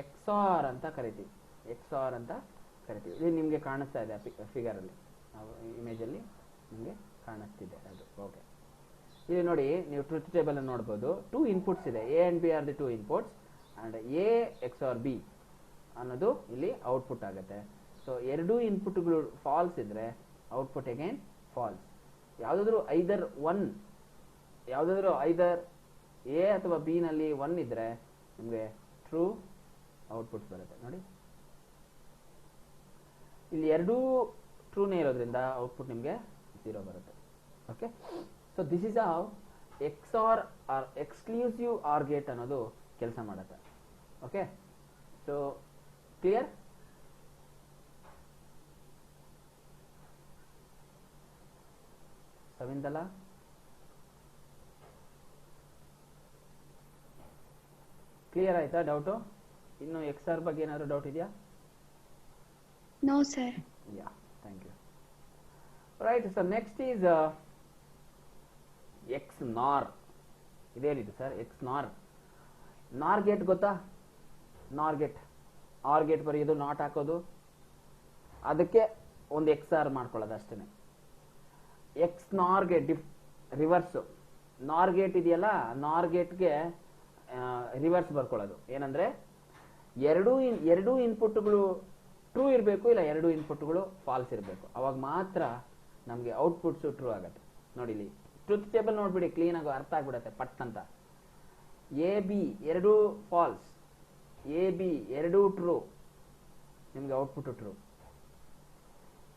ಎಕ್ಸಾರ್ ಅಂತ ಕರಿತೀವಿ. ಇದು ನಿಮಗೆ ಕಾಣಿಸ್ತಾ ಇದೆ ಫಿಗರ್ ಅಲ್ಲಿ, ಇಮೇಜ್ ಅಲ್ಲಿ ನಿಮಗೆ ಕಾಣಿಸ್ತಿದೆ ಅದು. ಓಕೆ, ಇಲ್ಲಿ ನೋಡಿ, ನೀವು ಟ್ರೂತ್ ಟೇಬಲ್ ಅನ್ನು ನೋಡಬಹುದು. 2 ಇನ್ಪುಟ್ಸ್ ಇದೆ, A and B R the 2 inputs and A XOR B ಅನ್ನೋದು ಇಲ್ಲಿ ಔಟ್ಪುಟ್ ಆಗುತ್ತೆ. ಸೊ ಎರಡೂ ಇನ್ಪುಟ್ಗಳು ಫಾಲ್ಸ್ ಇದ್ರೆ ಔಟ್ಪುಟ್ ಅಗೈನ್ ಫಾಲ್ಸ್. ಯಾವುದಾದ್ರೂ ಐದರ್ A ಅಥವಾ B ನಲ್ಲಿ 1 ಇದ್ರೆ ನಿಮಗೆ ಟ್ರೂ ಔಟ್ಪುಟ್ ಬರುತ್ತೆ. ನೋಡಿ, ಇಲ್ಲಿ ಎರಡೂ ಟ್ರೂನೇ ಇರೋದ್ರಿಂದ ಔಟ್ಪುಟ್ ನಿಮಗೆ 0 ಬರುತ್ತೆ. Okay, so this is how XOR or exclusive or gate ಅನ್ನೋದು ಕೆಲಸ ಮಾಡುತ್ತೆ. Okay, so clear? Savindala, clear ಆಯ್ತಾ ಡೌಟು? ಇನ್ನು XOR ಬಗ್ಗೆ ಏನಾದ್ರು ಡೌಟ್ ಇದೆಯಾ? No, sir. Yeah, thank you. Right, so next is XNOR. ಇದೇನಿದೆ ಸರ್ XNOR? ನಾರ್ ಗೇಟ್ ಗೊತ್ತಾ? ನಾರ್ ಗೇಟ್ ಆರ್ ಗೇಟ್ ಬರೆಯೋದು, ನಾಟ್ ಹಾಕೋದು, ಅದಕ್ಕೆ ಒಂದು ಎಕ್ಸ್ ಆರ್ ಮಾಡ್ಕೊಳ್ಳೋದು ಅಷ್ಟೇ. ಎಕ್ಸ್ ನಾರ್ ಗೇಟ್ ರಿವರ್ಸ್, ನಾರ್ ಗೇಟ್ ಇದೆಯಲ್ಲ, ನಾರ್ ಗೇಟ್ಗೆ ರಿವರ್ಸ್ ಬರ್ಕೊಳ್ಳೋದು. ಏನಂದ್ರೆ ಎರಡೂ ಇನ್ಪುಟ್ಗಳು ಟ್ರೂ ಇರಬೇಕು, ಇಲ್ಲ ಎರಡೂ ಇನ್ಪುಟ್ಗಳು ಫಾಲ್ಸ್ ಇರಬೇಕು. ಅವಾಗ ಮಾತ್ರ ನಮಗೆ ಔಟ್ಪುಟ್ಸು ಟ್ರೂ ಆಗುತ್ತೆ. ನೋಡಿ ಇಲ್ಲಿ ಟ್ರೂತ್ ಟೇಬಲ್ ನೋಡ್ಬಿಡಿ, ಕ್ಲೀನ್ ಆಗಿ ಅರ್ಥ ಆಗ್ಬಿಡತ್ತೆ ಪಟ್ ಅಂತ. ಎ ಬಿ ಎರಡೂ ಫಾಲ್ಸ್, ಎ ಬಿ ಎರಡೂ ಟ್ರೂ, ನಿಮ್ಗೆ ಔಟ್ಪುಟ್ ಟ್ರೂ.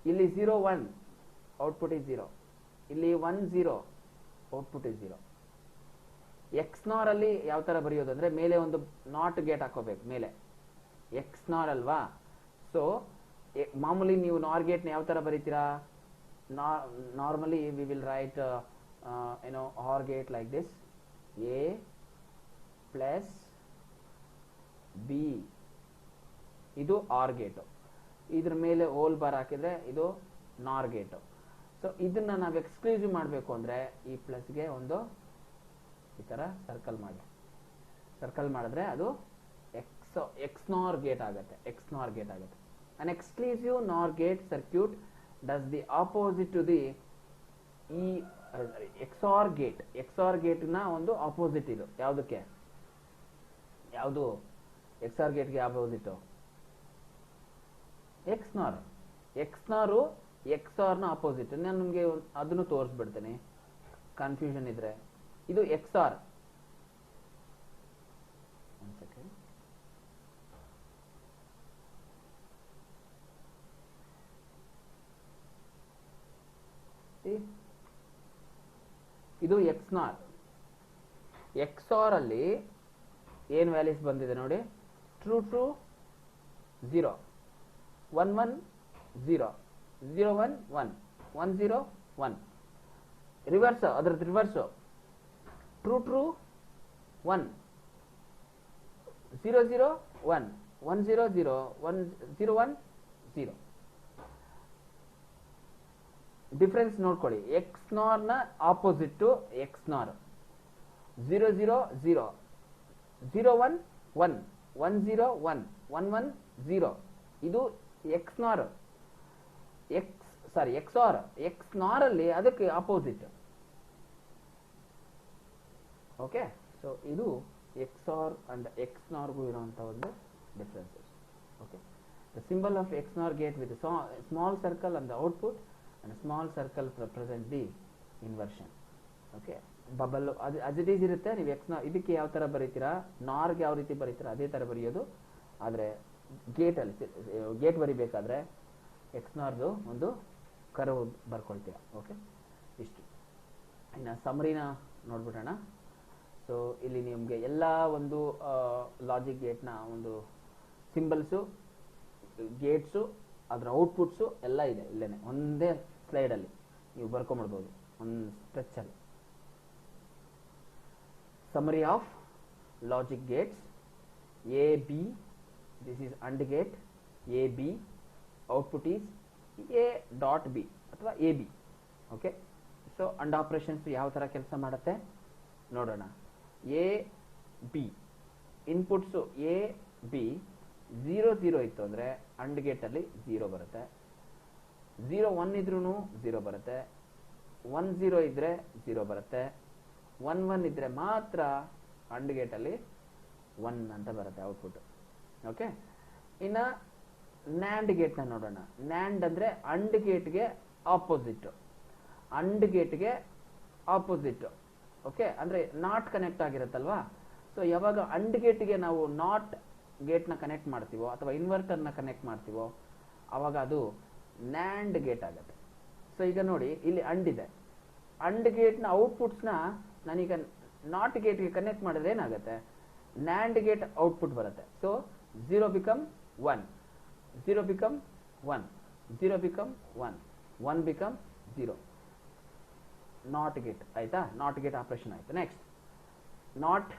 ಇಲ್ಲಿ 0 1 ಔಟ್ಪುಟ್ ಇಸ್ 0, ಇಲ್ಲಿ 1 0 ಔಟ್ಪುಟ್ ಇಸ್ 0. ಎಕ್ಸ್ ನಾರ್ ಅಲ್ಲಿ ಯಾವ ತರ ಬರೆಯೋದು ಅಂದ್ರೆ ಮೇಲೆ ಒಂದು ನಾಟ್ ಗೇಟ್ ಹಾಕೋಬೇಕು ಮೇಲೆ, ಎಕ್ಸ್ ನಾರ್ ಅಲ್ವಾ. ಸೊ ಮಾಮೂಲಿ ನೀವು ನಾರ್ ಗೇಟ್ ನ ಯಾವ ತರ ಬರೀತೀರಾ, normally we will write or gate like this, A plus B, ಇದು ಆರ್ ಗೇಟು. ಇದ್ರ ಮೇಲೆ ಹೋಲ್ ಬಾರ್ ಹಾಕಿದ್ರೆ ಇದು ನಾರ್ ಗೇಟು. ಸೊ ಇದನ್ನ ನಾವು ಎಕ್ಸ್ಕ್ಲೂಸಿವ್ ಮಾಡಬೇಕು ಅಂದ್ರೆ ಈ ಪ್ಲಸ್ಗೆ ಒಂದು ಈ ತರ ಸರ್ಕಲ್ ಮಾಡಿ, ಸರ್ಕಲ್ ಮಾಡಿದ್ರೆ ಅದು ಎಕ್ಸ್ ನಾರ್ ಗೇಟ್ ಆಗುತ್ತೆ, ಎಕ್ಸ್ ನಾರ್ ಗೇಟ್ ಆಗುತ್ತೆ. An exclusive NOR gate circuit does the opposite to the ಈ ಎಕ್ಸಾರ್ ಗೇಟ್. ಎಕ್ಸಾರ್ ಗೇಟ್ ನ ಒಂದು ಆಪೋಸಿಟ್ ಇದು. ಯಾವುದಕ್ಕೆ, ಯಾವುದು ಎಕ್ಸಾರ್ ಗೇಟ್ಗೆ opposite? X NOR. X NOR X or ನ ಆಪೋಸಿಟ್. ನಾನು ನಿಮಗೆ ಅದನ್ನು ತೋರಿಸ್ಬಿಡ್ತೇನೆ ಕನ್ಫ್ಯೂಷನ್ ಇದ್ರೆ. ಇದು ಎಕ್ಸ್ ಆರ್, ಇದು ಎಕ್ಸ್ ನಾರ್. ಎಕ್ಸ್ ಆರ್ ಅಲ್ಲಿ ಏನ್ ವ್ಯಾಲ್ಯೂಸ್ ಬಂದಿದೆ ನೋಡಿ, ಟ್ರೂ ಟ್ರೂ 0, 1 1 0, 0 1 1, 1 0 1. ರಿವರ್ಸ್, ಅದ್ರದ್ದು ರಿವರ್ಸ್, ಟ್ರೂ ಟ್ರೂ 1, 0 0 1, 1 0 0, 1 0 1 0. ಡಿಫರೆನ್ಸ್ ನೋಡ್ಕೊಳ್ಳಿ. ಎಕ್ಸ್ ನಾರ್ ನ ಆಪೋಸಿಟ್ ಟು ಎಕ್ಸ್ ನಾರ್ 0 0 0, 0 1 1, 1 0 1, 1 1 0. ಇದು X NOR. X R, X ನಾರ್ ಅಲ್ಲಿ ಅದಕ್ಕೆ ಆಪೋಸಿಟ್. ಓಕೆ, ಸೊ ಇದು ಎಕ್ಸ್ ಆರ್ ಅಂಡ್ ಎಕ್ಸ್ ನಾರ್ಗೂ ಇರುವಂತಹ ಒಂದು differences. Okay, the symbol of X NOR gate with small circle and the output and a small circle represent the inversion. Okay, bubble as it is ಇರುತ್ತೆ. ನೀವು X ನಾರ್ ಇದಕ್ಕೆ ಯಾವ ತರ ಬರೀತೀರಾ, ನಾರ್ಗೆ ಯಾವ ರೀತಿ ಬರೀತೀರಾ ಅದೇ ತರ ಬರೆಯೋದು. ಆದ್ರೆ ಗೇಟ್ ಅಲ್ಲಿ ಗೇಟ್ ಬರಿಬೇಕಾದ್ರೆ ಎಕ್ಸ್ ನಾರ್ದು ಒಂದು ಕರ್ವ್ ಬರ್ಕೊಳ್ತೀರಾ. ಓಕೆ, ಇಷ್ಟು. ಇನ್ನು ಸಮರಿನ ನೋಡ್ಬಿಡೋಣ. ಸೊ ಇಲ್ಲಿ ನಿಮಗೆ ಎಲ್ಲ ಒಂದು ಲಾಜಿಕ್ ಗೇಟ್ನ ಒಂದು ಸಿಂಬಲ್ಸು, ಗೇಟ್ಸು, ಅದರ ಔಟ್ಪುಟ್ಸು ಎಲ್ಲ ಇದೆ ಇಲ್ಲೇನೆ ಒಂದೇ ಸ್ಲೈಡಲ್ಲಿ ನೀವು ಬರ್ಕೊಂಬಿಡ್ಬೋದು, ಒಂದು ಸ್ಟ್ರೆಚ್ಚಲ್ಲಿ. Summary of logic gates: A B, this is AND gate, A B, output is A dot B ಅಥವಾ A B. Okay, so AND operations ಯಾವ ತರ ಕೆಲಸ ಮಾಡುತ್ತೆ ನೋಡೋಣ. A B inputs A B 0 0 ಇತ್ತು ಅಂದ್ರೆ AND gate ಅಲ್ಲಿ 0 ಬರುತ್ತೆ, 0 1 ಇದ್ರೂ 0 ಬರುತ್ತೆ, 1 0 ಇದ್ರೆ 0 ಬರುತ್ತೆ, 1 1 ಇದ್ರೆ ಮಾತ್ರ AND ಗೇಟ್ ಅಲ್ಲಿ 1 ಅಂತ ಬರುತ್ತೆ ಔಟ್ಪುಟ್. ಓಕೆ, ಇನ್ನ NAND ಗೇಟ್ ನ ನೋಡೋಣ. NAND ಅಂದ್ರೆ AND ಗೇಟ್ಗೆ ಆಪೋಸಿಟ್, AND ಗೇಟ್ಗೆ ಆಪೋಸಿಟ್. ಓಕೆ, ಅಂದ್ರೆ ನಾಟ್ ಕನೆಕ್ಟ್ ಆಗಿರುತ್ತಲ್ವಾ. ಸೊ ಯಾವಾಗ AND ಗೇಟ್ಗೆ ನಾವು ನಾಟ್ ಗೇಟ್ ನ ಕನೆಕ್ಟ್ ಮಾಡ್ತೀವೋ ಅಥವಾ ಇನ್ವರ್ಟರ್ ನ ಕನೆಕ್ಟ್ ಮಾಡ್ತೀವೋ ಅವಾಗ ಅದು NAND ಗೇಟ್ ಆಗುತ್ತೆ. ಸೊ ಈಗ ನೋಡಿ ಇಲ್ಲಿ AND ಇದೆ, AND ಗೇಟ್ ನ ಔಟ್ಪುಟ್ಸ್ ನ ನಾನೀಗ ನಾಟ್ ಗೇಟ್ಗೆ ಕನೆಕ್ಟ್ ಮಾಡಿದ್ರೆ ಏನಾಗುತ್ತೆ, NAND ಗೇಟ್ ಔಟ್ಪುಟ್ ಬರುತ್ತೆ. So 0 become 1, 0 become 1, 0 become 1, 1 become 0. Not gate ಆಯ್ತಾ, ನಾಟ್ ಗೇಟ್ ಆಪರೇಷನ್ ಆಯ್ತು. ನೆಕ್ಸ್ಟ್ ನಾಟ್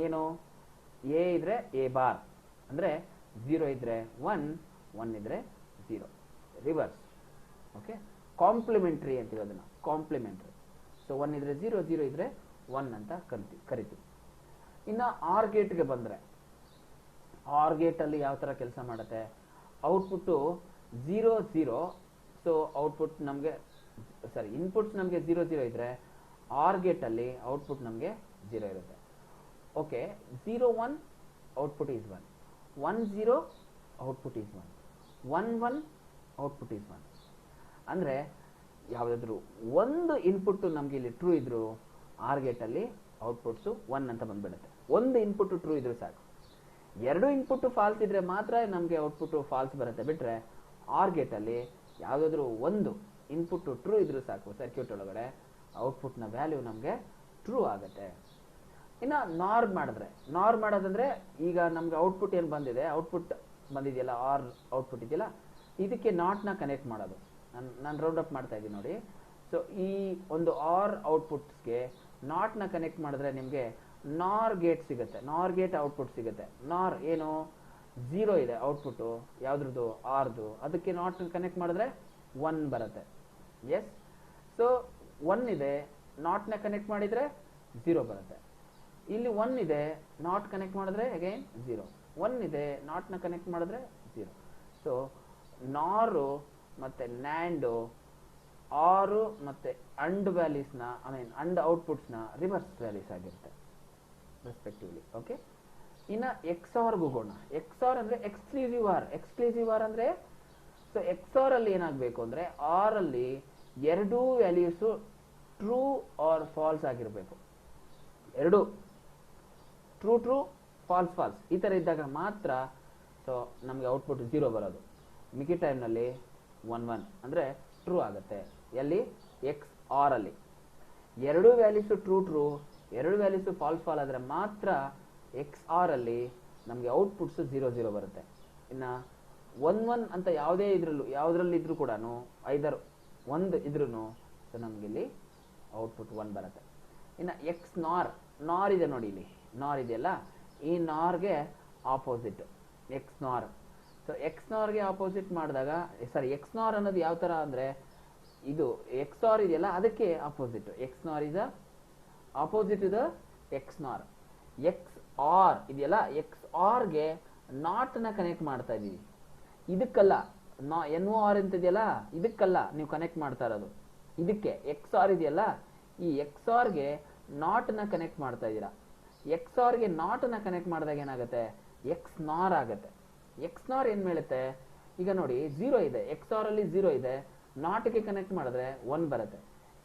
ಏನು, ಎ ಇದ್ರೆ ಎ ಬಾರ್ ಅಂದ್ರೆ 0 ಇದ್ರೆ 1, 1 ಇದ್ರೆ 0, ರಿವರ್ಸ್. ಓಕೆ, ಕಾಂಪ್ಲಿಮೆಂಟರಿ ಅಂತೀವಿ ಅದನ್ನ, ಕಾಂಪ್ಲಿಮೆಂಟರಿ. ಸೊ 1 ಇದ್ರೆ 0, 0 ಇದ್ರೆ 1 ಅಂತ ಕರಿತೀವಿ. ಇನ್ನು ಆರ್ ಗೇಟ್ಗೆ ಬಂದ್ರೆ ಆರ್ ಗೇಟಲ್ಲಿ ಯಾವ ಥರ ಕೆಲಸ ಮಾಡುತ್ತೆ, ಔಟ್ಪುಟ್ಟು 0 0, ಸೊ ಔಟ್ಪುಟ್ ನಮಗೆ ಇನ್ಪುಟ್ಸ್ ನಮಗೆ 0 0 ಇದ್ದರೆ ಆರ್ ಗೇಟಲ್ಲಿ ಔಟ್ಪುಟ್ ನಮಗೆ 0 ಇರುತ್ತೆ. Okay, 0 1 output is 1, 1 0 output is 1, 1 1 output is 1. ಅಂದರೆ ಯಾವುದಾದ್ರೂ ಒಂದು ಇನ್ಪುಟ್ಟು ನಮಗೆ ಇಲ್ಲಿ ಟ್ರೂ ಇದ್ದರೂ ಆರ್ ಗೇಟಲ್ಲಿ ಔಟ್ಪುಟ್ಸು 1 ಅಂತ ಬಂದ್ಬಿಡುತ್ತೆ. ಒಂದು ಇನ್ಪುಟ್ಟು ಟ್ರೂ ಇದ್ರೂ ಸಾಕು. ಎರಡು ಇನ್ಪುಟ್ಟು ಫಾಲ್ಸ್ ಇದ್ದರೆ ಮಾತ್ರ ನಮಗೆ ಔಟ್ಪುಟ್ಟು ಫಾಲ್ಸ್ ಬರುತ್ತೆ. ಬಿಟ್ಟರೆ ಆರ್ ಗೇಟಲ್ಲಿ ಯಾವುದಾದ್ರೂ ಒಂದು ಇನ್ಪುಟ್ಟು ಟ್ರೂ ಇದ್ರೂ ಸಾಕು, ಸರ್ಕ್ಯೂಟ್ ಒಳಗಡೆ ಔಟ್ಪುಟ್ನ ವ್ಯಾಲ್ಯೂ ನಮಗೆ ಟ್ರೂ ಆಗುತ್ತೆ. ಇನ್ನು ನಾರ್ ಮಾಡೋದಂದ್ರೆ ಈಗ ನಮ್ಗೆ ಔಟ್ಪುಟ್ ಏನು ಬಂದಿದೆ, ಔಟ್ಪುಟ್ ಬಂದಿದೆಯಲ್ಲ, ಆರ್ ಔಟ್ಪುಟ್ ಇದೆಯಲ್ಲ, ಇದಕ್ಕೆ ನಾಟ್ನ ಕನೆಕ್ಟ್ ಮಾಡೋದು. ನಾನು ರೌಂಡ್ ಅಪ್ ಮಾಡ್ತಾ ಇದ್ದೀನಿ ನೋಡಿ. ಸೊ ಈ ಒಂದು ಆರ್ ಔಟ್ಪುಟ್ಸ್ಗೆ ನಾಟ್ನ ಕನೆಕ್ಟ್ ಮಾಡಿದ್ರೆ ನಿಮಗೆ ನಾರ್ ಗೇಟ್ ಸಿಗುತ್ತೆ, ನಾರ್ ಗೇಟ್ ಔಟ್ಪುಟ್ ಸಿಗುತ್ತೆ. ನಾರ್ ಏನು 0 ಇದೆ ಔಟ್ಪುಟ್ಟು ಯಾವುದ್ರದ್ದು, ಆರ್ದು, ಅದಕ್ಕೆ ನಾಟ್ ಕನೆಕ್ಟ್ ಮಾಡಿದ್ರೆ 1 ಬರುತ್ತೆ. ಎಸ್, ಸೊ 1 ಇದೆ, ನಾಟ್ನ ಕನೆಕ್ಟ್ ಮಾಡಿದರೆ 0 ಬರುತ್ತೆ. ಇಲ್ಲಿ 1 ಇದೆ, ನಾಟ್ ಕನೆಕ್ಟ್ ಮಾಡಿದ್ರೆ ಅಗೈನ್ 0, 1 ಇದೆ, ನಾಟ್ನ ಕನೆಕ್ಟ್ ಮಾಡಿದ್ರೆ 0. ಸೊ ನಾರು ಮತ್ತು ನ್ಯಾಂಡು ಆರು ಮತ್ತು ಅಂಡ್ ವ್ಯಾಲ್ಯೂಸ್ನ ಅಂಡ್ ಔಟ್ಪುಟ್ಸ್ನ ರಿವರ್ಸ್ ವ್ಯಾಲ್ಯೂಸ್ ಆಗಿರುತ್ತೆ ರೆಸ್ಪೆಕ್ಟಿವ್ಲಿ. ಓಕೆ, ಇನ್ನು ಎಕ್ಸ್ ಆರ್ಗೆ ಹೋಗೋಣ. ಎಕ್ಸ್ ಆರ್ ಅಂದರೆ ಎಕ್ಸ್ಕ್ಲೂಸಿವ್ ಆರ್. ಎಕ್ಸ್ಕ್ಲೂಸಿವ್ ಆರ್ ಅಂದರೆ, ಸೊ ಎಕ್ಸ್ ಆರ್ ಅಲ್ಲಿ ಏನಾಗಬೇಕು ಅಂದರೆ ಆರ್ ಅಲ್ಲಿ ಎರಡೂ ವ್ಯಾಲ್ಯೂಸು ಟ್ರೂ ಆರ್ ಫಾಲ್ಸ್ ಆಗಿರಬೇಕು. ಎರಡು ಟ್ರೂ ಟ್ರೂ ಫಾಲ್ಸ್ ಫಾಲ್ಸ್ ಈ ಥರ ಇದ್ದಾಗ ಮಾತ್ರ ಸೊ ನಮಗೆ ಔಟ್ಪುಟ್ 0 ಬರೋದು. ಮಿಕ್ಕಿ ಟೈಮ್ನಲ್ಲಿ 1 1 ಅಂದರೆ ಟ್ರೂ ಆಗುತ್ತೆ. ಎಲ್ಲಿ, ಎಕ್ಸ್ ಆರ್ ಅಲ್ಲಿ ಎರಡು ವ್ಯಾಲ್ಯೂಸು ಟ್ರೂ ಟ್ರೂ, ಎರಡು ವ್ಯಾಲ್ಯೂಸು ಫಾಲ್ಸ್ ಫಾಲ್ ಆದರೆ ಮಾತ್ರ ಎಕ್ಸ್ ಆರ್ ಅಲ್ಲಿ ನಮಗೆ ಔಟ್ಪುಟ್ಸು 0 0 ಬರುತ್ತೆ. ಇನ್ನು 1 1 ಅಂತ ಯಾವುದ್ರಲ್ಲಿದ್ರೂ ಕೂಡ ಐದರ್ ಒಂದು ಇದ್ರೂ ಸೊ ನಮಗಿಲ್ಲಿ ಔಟ್ಪುಟ್ 1 ಬರುತ್ತೆ. ಇನ್ನು ಎಕ್ಸ್ ನಾರ್ ಇದೆ ನೋಡಿ, ಇಲ್ಲಿ ನಾರ್ ಇದೆಯಲ್ಲ, ಈ ನಾರ್ಗೆ ಆಪೋಸಿಟ್ ಎಕ್ಸ್ ನಾರ್. ಸೊ ಎಕ್ಸ್ ನಾರ್ಗೆ ಆಪೋಸಿಟ್ ಮಾಡಿದಾಗ, ಎಕ್ಸ್ ನಾರ್ ಅನ್ನೋದು ಯಾವ ಥರ ಅಂದರೆ, ಇದು ಎಕ್ಸ್ ಆರ್ ಇದೆಯಲ್ಲ ಅದಕ್ಕೆ ಆಪೋಸಿಟ್. ಎಕ್ಸ್ ನಾರ್ ಇಸ್ ಆಪೋಸಿಟ್ ಇದು ಎಕ್ಸ್ ನಾರ್. ಎಕ್ಸ್ ಆರ್ ಇದೆಯಲ್ಲ, ಎಕ್ಸ್ ಆರ್ಗೆ ನಾಟ್ನ ಕನೆಕ್ಟ್ ಮಾಡ್ತಾ ಇದ್ದೀವಿ. ಇದಕ್ಕಲ್ಲ, ಎನ್ ಒ ಆರ್ ಅಂತ ಇದೆಯಲ್ಲ, ಇದಕ್ಕಲ್ಲ ನೀವು ಕನೆಕ್ಟ್ ಮಾಡ್ತಾ ಇರೋದು, ಇದಕ್ಕೆ ಎಕ್ಸ್ ಆರ್ ಇದೆಯಲ್ಲ, ಈ ಎಕ್ಸ್ ಆರ್ಗೆ ನಾಟ್ನ ಕನೆಕ್ಟ್ ಮಾಡ್ತಾ ಇದ್ದೀರಾ. ಎಕ್ಸ್ ಆರ್ಗೆ ನಾಟ್ನ ಕನೆಕ್ಟ್ ಮಾಡಿದಾಗ ಏನಾಗುತ್ತೆ, ಎಕ್ಸ್ ನಾರ್ ಆಗುತ್ತೆ. ಎಕ್ಸ್ ನಾರ್ ಏನು ಹೇಳುತ್ತೆ, ಈಗ ನೋಡಿ 0 ಇದೆ, ಎಕ್ಸ್ ಆರ್ ಅಲ್ಲಿ 0 ಇದೆ, ನಾಟ್ಗೆ ಕನೆಕ್ಟ್ ಮಾಡಿದ್ರೆ 1 ಬರುತ್ತೆ.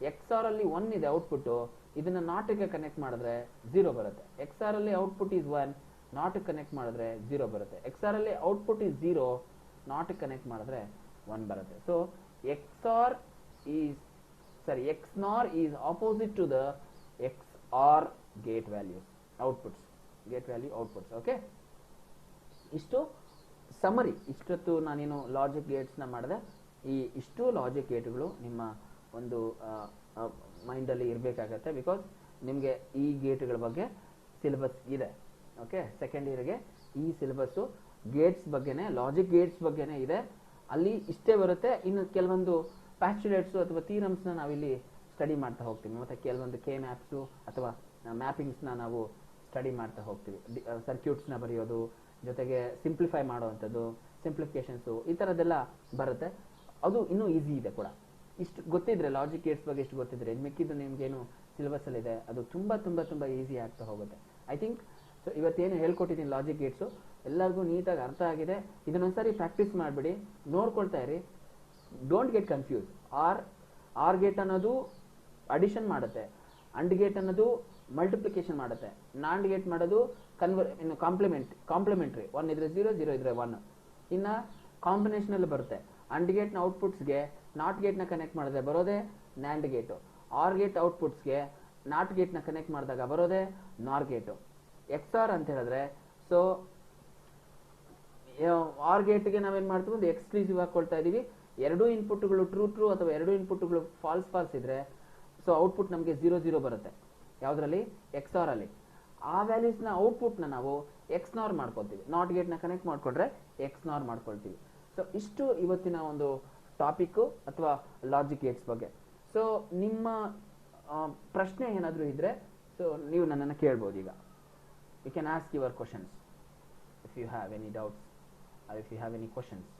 ಎಕ್ಸ್ ಆರ್ ಅಲ್ಲಿ 1 ಇದೆ ಔಟ್ಪುಟ್ಟು, ಇದನ್ನ ನಾಟ್ಗೆ ಕನೆಕ್ಟ್ ಮಾಡಿದ್ರೆ 0 ಬರುತ್ತೆ. ಎಕ್ಸ್ ಆರ್ ಅಲ್ಲಿ ಔಟ್ಪುಟ್ ಈಸ್ 1, ನಾಟ್ಗೆ ಕನೆಕ್ಟ್ ಮಾಡಿದ್ರೆ 0 ಬರುತ್ತೆ. ಎಕ್ಸ್ ಆರ್ ಅಲ್ಲಿ ಔಟ್ಪುಟ್ ಈಸ್ 0, ನಾಟ್ಗೆ ಕನೆಕ್ಟ್ ಮಾಡಿದ್ರೆ 1 ಬರುತ್ತೆ. So X nor is opposite to the X or gate values outputs, gate value outputs. Okay, ಇಷ್ಟು ಸಮರಿ. ಇಷ್ಟೊತ್ತು ನಾನೇನು ಲಾಜಿಕ್ ಗೇಟ್ಸ್ನ ಮಾಡಿದೆ. ಇಷ್ಟು ಲಾಜಿಕ್ ಗೇಟ್ಗಳು ನಿಮ್ಮ ಒಂದು ಮೈಂಡಲ್ಲಿ ಇರಬೇಕಾಗತ್ತೆ. ಬಿಕಾಸ್ ನಿಮಗೆ ಈ ಗೇಟ್ಗಳ ಬಗ್ಗೆ ಸಿಲೆಬಸ್ ಇದೆ. ಓಕೆ, ಸೆಕೆಂಡ್ ಇಯರ್ಗೆ ಈ ಸಿಲೆಬಸ್ಸು ಗೇಟ್ಸ್ ಬಗ್ಗೆನೇ, ಲಾಜಿಕ್ ಗೇಟ್ಸ್ ಬಗ್ಗೆನೇ ಇದೆ. ಅಲ್ಲಿ ಇಷ್ಟೇ ಬರುತ್ತೆ. ಇನ್ನು ಕೆಲವೊಂದು ಪ್ಯಾಸ್ಚುಲೇಟ್ಸು ಅಥವಾ ಥೀರಮ್ಸ್ನ ನಾವಿಲ್ಲಿ ಸ್ಟಡಿ ಮಾಡ್ತಾ ಹೋಗ್ತೀವಿ. ಮತ್ತು ಕೆಲವೊಂದು ಕೆ ಮ್ಯಾಪ್ಸು ಅಥವಾ ಮ್ಯಾಪಿಂಗ್ಸ್ನ ನಾವು ಸ್ಟಡಿ ಮಾಡ್ತಾ ಹೋಗ್ತೀವಿ. ಸರ್ಕ್ಯೂಟ್ಸ್ನ ಬರೆಯೋದು, ಜೊತೆಗೆ ಸಿಂಪ್ಲಿಫೈ ಮಾಡೋವಂಥದ್ದು, ಸಿಂಪ್ಲಿಫಿಕೇಶನ್ಸು, ಈ ಥರದ್ದೆಲ್ಲ ಬರುತ್ತೆ. ಅದು ಇನ್ನೂ ಈಸಿ ಇದೆ ಕೂಡ. ಇಷ್ಟು ಗೊತ್ತಿದ್ರೆ, ಲಾಜಿಕ್ ಗೇಟ್ಸ್ ಬಗ್ಗೆ ಇಷ್ಟು ಗೊತ್ತಿದ್ರೆ, ಮಿಕ್ಕಿದ್ದು ನಿಮಗೇನು ಸಿಲೆಬಸ್ಸಲ್ಲಿದೆ ಅದು ತುಂಬ ತುಂಬ ತುಂಬ ಈಸಿ ಆಗ್ತಾ ಹೋಗುತ್ತೆ. ಐ ಥಿಂಕ್ ಸೊ ಇವತ್ತೇನು ಹೇಳ್ಕೊಟ್ಟಿದ್ದೀನಿ ಲಾಜಿಕ್ ಗೇಟ್ಸು ಎಲ್ಲರಿಗೂ ನೀಟಾಗಿ ಅರ್ಥ ಆಗಿದೆ. ಇದನ್ನೊಂದ್ಸರಿ ಪ್ರಾಕ್ಟೀಸ್ ಮಾಡಿಬಿಡಿ, ನೋಡ್ಕೊಳ್ತಾ ಇರಿ. Don't get confuse. R gate ಅನ್ನೋದು ಅಡಿಷನ್ ಮಾಡುತ್ತೆ, ಅಂಡ್ ಗೇಟ್ ಅನ್ನೋದು ಮಲ್ಟಿಪ್ಲಿಕೇಶನ್ ಮಾಡುತ್ತೆ, ನಾಂಡ್ ಗೇಟ್ ಮಾಡೋದು ಇನ್ನು ಕಾಂಪ್ಲಿಮೆಂಟ್ರಿ. 1 ಇದ್ರೆ 0, 0 ಇದ್ರೆ 1. ಇನ್ನು ಕಾಂಬಿನೇಷನಲ್ಲಿ ಬರುತ್ತೆ. ಅಂಡ್ ಗೇಟ್ನ ಔಟ್ಪುಟ್ಸ್ಗೆ ನಾಟ್ ಗೇಟ್ನ ಕನೆಕ್ಟ್ ಮಾಡಿದ್ರೆ ಬರೋದೇ ನ್ಯಾಂಡ್ ಗೇಟು. ಆರ್ ಗೇಟ್ ಔಟ್ಪುಟ್ಸ್ಗೆ ನಾಟ್ ಗೇಟ್ನ ಕನೆಕ್ಟ್ ಮಾಡಿದಾಗ ಬರೋದೇ ನಾರ್ ಗೇಟು. ಎಕ್ಸ್ ಆರ್ ಅಂತ ಹೇಳಿದ್ರೆ, ಸೊ ಆರ್ ಗೇಟ್ಗೆ ನಾವೇನು ಮಾಡ್ತೀವಿ, ಒಂದು ಎಕ್ಸ್ಕ್ಲೂಸಿವ್ ಹಾಕೊಳ್ತಾ ಇದ್ದೀವಿ. ಎರಡೂ ಇನ್ಪುಟ್ಗಳು ಟ್ರೂ ಟ್ರೂ ಅಥವಾ ಎರಡೂ ಇನ್ಪುಟ್ಗಳು ಫಾಲ್ಸ್ ಫಾಲ್ಸ್ ಇದ್ರೆ ಸೊ ಔಟ್ಪುಟ್ ನಮಗೆ 0 0 ಬರುತ್ತೆ. ಯಾವುದರಲ್ಲಿ, ಎಕ್ಸ್ ಆರ್ ಅಲ್ಲಿ. ಆ ವ್ಯಾಲ್ಯೂಸ್ನ ಔಟ್ಪುಟ್ನ ನಾವು ಎಕ್ಸ್ ನಾರ್ ಮಾಡ್ಕೊಳ್ತೀವಿ. ನಾಟ್ ಗೇಟ್ನ ಕನೆಕ್ಟ್ ಮಾಡಿಕೊಂಡ್ರೆ ಎಕ್ಸ್ ನಾರ್ ಮಾಡ್ಕೊಳ್ತೀವಿ. ಸೊ ಇಷ್ಟು ಇವತ್ತಿನ ಒಂದು ಟಾಪಿಕ್ಕು ಅಥವಾ ಲಾಜಿಕ್ ಗೇಟ್ಸ್ ಬಗ್ಗೆ. ಸೊ ನಿಮ್ಮ ಪ್ರಶ್ನೆ ಏನಾದರೂ ಇದ್ದರೆ ಸೊ ನೀವು ನನ್ನನ್ನು ಕೇಳ್ಬೋದು. ಈಗ you can ask your questions. If you have any doubts if you have any questions.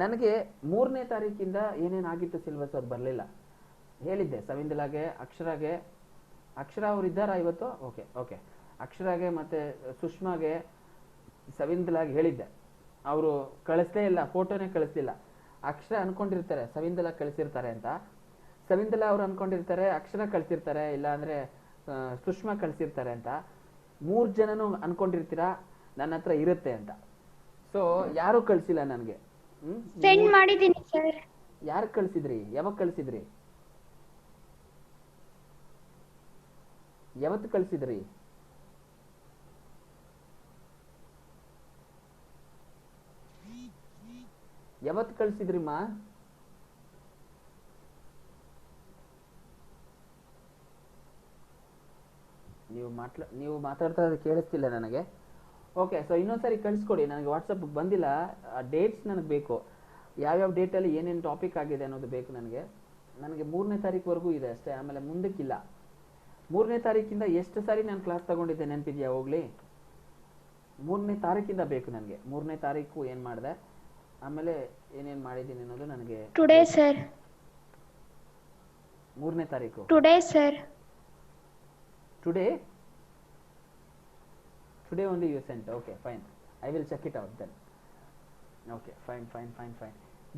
ನನಗೆ 3ನೇ ತಾರೀಕಿಂದ ಏನೇನಾಗಿತ್ತು ಸಿಲೆಬಸ್ ಅವ್ರು ಬರಲಿಲ್ಲ. ಹೇಳಿದ್ದೆ ಸವಿಂದಲಾಗೆ, ಅಕ್ಷರ ಅವ್ರು ಇದ್ದಾರಾ ಇವತ್ತು? ಓಕೆ ಓಕೆ, ಅಕ್ಷರಾಗೆ ಮತ್ತು ಸುಷ್ಮಾಗೆ ಸವಿಂದಲಾಗೆ ಹೇಳಿದ್ದೆ. ಅವರು ಕಳಿಸ್ಲೇ ಇಲ್ಲ, ಫೋಟೋನೇ ಕಳಿಸ್ಲಿಲ್ಲ. ಅಕ್ಷರ ಅನ್ಕೊಂಡಿರ್ತಾರೆ ಸವಿಂದಲಾ ಕಳಿಸಿರ್ತಾರೆ ಅಂತ. ಸವಿಂದಲಾ ಅವ್ರು ಅನ್ಕೊಂಡಿರ್ತಾರೆ ಅಕ್ಷರ ಕಳಿಸಿರ್ತಾರೆ, ಇಲ್ಲ ಅಂದರೆ ಸುಷ್ಮಾ ಕಳಿಸಿರ್ತಾರೆ ಅಂತ. 3 ಜನನೂ ಅನ್ಕೊಂಡಿರ್ತೀರಾ ನನ್ನ ಹತ್ರ ಇರುತ್ತೆ ಅಂತ. ಸೊ ಯಾರೂ ಕಳಿಸಿಲ್ಲ ನನಗೆ. ಸೆಂಡ್ ಮಾಡಿದ್ದೀನಿ ಸರ್. ಯಾರು ಕಳಿಸಿದ್ರಿ? ಯಾವಾಗ ಕಳಿಸಿದ್ರಿ? ಯಾವತ್ತು ಕಳಿಸಿದ್ರಿ? ಯಾವತ್ತು ಕಳಿಸಿದ್ರಿಮ್ಮ? ನೀವು ಮಾತಾಡ್ತಾ ಇರೋದು ಕೇಳಿಸ್ತಿಲ್ಲ ನನಗೆ. ಓಕೆ, ಸೊ ಇನ್ನೊಂದ್ಸರಿ ಕಳಿಸ್ಕೊಡಿ, ನನಗೆ ವಾಟ್ಸಪ್ ಬಂದಿಲ್ಲ. ಡೇಟ್ಸ್ ನನಗೆ ಬೇಕು, ಯಾವ್ಯಾವ ಡೇಟಲ್ಲಿ ಏನೇನು ಟಾಪಿಕ್ ಆಗಿದೆ ಅನ್ನೋದು ಬೇಕು ನನಗೆ. 3ನೇ ತಾರೀಕುವರೆಗೂ ಇದೆ ಅಷ್ಟೇ, ಆಮೇಲೆ ಮುಂದಕ್ಕಿಲ್ಲ. 3ನೇ ತಾರೀಕಿಂದ ಎಷ್ಟು ಸಾರಿ ನಾನು ಕ್ಲಾಸ್ ತಗೊಂಡಿದ್ದೆ ನೆನಪಿದೆಯಾ? ಹೋಗ್ಲಿ, 3ನೇ ತಾರೀಕಿಂದ ಬೇಕು ನನಗೆ. 3ನೇ ತಾರೀಕು ಏನು ಮಾಡಿದೆ, ಆಮೇಲೆ ಏನೇನು ಮಾಡಿದ್ದೀನಿ ಅನ್ನೋದು ನನಗೆ. Today sir. 3ನೇ ತಾರೀಕು today sir. Today only you sent. Okay, fine. I will check it out then. Okay, fine.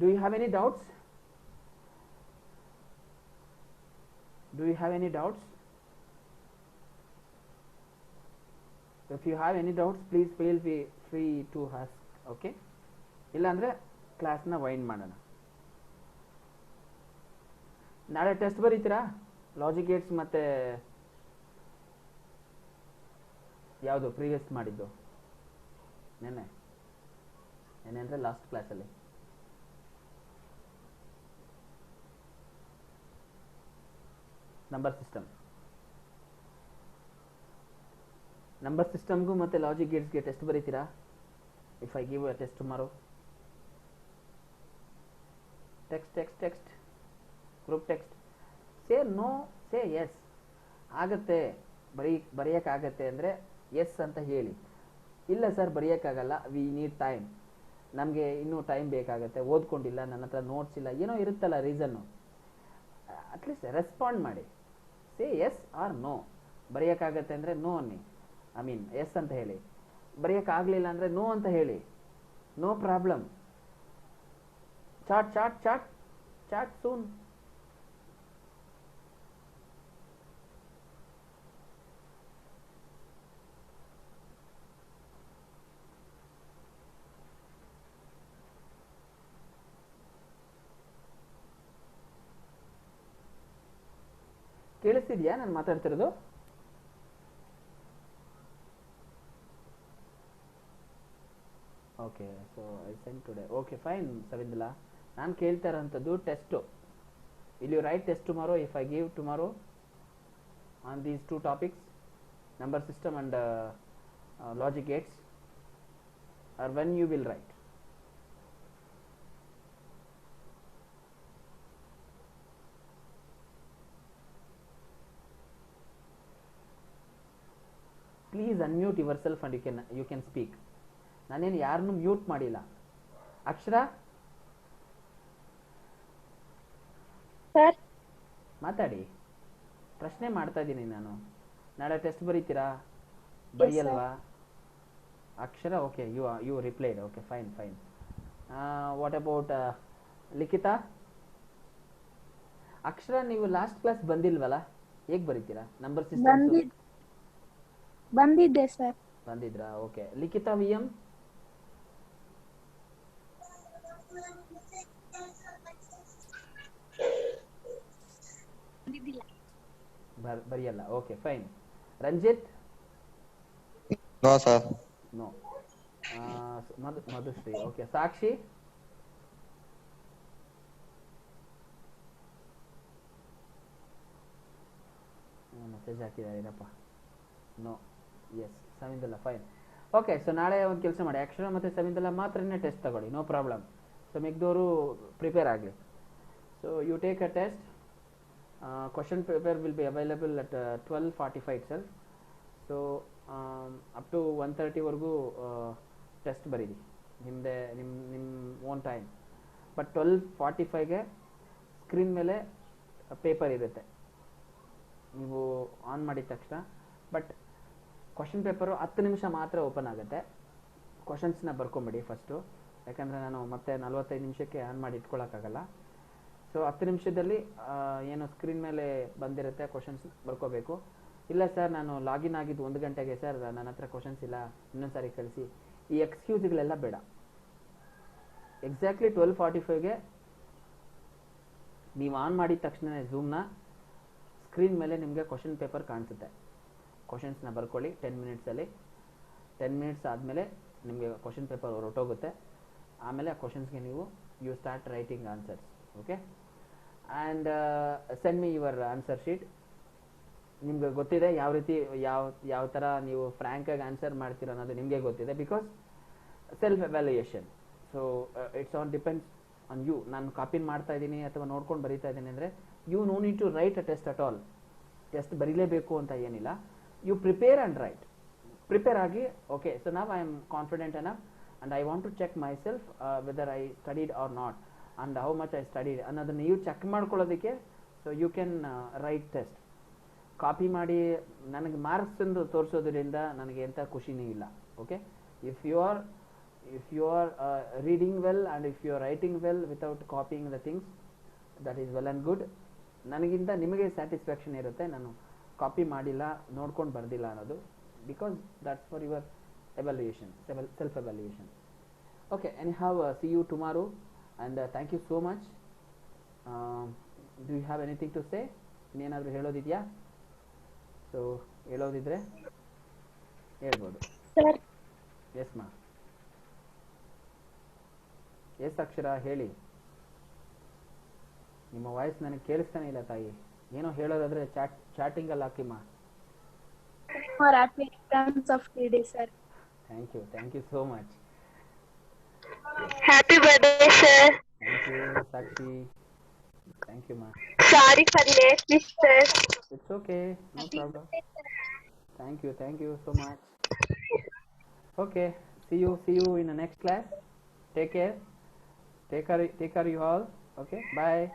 Do you have any doubts? If you have any doubts, please feel free to ask. Okay? ಇಲ್ಲ ಅಂದರೆ ಕ್ಲಾಸ್ನ wind ಮಾಡೋಣ. ನಾಳೆ test ಬರೀತೀರಾ? Logic Gates ಮತ್ತು ಯಾವುದು previous ಮಾಡಿದ್ದು? ನೆನ್ನೆ ಅಂದರೆ ಲಾಸ್ಟ್ ಕ್ಲಾಸಲ್ಲಿ. ನಂಬರ್ ಸಿಸ್ಟಮ್ಗೂ ಮತ್ತು ಲಾಜಿಕ್ ಗೇಟ್ಸ್ಗೆ ಟೆಸ್ಟ್ ಬರೀತೀರಾ? If I give a test tomorrow, text group text, say no, say yes. ಆಗತ್ತೆ, ಬರೆಯೋಕ್ಕಾಗತ್ತೆ ಅಂದರೆ ಎಸ್ ಅಂತ ಹೇಳಿ. ಇಲ್ಲ ಸರ್ ಬರೆಯೋಕ್ಕಾಗಲ್ಲ, ವಿ ನೀಡ್ ಟೈಮ್, ನಮಗೆ ಇನ್ನೂ ಟೈಮ್ ಬೇಕಾಗತ್ತೆ, ಓದ್ಕೊಂಡಿಲ್ಲ, ನನ್ನ ಹತ್ರ ನೋಟ್ಸ್ ಇಲ್ಲ, ಏನೋ ಇರುತ್ತಲ್ಲ ರೀಸನ್ನು, ಅಟ್ಲೀಸ್ಟ್ ರೆಸ್ಪಾಂಡ್ ಮಾಡಿ. Say yes or no. ಬರೆಯೋಕ್ಕಾಗತ್ತೆ ಅಂದರೆ ನೋ ಅನ್ನಿ, ಎಸ್ ಅಂತ ಹೇಳಿ. ಬರೆಯೋಕ್ಕಾಗಲಿಲ್ಲ ಅಂದರೆ ನೋ ಅಂತ ಹೇಳಿ, ನೋ ಪ್ರಾಬ್ಲಮ್. Chat soon. ಕೇಳಿಸ್ತಿದ್ಯಾ ನಾನು ಮಾತಾಡ್ತಿರೋದು? Okay, so I send today. Okay fine Savindala, ನಾನು ಕೇಳ್ತಾ ಇರೋಂಥದ್ದು test. Will you write test tomorrow if I give tomorrow on these 2 topics, number system and logic gates, or when you will write? Please unmute yourself and you can speak. ನಾನೇನು ಯಾರನ್ನೂ mute ಮಾಡಿಲ್ಲ. ಅಕ್ಷರ sir ಮಾತಾಡಿ, ಪ್ರಶ್ನೆ ಮಾಡ್ತಾ ಇದ್ದೀನಿ ನಾನು. ನಾಳೆ test ಬರೀತೀರಾ? ಬರೆಯಲ್ವಾ? Akshara okay, you replied. Okay fine. What about Likhita? Akshara ನೀವು ಲಾಸ್ಟ್ ಕ್ಲಾಸ್ ಬಂದಿಲ್ವಲ್ಲ, ಹೇಗೆ ಬರೀತೀರಾ? ನಂಬರ್ ಸಿಸ್ಟಮ್ ಬಂದಿದ್ದೆ ಸರ್. ಬಂದಿದ್ರಾ? ಓಕೆ. Likhita V M? ಬರೆಯಲ್ಲ. Okay fine. Ranjith? No sir. No. Madhushree? Okay. Sakshi? Message ಹಾಕಿದಾರೇನಪ್ಪ? No. Yes. Savindala? Fine. Okay, so ನಾಳೆ ಒಂದು ಕೆಲಸ ಮಾಡಿ, ಅಕ್ಷರ ಮತ್ತು ಸವಿಂದಲಾ ಮಾತ್ರನೇ ಟೆಸ್ಟ್ ತಗೊಳ್ಳಿ, ನೋ ಪ್ರಾಬ್ಲಮ್. ಸೊ ಮಿಕ್ದವರು ಪ್ರಿಪೇರ್ ಆಗಲಿ. So you take a test. Question paper will be available at 12:45 itself. So up to 1:30ವರೆಗೂ ಟೆಸ್ಟ್ ಬರೀರಿ ನಿಮ್ಮದೇ ನಿಮ್ಮ ಓನ್ ಟೈಮ್. ಬಟ್ 12:45ಗೆ ಸ್ಕ್ರೀನ್ ಮೇಲೆ ಪೇಪರ್ ಇರುತ್ತೆ, ನೀವು ಆನ್ ಮಾಡಿದ ತಕ್ಷಣ. ಬಟ್ ಕ್ವಶನ್ ಪೇಪರು 10 ನಿಮಿಷ ಮಾತ್ರ ಓಪನ್ ಆಗುತ್ತೆ. ಕ್ವಶನ್ಸ್ನ ಬರ್ಕೊಂಬಿಡಿ ಫಸ್ಟು, ಯಾಕಂದರೆ ನಾನು ಮತ್ತೆ 45 ನಿಮಿಷಕ್ಕೆ ಆನ್ ಮಾಡಿ ಇಟ್ಕೊಳ್ಳೋಕ್ಕಾಗಲ್ಲ. ಸೊ 10 ನಿಮಿಷದಲ್ಲಿ ಏನು ಸ್ಕ್ರೀನ್ ಮೇಲೆ ಬಂದಿರುತ್ತೆ ಕ್ವಶನ್ಸ್ ಬರ್ಕೋಬೇಕು. ಇಲ್ಲ ಸರ್ ನಾನು ಲಾಗಿನ್ ಆಗಿದ್ದು 1 ಗಂಟೆಗೆ ಸರ್, ನನ್ನ ಹತ್ರ ಕ್ವಶನ್ಸ್ ಇಲ್ಲ, ಇನ್ನೊಂದು ಸಾರಿ ಕಳಿಸಿ, ಈ ಎಕ್ಸ್ಕ್ಯೂಸ್ಗಳೆಲ್ಲ ಬೇಡ. ಎಕ್ಸಾಕ್ಟ್ಲಿ 12:45ಗೆ ನೀವು ಆನ್ ಮಾಡಿದ ತಕ್ಷಣ ಝೂಮ್ನ ಸ್ಕ್ರೀನ್ ಮೇಲೆ ನಿಮಗೆ ಕ್ವಶನ್ ಪೇಪರ್ ಕಾಣಿಸುತ್ತೆ. ಕ್ವಶನ್ಸ್ನ ಬರ್ಕೊಳ್ಳಿ 10 ಮಿನಿಟ್ಸಲ್ಲಿ. 10 ಮಿನಿಟ್ಸ್ ಆದಮೇಲೆ ನಿಮಗೆ ಕ್ವಶನ್ ಪೇಪರ್ ಹೊರಟೋಗುತ್ತೆ. ಆಮೇಲೆ ಆ ಕ್ವಶನ್ಸ್ಗೆ ನೀವು you start writing answers. Okay, and send me your answer sheet. ನಿಮ್ಗೆ ಗೊತ್ತಿದೆ ಯಾವ ರೀತಿ ಯಾವ ಥರ ನೀವು ಫ್ರ್ಯಾಂಕಾಗಿ ಆನ್ಸರ್ ಮಾಡ್ತೀರ ಅನ್ನೋದು ನಿಮಗೆ ಗೊತ್ತಿದೆ, because self evaluation. So it's on depends on you. ನಾನು ಕಾಪಿ ಮಾಡ್ತಾ ಇದ್ದೀನಿ ಅಥವಾ ನೋಡ್ಕೊಂಡು ಬರೀತಾ ಇದ್ದೀನಿ ಅಂದರೆ you no need to write a test at all. Test ಬರೀಲೇಬೇಕು ಅಂತ ಏನಿಲ್ಲ. You prepare and write. Prepare ಆಗಿ, ಓಕೆ ಸೊ ನಾವ್ I am confident enough and I want to check myself whether I studied or not and how much I studied ಅನ್ನೋದನ್ನು ನೀವು check ಮಾಡ್ಕೊಳ್ಳೋದಕ್ಕೆ so you can write test. Copy ಮಾಡಿ ನನಗೆ marks ಎಂದು ತೋರಿಸೋದ್ರಿಂದ ನನಗೆ ಎಂಥ ಖುಷಿನೇ ಇಲ್ಲ. Okay, if you are reading well and if you are writing well without copying the things, that is well and good. ನನಗಿಂತ ನಿಮಗೆ ಸ್ಯಾಟಿಸ್ಫ್ಯಾಕ್ಷನ್ ಇರುತ್ತೆ ನಾನು ಕಾಪಿ ಮಾಡಿಲ್ಲ, ನೋಡ್ಕೊಂಡು ಬರ್ದಿಲ್ಲ ಅನ್ನೋದು, because that's for your evaluation, self-evaluation. Okay, anyhow, see you tomorrow and thank you so much. Do you have anything to say? ಇನ್ನೇನಾದರೂ ಹೇಳೋದಿದೆಯಾ? So ಹೇಳೋದಿದ್ರೆ ಹೇಳ್ಬೋದು. Sir, S ಮಾ, ಎಸ್ ಅಕ್ಷರ ಹೇಳಿ. ನಿಮ್ಮ ವಾಯ್ಸ್ ನನಗೆ ಕೇಳಿಸ್ತಾನೆ ಇಲ್ಲ ತಾಯಿ. ಏನೋ ಹೇಳೋದಾದ್ರೆ ಚಾಟಿಂಗಲ್ಲಿ ಹಾಕಿಮ್ಮ. for happy returns of the day, sir. Thank you so much. Happy birthday, sir. Thank you Sakshi. Thank you ma. Sorry for late, sir. It's okay, no problem. Thank you so much. Okay, see you in the next class. Take care you all. Okay, bye.